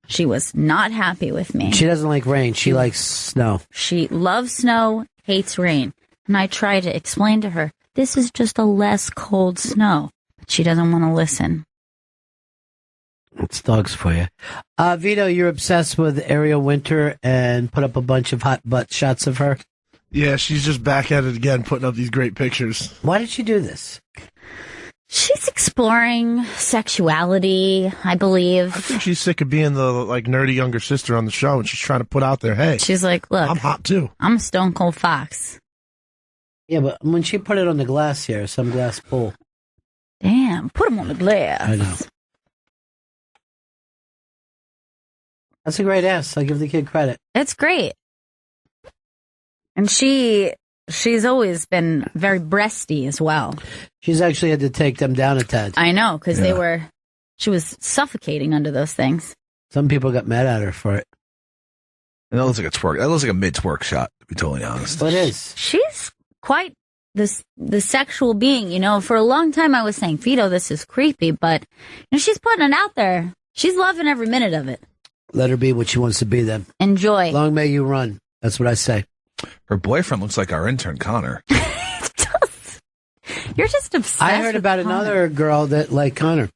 She was not happy with me. She doesn't like rain. She likes snow. She loves snow, hates rain. And I try to explain to her, this is just a less cold snow. But she doesn't want to listen. It's dogs for you. Vito, you're obsessed with Ariel Winter and put up a bunch of hot butt shots of her. Yeah, she's just back at it again, putting up these great pictures. Why did she do this? She's exploring sexuality, I believe. I think she's sick of being the nerdy younger sister on the show, and she's trying to put out there, hey, she's like, look, I'm hot too. I'm a stone cold fox. Yeah, but when she put it on the glass here, some glass pool. Damn, put them on the glass. I know. That's a great ass. I give the kid credit. It's great. And she's always been very breasty as well. She's actually had to take them down a tad. I know, because she was suffocating under those things. Some people got mad at her for it. And that looks like a twerk. That looks like a mid-twerk shot, to be totally honest. Well, it is. She's quite the sexual being, you know. For a long time I was saying, Vito, this is creepy, but she's putting it out there. She's loving every minute of it. Let her be what she wants to be then. Enjoy. Long may you run. That's what I say. Her boyfriend looks like our intern, Connor. It does. You're just obsessed. I heard about another girl that liked Connor.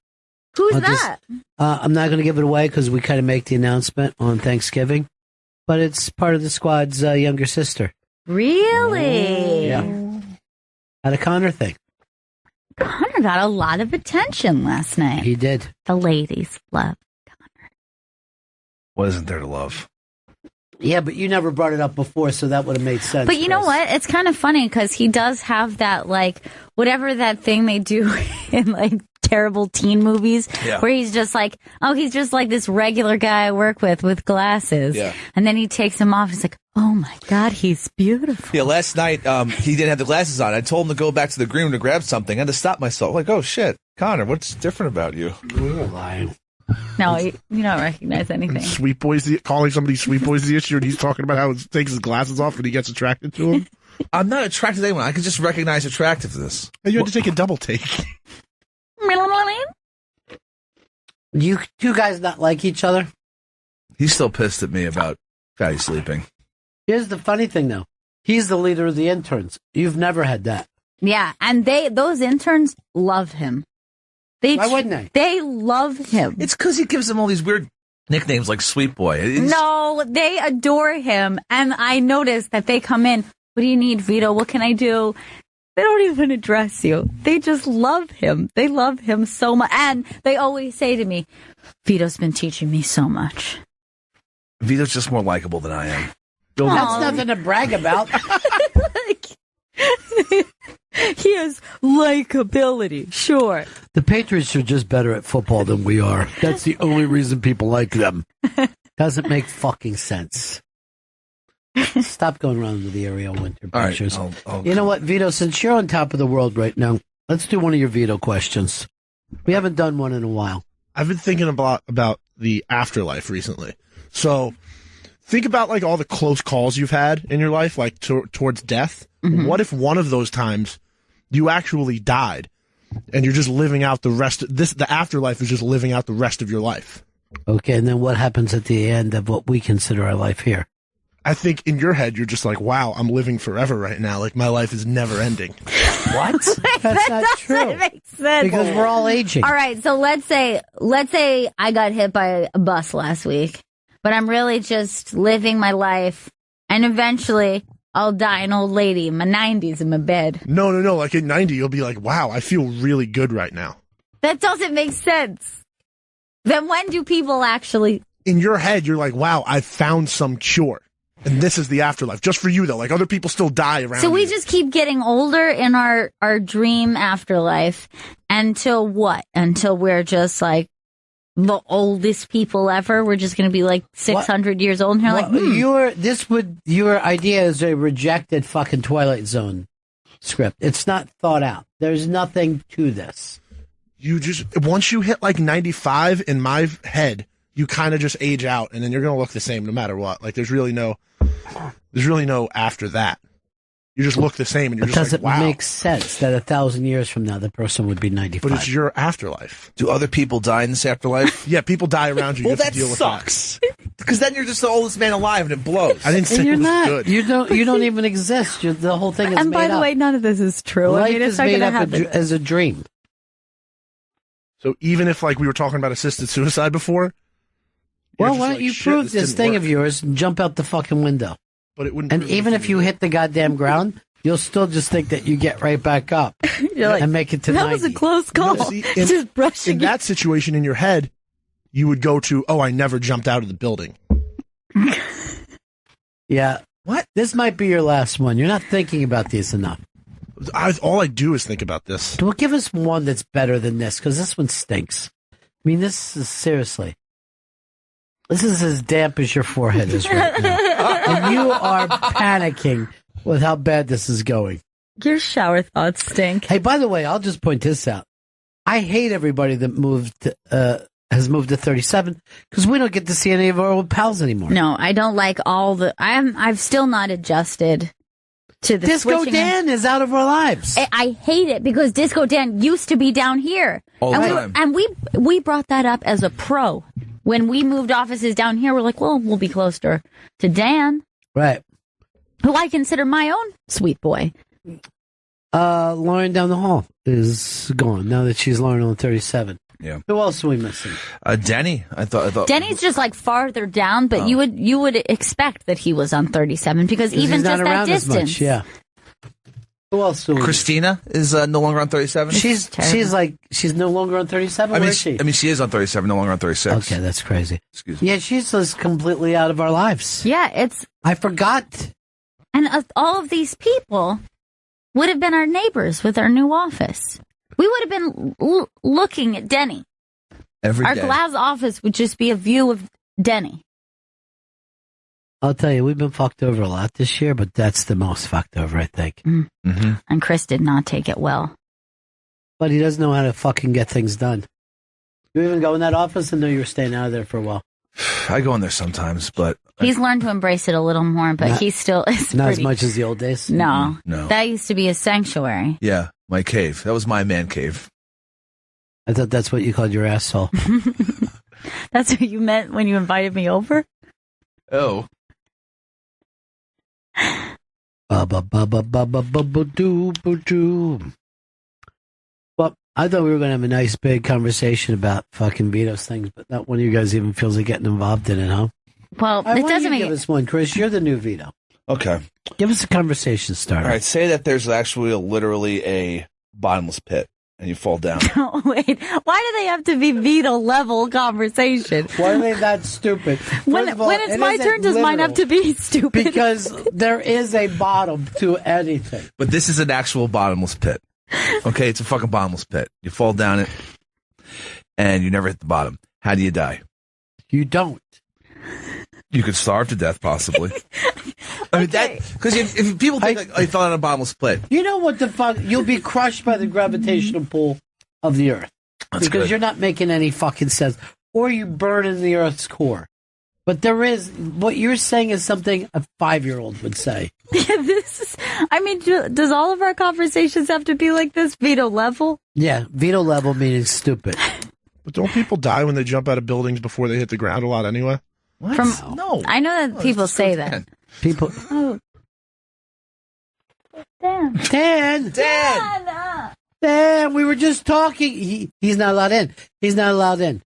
Who's that? I'm not going to give it away because we kind of make the announcement on Thanksgiving, but it's part of the squad's younger sister. Really? Yeah. At a Connor thing. Connor got a lot of attention last night. He did. The ladies love. What isn't there to love? Yeah, but you never brought it up before, so that would have made sense. But you know what? It's kind of funny because he does have that, like, whatever that thing they do in, like, terrible teen movies where he's just like, oh, he's just like this regular guy I work with glasses. Yeah. And then he takes them off. He's like, oh, my God, he's beautiful. Yeah, last night he didn't have the glasses on. I told him to go back to the green room to grab something. I had to stop myself. Like, oh, shit. Connor, what's different about you? You're lying. No, you don't recognize anything. Sweet boy's calling somebody sweet boy's the issue, and he's talking about how he takes his glasses off and he gets attracted to him. I'm not attracted to anyone. I can just recognize attractiveness. And you had to take a double take. You two guys not like each other? He's still pissed at me about Fatty sleeping. Here's the funny thing, though. He's the leader of the interns. You've never had that. Yeah, and those interns love him. Why wouldn't they? They love him. It's because he gives them all these weird nicknames like Sweet Boy. No, they adore him. And I noticed that they come in, what do you need, Vito? What can I do? They don't even address you. They just love him. They love him so much. And they always say to me, Vito's been teaching me so much. Vito's just more likable than I am. That's nothing to brag about. He has likability, sure. The Patriots are just better at football than we are. That's the only reason people like them. Doesn't make fucking sense. Stop going around with the Ariel Winter pictures. I'll you know what, Vito, since you're on top of the world right now, let's do one of your Vito questions. We haven't done one in a while. I've been thinking about the afterlife recently. So think about like all the close calls you've had in your life, like towards death. Mm-hmm. What if one of those times you actually died and you're just living out the afterlife is just living out the rest of your life? Okay, and then what happens at the end of what we consider our life here? I think in your head, you're just like, wow, I'm living forever right now. Like my life is never ending. What? That's not true. That makes sense. Because we're all aging. All right, so let's say I got hit by a bus last week, but I'm really just living my life, and eventually I'll die an old lady in my 90s in my bed. No. Like at 90, you'll be like, wow, I feel really good right now. That doesn't make sense. Then when do people actually... In your head, you're like, wow, I found some cure. And this is the afterlife. Just for you, though. Like, other people still die around So we you. just keep getting older in our dream afterlife until what? Until we're just like the oldest people ever? We're just going to be like 600 years old? And you're like, Your idea is a rejected fucking Twilight Zone script. It's not thought out. There's nothing to this. You just... Once you hit like 95 in my head... You kind of just age out, and then you're going to look the same no matter what. Like, there's really no after that. You just look the same, and you're just like, wow. It doesn't make sense that 1,000 years from now, the person would be 95. But it's your afterlife. Do other people die in this afterlife? Yeah, people die around you. Well, You have that to deal sucks. Because then you're just the oldest man alive, and it blows. I didn't say you're it was not. good. You don't even exist. The whole thing is made up. And by the way, none of this is true. Life I mean, it's is not made going to up happen. as a dream. So even if, like, we were talking about assisted suicide before... Well, why don't you prove this thing of yours and jump out the fucking window? But it wouldn't. And even if you hit the goddamn ground, you'll still just think that you get right back up and make it to 90. That was a close call. Just brushing in that situation in your head, you would go to, oh, I never jumped out of the building. Yeah. What? This might be your last one. You're not thinking about these enough. All I do is think about this. Well, give us one that's better than this, because this one stinks. I mean, this is seriously. This is as damp as your forehead is right now. And you are panicking with how bad this is going. Your shower thoughts stink. Hey, by the way, I'll just point this out. I hate everybody that has moved to 37 because we don't get to see any of our old pals anymore. No, I don't like all the... I've still not adjusted to the Disco Dan is out of our lives. I hate it because Disco Dan used to be down here. All the time. And we brought that up as a pro. When we moved offices down here, we're like, well, we'll be closer to Dan. Right. Who I consider my own sweet boy. Lauren down the hall is gone now that she's Lauren on 37. Yeah. Who else are we missing? Denny. I thought Denny's just like farther down, but you would expect that he was on 37 because even he's not just that around as distance. much, yeah. Who else? Christina is no longer on 37. She's no longer on 37. Where is she? I mean, she is on 37, no longer on 36. Okay, that's crazy. Excuse me. Yeah, she's just completely out of our lives. Yeah, I forgot. And all of these people would have been our neighbors with our new office. We would have been looking at Denny. Every our day. glass office would just be a view of Denny. I'll tell you, we've been fucked over a lot this year, but that's the most fucked over, I think. Mm-hmm. And Chris did not take it well. But he doesn't know how to fucking get things done. You even go in that office? I know you were staying out of there for a while. I go in there sometimes, but He's learned to embrace it a little more, but he still is not pretty... as much as the old days. No, No. That used to be a sanctuary. yeah, my cave. That was my man cave. I thought that's what you called your asshole. That's what you meant when you invited me over? Oh. Well, I thought we were going to have a nice big conversation about fucking Vito's things, but not one of you guys even feels like getting involved in it, huh? Well, it doesn't make give us one, Chris. You're the new Vito. Okay. Give us a conversation starter. All right. Say that there's actually literally a bottomless pit, and you fall down. Wait, why do they have to be Vito level conversation? Why are they that stupid? When it's my turn, does mine have to be stupid? Because there is a bottom to anything. But this is an actual bottomless pit. Okay, it's a fucking bottomless pit. You fall down it, and you never hit the bottom. How do you die? You don't. You could starve to death, possibly. I mean, because if people think like, you fell down a bottomless pit. You know what the fuck? You'll be crushed by the gravitational pull of the Earth. That's because good. you're not making any fucking sense. Or you burn in the Earth's core. But there is, what you're saying is something a 5-year-old would say. Yeah, does all of our conversations have to be like this, Vito level? Yeah, Vito level meaning stupid. But don't people die when they jump out of buildings before they hit the ground a lot anyway? What? No. I know that people say that. People. Oh. Dan. Dan, we were just talking. He's not allowed in. He's not allowed in.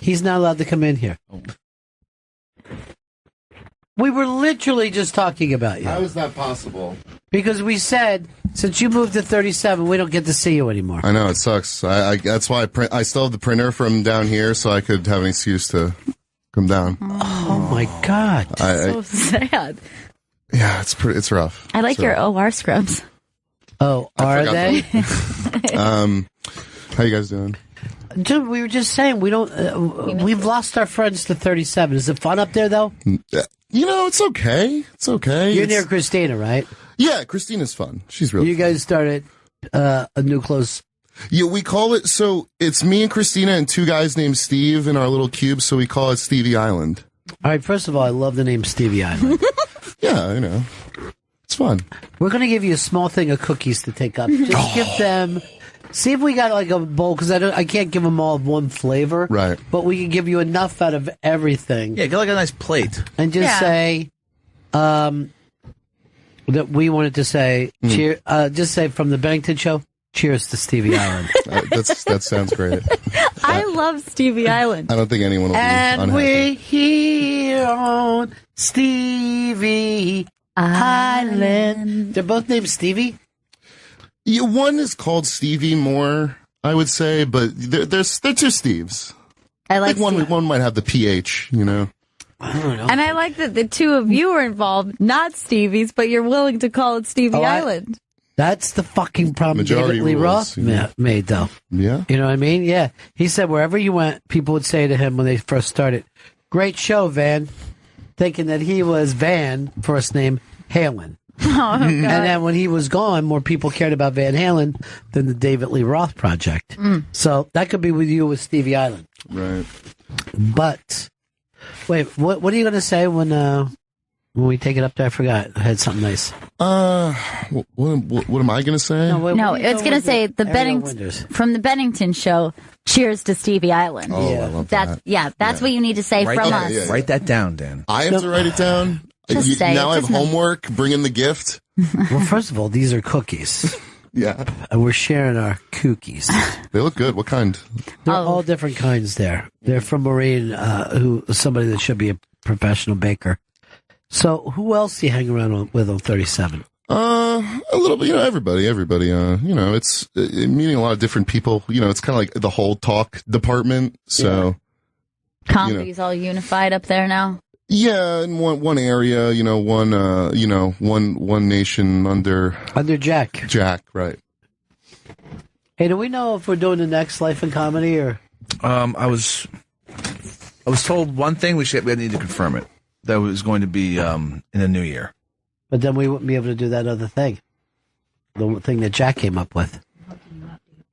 He's not allowed to come in here. We were literally just talking about you. How is that possible? Because we said, since you moved to 37, we don't get to see you anymore. I know, it sucks. That's why I still have the printer from down here so I could have an excuse to come down. Oh my God. So sad. Yeah, it's rough. I like your OR scrubs. Oh, are they? How you guys doing? Dude, we were just saying, we don't, we've lost our friends to 37. Is it fun up there, though? You know, it's okay. It's okay. You're near Christina, right? Yeah, Christina's fun. She's really You guys started a new close. Yeah, we call it, so it's me and Christina and two guys named Steve in our little cube, so we call it Stevie Island. All right, first of all, I love the name Stevie Island. Yeah, I know. It's fun. We're going to give you a small thing of cookies to take up. Just give them, see if we got like a bowl, because I can't give them all of one flavor. Right. But we can give you enough out of everything. Yeah, get like a nice plate. And just say, that we wanted to say, cheer, just say from the Bennington Show, cheers to Stevie Island. That sounds great. I love Stevie Island. I don't think anyone will be And unhappy. we're here on Stevie Island. They're both named Stevie? Yeah, one is called Stevie more, I would say, but they're two Steves. I like one might have the PH, you know. I don't know. And I like that the two of you are involved, not Stevie's, but you're willing to call it Stevie Island. That's the fucking problem Majority David Lee rules, Roth you know. made, though. Yeah. You know what I mean? Yeah. He said wherever you went, people would say to him when they first started, "Great show, Van," thinking that he was Van, first name Halen. Oh, And then when he was gone, more people cared about Van Halen than the David Lee Roth project. So that could be with you with Stevie Island. Right. But, wait, what are you going to say when we take it up there? I forgot. I had something nice. What am I going to say? No, it's going to say from the Bennington Show, cheers to Stevie Island. Oh, I love that. That's what you need to say from us. Yeah. Write that down, Dan. I have to write it down? Just say it. Now I have Just homework. Bring in the gift. Well, first of all, these are cookies. Yeah. And we're sharing our cookies. They look good. What kind? They're all different kinds there. They're from Maureen, who somebody that should be a professional baker. So who else do you hang around with on 37? A little bit, everybody, it's meeting a lot of different people. It's kind of like the whole talk department. So Comedy's all unified up there now. Yeah, in one area, one nation under Jack. Jack, right. Hey, do we know if we're doing the next Life in Comedy or? I was told one thing. We need to confirm it. That was going to be in the new year. But then we wouldn't be able to do that other thing. The thing that Jack came up with.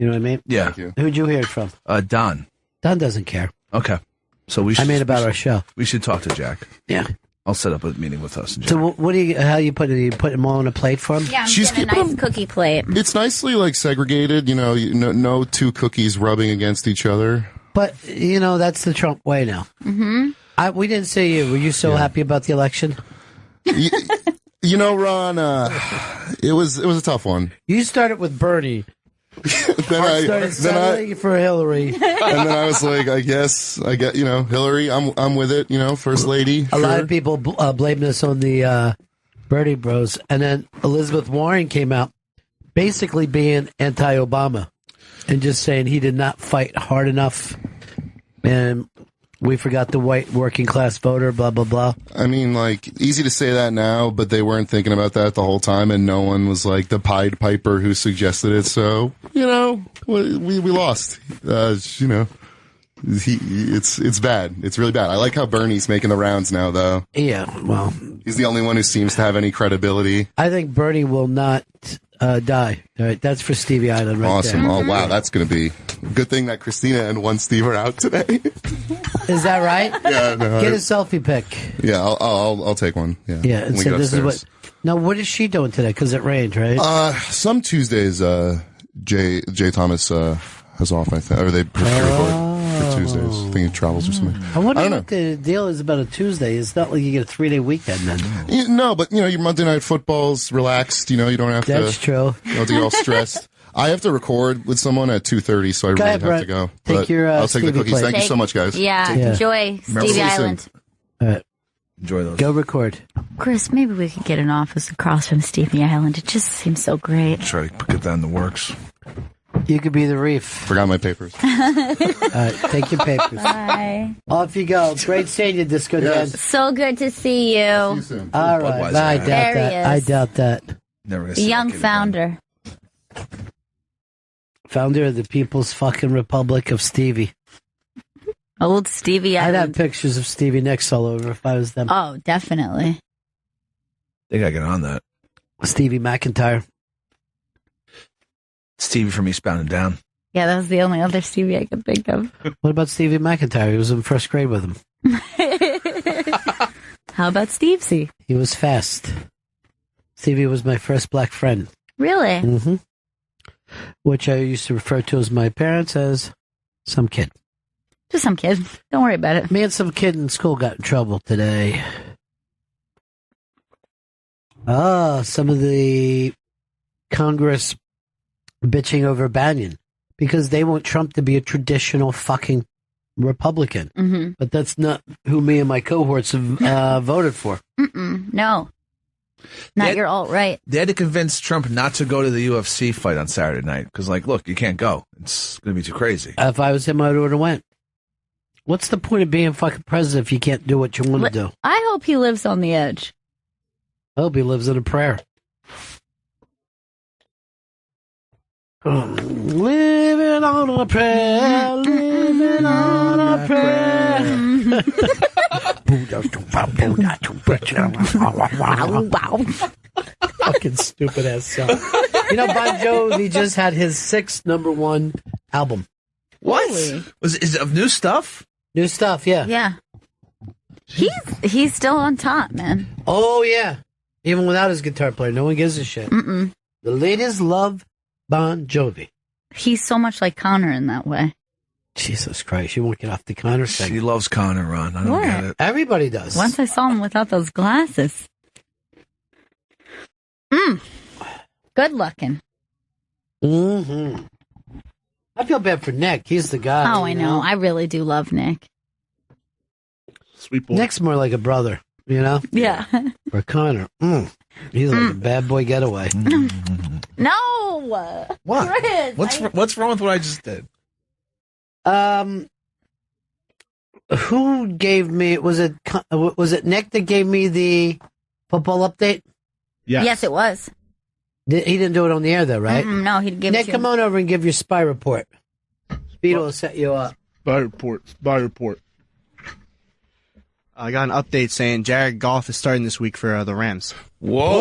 You know what I mean? Yeah. Who'd you hear it from? Don. Don doesn't care. Okay. So we should. I mean about our show. We should talk to Jack. Yeah. I'll set up a meeting with us. And Jack. So how you put it? You put them all on a plate for him? Yeah, I'm getting a nice cookie plate. It's nicely segregated. No two cookies rubbing against each other. But that's the Trump way now. Mm-hmm. We didn't see you. Were you so happy about the election? Ron, it was a tough one. You started with Bernie. then I started settling for Hillary, and then I was like, I get Hillary. I'm with it. First lady. A lot of people blame this on the Bernie Bros, and then Elizabeth Warren came out, basically being anti-Obama, and just saying he did not fight hard enough, and we forgot the white working class voter. Blah blah blah. I mean, easy to say that now, but they weren't thinking about that the whole time, and no one was like the Pied Piper who suggested it. So we lost. It's bad. It's really bad. I like how Bernie's making the rounds now, though. Yeah, well, he's the only one who seems to have any credibility. I think Bernie will not die. All right, that's for Stevie Island right awesome. there. Oh, wow, that's going to be a good thing that Christina and one Steve are out today. Is that right? Yeah. No, Get a selfie pic. Yeah, I'll take one. Yeah. Yeah, and say this is what. Now, what is she doing today? Because it rained, right? Some Tuesdays, Jay Thomas has off, I think, or they record for Tuesdays. I think he travels or something. I wonder don't know. what the deal is about a Tuesday. It's not like you get a 3-day weekend then. No, but your Monday night football's relaxed. You don't have to. That's true. You don't have to get all stressed. I have to record with someone at 2:30, so I really have to go. Take your I'll take the cookies. plate. Thank you so much, guys. Yeah, enjoy Stevie Island. All right. Enjoy those. Go record. Chris, maybe we could get an office across from Stevie Island. It just seems so great. Try to get that in the works. You could be the reef. Forgot my papers. All right, take your papers. Bye. Off you go. Great seeing you, Disco Dan. So good to see you. All right. I doubt There he that. is. I doubt that. Never The young founder. Founder of the People's fucking Republic of Stevie. Old Stevie I'd have Island. pictures of Stevie Nicks all over if I was them. Oh, definitely. They gotta get on that. Stevie McIntyre. Stevie from Eastbound and Down. Yeah, that was the only other Stevie I could think of. What about Stevie McIntyre? He was in first grade with him. How about Stevesy? He was fast. Stevie was my first black friend. Really? Mm-hmm. Which I used to refer to as my parents as some kid. Just some kid. Don't worry about it. Me and some kid in school got in trouble today. Some of the Congress bitching over Bannon because they want Trump to be a traditional fucking Republican. Mm-hmm. But that's not who me and my cohorts have voted for. No. Not your alt-right. They had to convince Trump not to go to the UFC fight on Saturday night because, look, you can't go. It's going to be too crazy. If I was him, I would have went. What's the point of being fucking president if you can't do what you want to do? I hope he lives on the edge. I hope he lives in a prayer. Living on a prayer, living on a prayer. Fucking stupid ass song. Bon Jovi just had his 6th #1 album. What? Is it of new stuff? New stuff, yeah. Yeah. He's still on top, man. Oh, yeah. Even without his guitar player, no one gives a shit. Mm-mm. The ladies love Bon Jovi. He's so much like Connor in that way. Jesus Christ, you won't get off the Connor thing. She loves Connor, Ron. I don't get it. Everybody does. Once I saw him without those glasses. Good looking. Mm-hmm. I feel bad for Nick. He's the guy. Oh, I know. I really do love Nick. Sweet boy. Nick's more like a brother, you know? Yeah. Or Connor. He's like a bad boy getaway. No. What? Chris, What's wrong with what I just did? Who gave me? Was it Nick that gave me the football update? Yes, it was. He didn't do it on the air, though, right? No, he'd give Nick, it to come on over and give your spy report. Speedo will set you up. Spy report. I got an update saying Jared Goff is starting this week for the Rams. Whoa!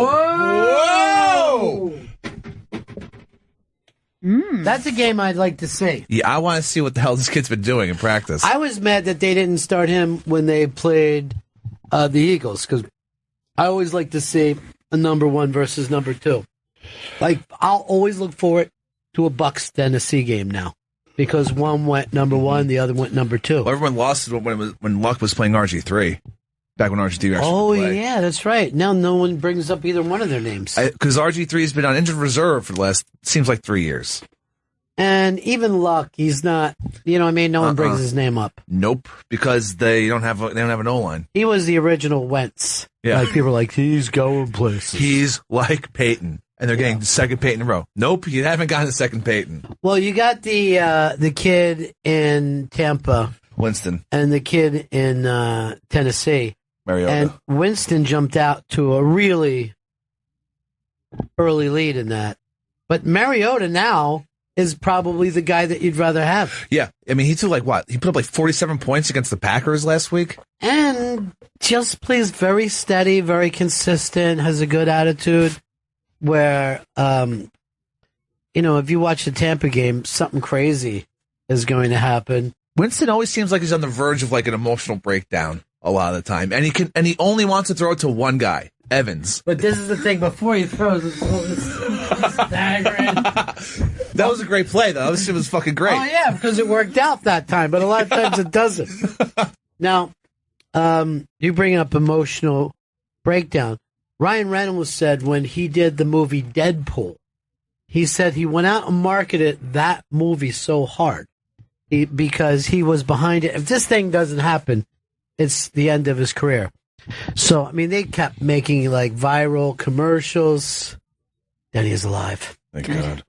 That's a game I'd like to see. Yeah, I want to see what the hell this kid's been doing in practice. I was mad that they didn't start him when they played the Eagles, because I always like to see a number 1 versus number 2. Like, I'll always look forward to a Bucks Tennessee game now, because one went number 1, the other went number 2. Well, everyone lost when Luck was playing RG3, back when RG3 actually played. Yeah, that's right. Now no one brings up either one of their names. Because RG3 has been on injured reserve for the last, seems like 3 years. And even Luck, he's not, you know what I mean? No one brings his name up. Nope, because they don't have an O-line. He was the original Wentz. Yeah. Like, people are like, he's going places. He's like Peyton. And they're getting the second Peyton in a row. Nope, you haven't gotten the second Peyton. Well, you got the kid in Tampa. Winston. And the kid in Tennessee. Mariota. And Winston jumped out to a really early lead in that. But Mariota now is probably the guy that you'd rather have. Yeah, I mean, he took like what? He put up like 47 points against the Packers last week. And just plays very steady, very consistent, has a good attitude. Where, if you watch the Tampa game, something crazy is going to happen. Winston always seems like he's on the verge of like an emotional breakdown a lot of the time, and he only wants to throw it to one guy, Evans. But this is the thing: before he throws, it's staggering. That was a great play, though. This shit was fucking great. Oh yeah, because it worked out that time, but a lot of times it doesn't. Now, you bring up emotional breakdown. Ryan Reynolds said when he did the movie Deadpool, he said he went out and marketed that movie so hard because he was behind it. If this thing doesn't happen, it's the end of his career. So, I mean, they kept making like viral commercials. Then he's alive. Thank God.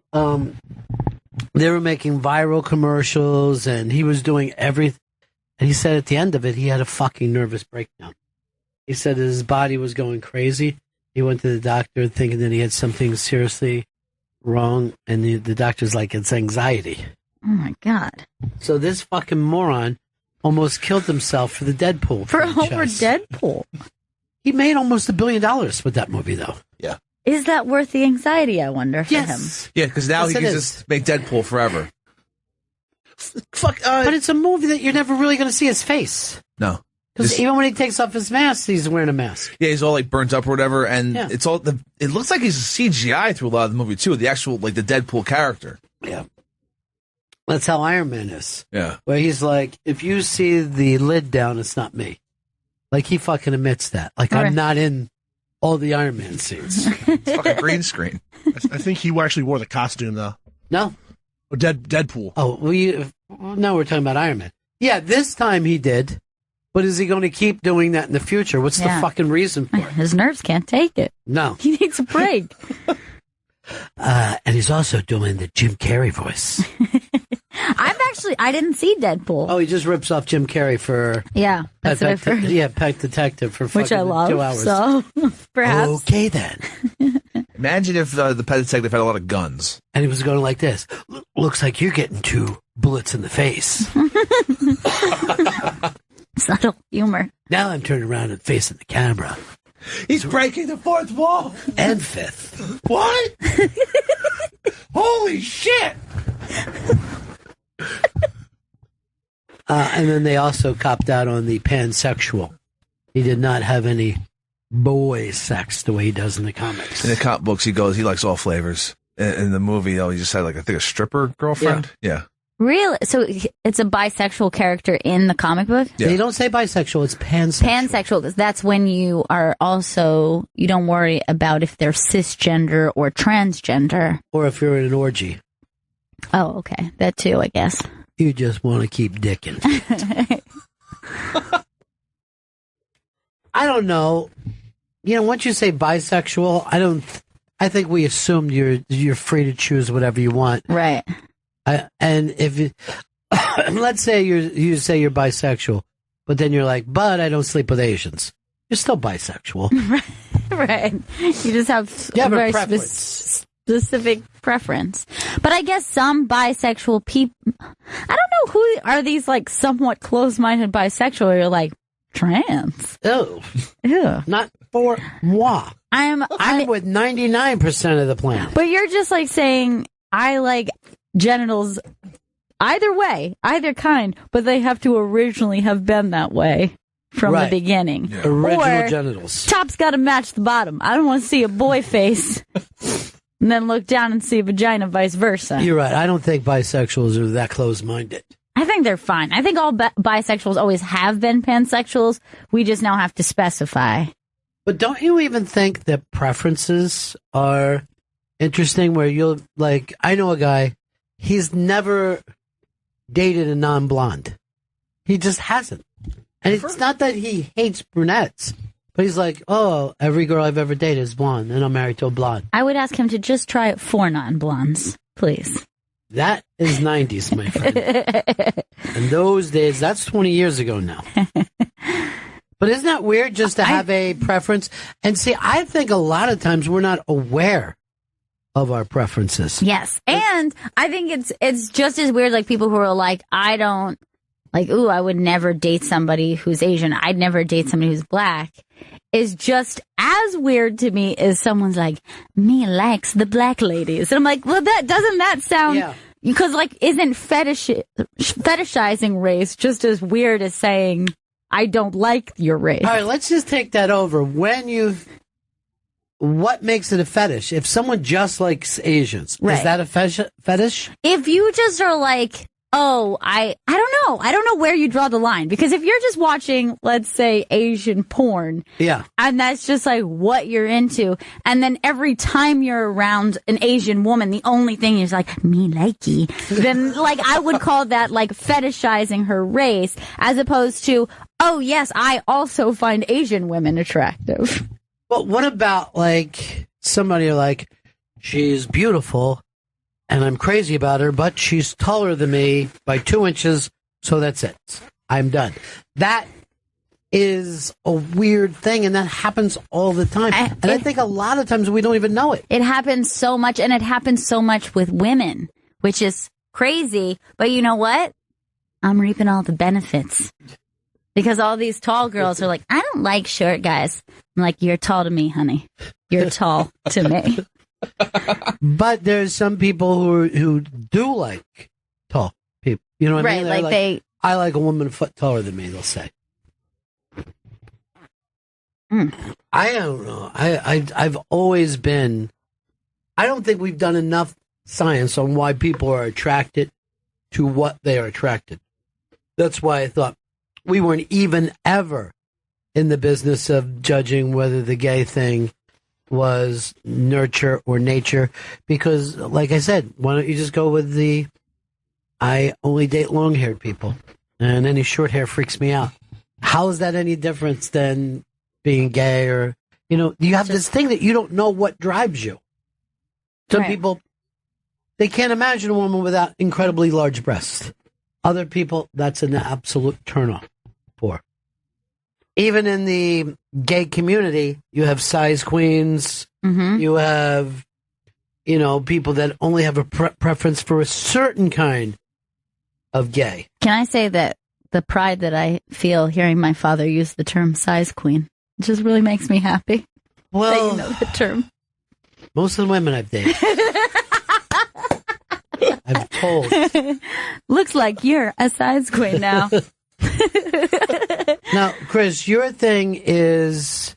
They were making viral commercials and he was doing everything. And he said at the end of it, he had a fucking nervous breakdown. He said his body was going crazy. He went to the doctor thinking that he had something seriously wrong, and the doctor's like, it's anxiety. Oh, my God. So this fucking moron almost killed himself for the Deadpool For franchise. over Deadpool. He made almost $1 billion with that movie, though. Yeah. Is that worth the anxiety, I wonder, for him? Yeah, because now Yes, he it can is. just make Deadpool forever. But it's a movie that you're never really going to see his face. No. Because even when he takes off his mask, he's wearing a mask. Yeah, he's all like burnt up or whatever, and Yeah. it's all it looks like he's CGI through a lot of the movie too. The actual like the Deadpool character. Yeah, that's how Iron Man is. Yeah, Where he's like, if you see the lid down, it's not me. Like he fucking admits that. Like Right. I'm not in all the Iron Man scenes. It's fucking green screen. I think he actually wore the costume though. No, or Deadpool. Oh, no, we're talking about Iron Man. Yeah, this time he did. But is he going to keep doing that in the future? What's the Yeah. fucking reason for it? His nerves can't take it. No. He needs a break. And he's also doing the Jim Carrey voice. I didn't see Deadpool. Oh, he just rips off Jim Carrey for Yeah, that's what I've heard. Yeah, Pet Detective for Which I fucking love. 2 hours. So, perhaps. Okay, then. Imagine if the Pet Detective had a lot of guns. And he was going like this. Looks like you're getting 2 bullets in the face. Subtle humor. Now I'm turning around and facing the camera. He's breaking the fourth wall. And fifth. What? Holy shit! And then they also copped out on the pansexual. He did not have any boy sex the way he does in the comics. In the comic books, he likes all flavors. In the movie, though, he just had like I think a stripper girlfriend. Yeah. Really? So it's a bisexual character in the comic book? Yeah. They don't say bisexual, it's pansexual. Pansexual. That's when you are also, you don't worry about if they're cisgender or transgender. Or if you're in an orgy. Oh, okay. That too, I guess. You just want to keep dicking. I don't know. You know, once you say bisexual, I think we assumed you're free to choose whatever you want. Right. And if you, let's say you say you're bisexual, but then you're like, but I don't sleep with Asians. You're still bisexual. Right. You just have a very specific preference. But I guess some bisexual people, I don't know who are these like somewhat close-minded bisexual where you're like, trans. Ew. Ew. Not for moi. I'm with 99% of the planet. But you're just like saying, I like genitals either way, either kind, but they have to originally have been that way from the beginning. Yeah. Original or, genitals. Top's got to match the bottom. I don't want to see a boy face and then look down and see a vagina, vice versa. You're right. I don't think bisexuals are that close-minded. I think they're fine. I think all bisexuals always have been pansexuals. We just now have to specify. But don't you even think that preferences are interesting where you'll, like, I know a guy, he's never dated a non-blonde. He just hasn't. And it's not that he hates brunettes, but he's like, oh, every girl I've ever dated is blonde, and I'm married to a blonde. I would ask him to just try it 4 non-blondes, please. That is 90s, my friend. In those days, that's 20 years ago now. But isn't that weird just to have a preference? And see, I think a lot of times we're not aware of our preferences. Yes. And I think it's just as weird like people who are like, I don't, like, ooh, I would never date somebody who's Asian. I'd never date somebody who's black. Is just as weird to me as someone's like, me likes the black ladies. And I'm like, well, doesn't that sound... Yeah. Because, like, isn't fetishizing race just as weird as saying, I don't like your race? All right, let's just take that over. What makes it a fetish? If someone just likes Asians, is that a fetish? If you just are like, oh, I don't know. I don't know where you draw the line. Because if you're just watching, let's say, Asian porn. Yeah. And that's just like what you're into. And then every time you're around an Asian woman, the only thing is like, me likey. Then, like, I would call that like fetishizing her race as opposed to, oh, yes, I also find Asian women attractive. But what about like somebody like, she's beautiful. And I'm crazy about her, but she's taller than me by 2 inches, so that's it. I'm done. That is a weird thing, and that happens all the time. I think a lot of times we don't even know it. It happens so much, and it happens so much with women, which is crazy. But you know what? I'm reaping all the benefits. Because all these tall girls are like, I don't like short guys. I'm like, you're tall to me, honey. You're tall to me. But there's some people who do like tall people. You know what I mean? Right, like I like a woman a foot taller than me, they'll say. I don't know. I've always been... I don't think we've done enough science on why people are attracted to what they are attracted. That's why I thought we weren't even ever in the business of judging whether the gay thing was nurture or nature, because like I said, why don't you just go with I only date long-haired people and any short hair freaks me out. How is that any different than being gay? Or, you have this thing that you don't know what drives you. Some people, they can't imagine a woman without incredibly large breasts. Other people, that's an absolute turn-off for. Even in the gay community, you have size queens. Mm-hmm. You have, people that only have a preference for a certain kind of gay. Can I say that the pride that I feel hearing my father use the term size queen just really makes me happy? Well, that you know the term. Most of the women I've dated. I'm told. Looks like you're a size queen now. Now, Chris, your thing is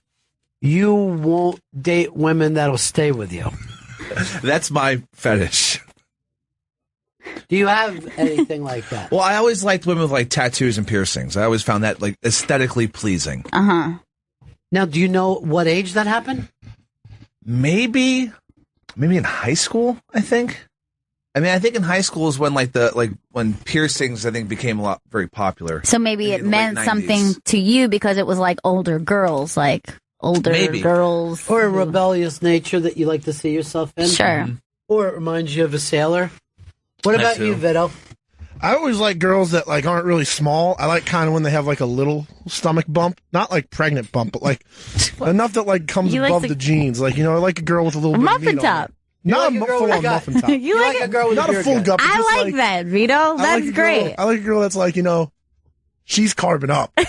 you won't date women that'll stay with you. That's my fetish. Do you have anything like that? Well, I always liked women with like tattoos and piercings. I always found that like aesthetically pleasing. Uh-huh. Now, do you know what age that happened? Maybe in high school, I think. I mean, I think in high school is when when piercings I think became very popular. So maybe it meant something to you because it was like older girls, girls. Or a rebellious nature that you like to see yourself in. Sure. Mm-hmm. Or it reminds you of a sailor. What about you, Vito? I always like girls that aren't really small. I like kind of when they have a little stomach bump, not pregnant bump, but enough that comes above the jeans. I like a girl with a little bit muffin of meat top. Not a full-on muffin top. You like a girl with not a full gut. I like that, Vito. That's great. I like a girl that's she's carbon up. Why?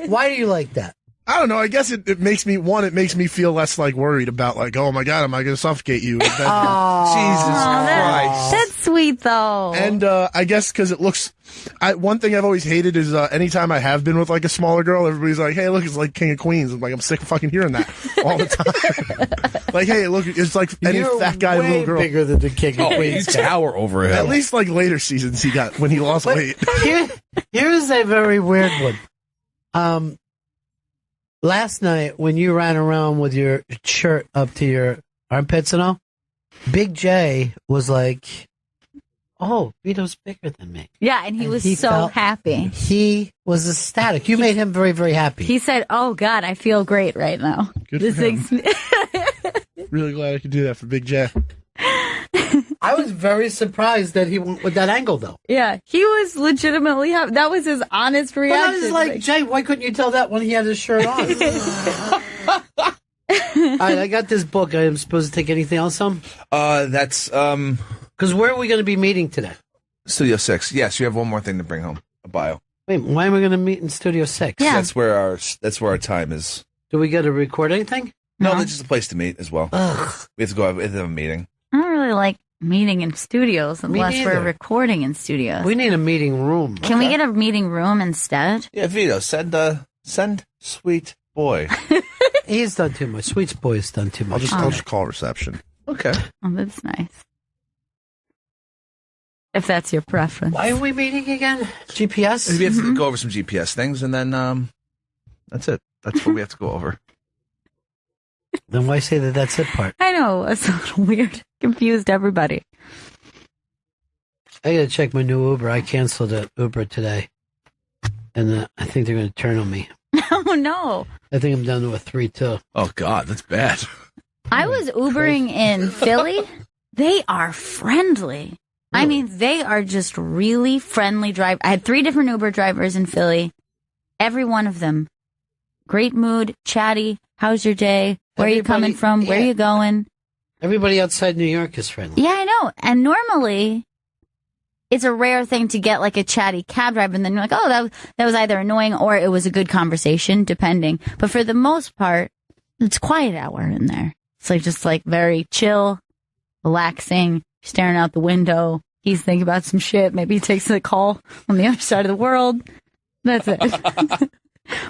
Why do you like that? I don't know. I guess it makes me it makes me feel less worried about oh my God, am I going to suffocate you? Jesus Christ. That's sweet though. And I guess because it looks, one thing I've always hated is anytime I have been with a smaller girl, everybody's like, hey, look, it's like King of Queens. I'm sick of fucking hearing that all the time. Hey, look, it's like any fat guy, little girl. Bigger than the King of Queens. You tower over him. At least later seasons he got when he lost weight. Here's a very weird one. Last night, when you ran around with your shirt up to your armpits and all, Big J was like, oh, Vito's bigger than me. Yeah, and he was so happy. He was ecstatic. You made him very, very happy. He said, oh, God, I feel great right now. Good for him. Really glad I could do that for Big J. I was very surprised that he went with that angle, though. Yeah, he was legitimately happy. That was his honest reaction. But I was like, Jay, why couldn't you tell that when he had his shirt on? All right, I got this book. I am supposed to take anything else home? That's because where are we going to be meeting today? Studio 6. Yes, you have one more thing to bring home. A bio. Wait, why am I going to meet in Studio 6? Yeah. That's where our time is. Do we got to record anything? No, that's just a place to meet as well. Ugh. We have to go have a meeting. I don't really like meeting in studios unless we're recording in studios. We need a meeting room. Can we get a meeting room instead? Yeah, Vito, send Sweet Boy. He's done too much. Sweet Boy's done too much. I'll just call reception. Okay. Oh, that's nice. If that's your preference. Why are we meeting again? GPS? We have to go over some GPS things, and then that's it. That's what we have to go over. Then why say that's it part? I know. It's a little weird. Confused everybody. I gotta check my new Uber. I canceled the Uber today. And I think they're gonna turn on me. Oh, no. I think I'm down to a 3-2. Oh, God, that's bad. I was Ubering in Philly. They are friendly. I mean, they are just really friendly drivers. I had 3 different Uber drivers in Philly. Every one of them. Great mood, chatty. How's your day? Where are you coming from? Yeah. Where are you going? Everybody outside New York is friendly. Yeah, I know. And normally, it's a rare thing to get a chatty cab driver, and then you're like, oh, that was either annoying or it was a good conversation, depending. But for the most part, it's quiet hour in there. It's just very chill, relaxing, staring out the window. He's thinking about some shit. Maybe he takes a call on the other side of the world. That's it.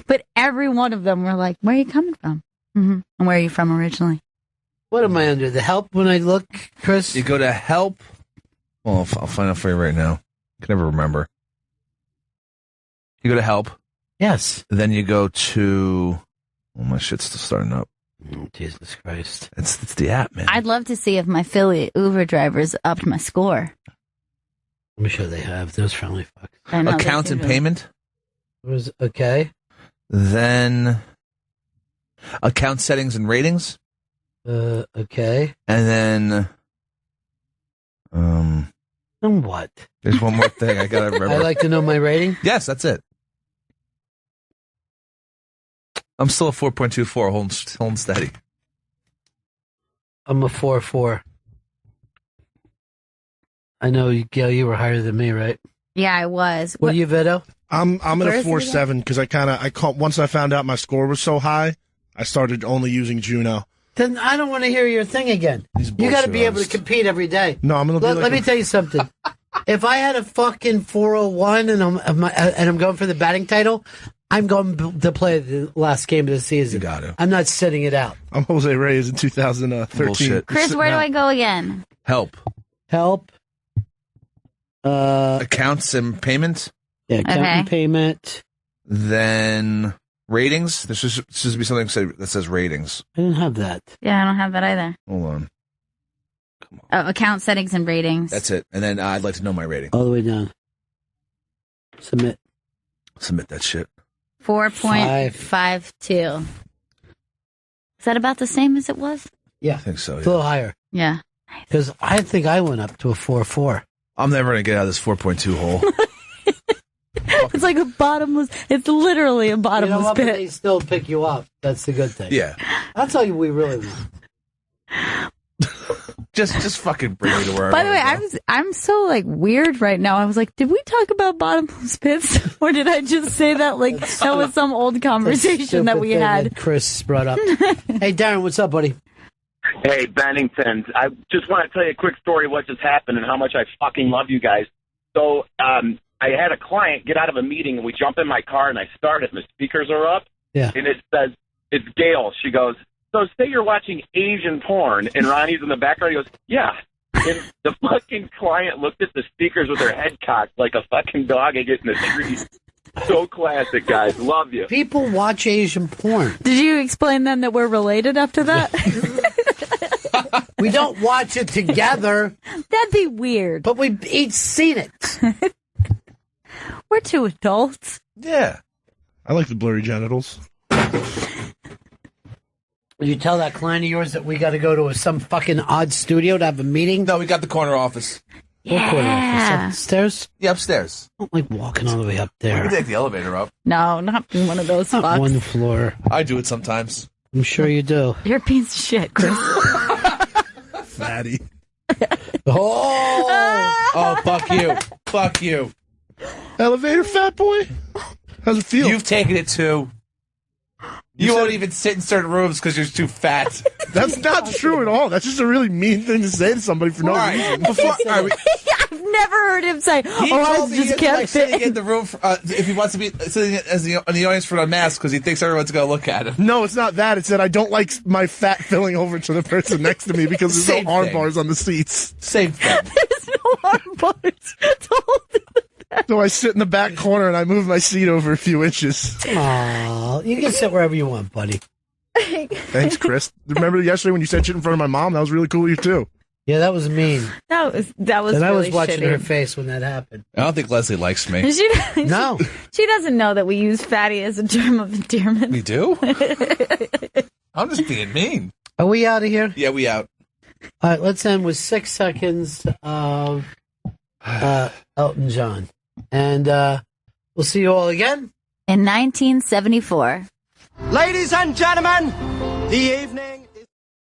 But every one of them were like, where are you coming from? Mm-hmm. And where are you from originally? What am I under? The help when I look, Chris? You go to help. Well, I'll find out for you right now. I can never remember. You go to help. Yes. Then you go to... Oh, my shit's still starting up. Oh, Jesus Christ. It's the app, man. I'd love to see if my Philly Uber drivers upped my score. I'm sure they have. Those friendly fucks. Account and payment. Was okay. Then account settings and ratings. Okay. And then and what? There's one more thing I gotta remember. I'd like to know my rating. Yes, that's it. I'm still a 4.24, holding steady. I'm a 4.4. I know, Gail, you were higher than me, right? Yeah, I was. What are you, Vito? I'm at a 4.7 because I caught once I found out my score was so high, I started only using Juno. Then I don't want to hear your thing again. You got to be able to compete every day. No, I'm gonna. Let me tell you something. If I had a fucking 401 and I'm going for the batting title, I'm going to play the last game of the season. You got to. I'm not sitting it out. I'm Jose Reyes in 2013. Bullshit. Chris, where do I go again? Help. Accounts and payments. Yeah, account and payment. Then Ratings? There should be something that says ratings. I didn't have that. Yeah, I don't have that either. Hold on. Oh, account settings and ratings. That's it. And then I'd like to know my rating. All the way down. Submit. Submit that shit. 4.52. Is that about the same as it was? Yeah. I think so, It's a little higher. Yeah. Because I think I went up to a 4.4. I'm never going to get out of this 4.2 hole. It's like a bottomless. It's literally a bottomless But pit. they still pick you up. That's the good thing. Yeah. That's all we really want. Just fucking bring me to where By the way, I'm so like weird right now. I was like, did we talk about bottomless pits, or did I just say that like that was some old conversation that we had? That Chris brought up. Hey, Darren, what's up, buddy? Hey, Bennington. I just want to tell you a quick story of what just happened and how much I fucking love you guys. So, I had a client get out of a meeting, and we jump in my car, and I start it, and the speakers are up. Yeah. And it says, it's Gail. She goes, so say you're watching Asian porn, and Ronnie's in the background. He goes, yeah. And the fucking client looked at the speakers with their head cocked like a fucking dog I get in the street. So classic, guys. Love you. People watch Asian porn. Did you explain then that we're related after that? We don't watch it together. That'd be weird. But we've each seen it. We're two adults. Yeah. I like the blurry genitals. You tell that client of yours that we got to go to some fucking odd studio to have a meeting? No, we got the corner office. What corner office? Upstairs? Yeah, upstairs. I don't like walking all the way up We there. can take the elevator up. No, not in one of those Not spots. one floor. I do it sometimes. I'm sure you do. You're a piece of shit, Chris. Fatty. Oh, fuck you. Fuck you. Elevator fat boy? How's it feel? You've taken it too. You won't even sit in certain rooms because you're too fat. That's not true at all. That's just a really mean thing to say to somebody for no reason. I've never heard him say, I just can't fit sitting in the room if he wants to be sitting as in the audience for a mask because he thinks everyone's going to look at him. No, it's not that. It's that I don't like my fat filling over to the person next to me because there's Same no arm thing. bars on the seats. Same thing. There's no arm bars. So I sit in the back corner and I move my seat over a few inches. Aw, you can sit wherever you want, buddy. Thanks, Chris. Remember yesterday when you said shit in front of my mom? That was really cool of you, too. Yeah, that was mean. That was And really I was watching shitty. her face when that happened. I don't think Leslie likes me. No. She doesn't know that we use fatty as a term of endearment. We do? I'm just being mean. Are we out of here? Yeah, we out. All right, let's end with 6 seconds of Elton John. And we'll see you all again in 1974. Ladies and gentlemen, the evening.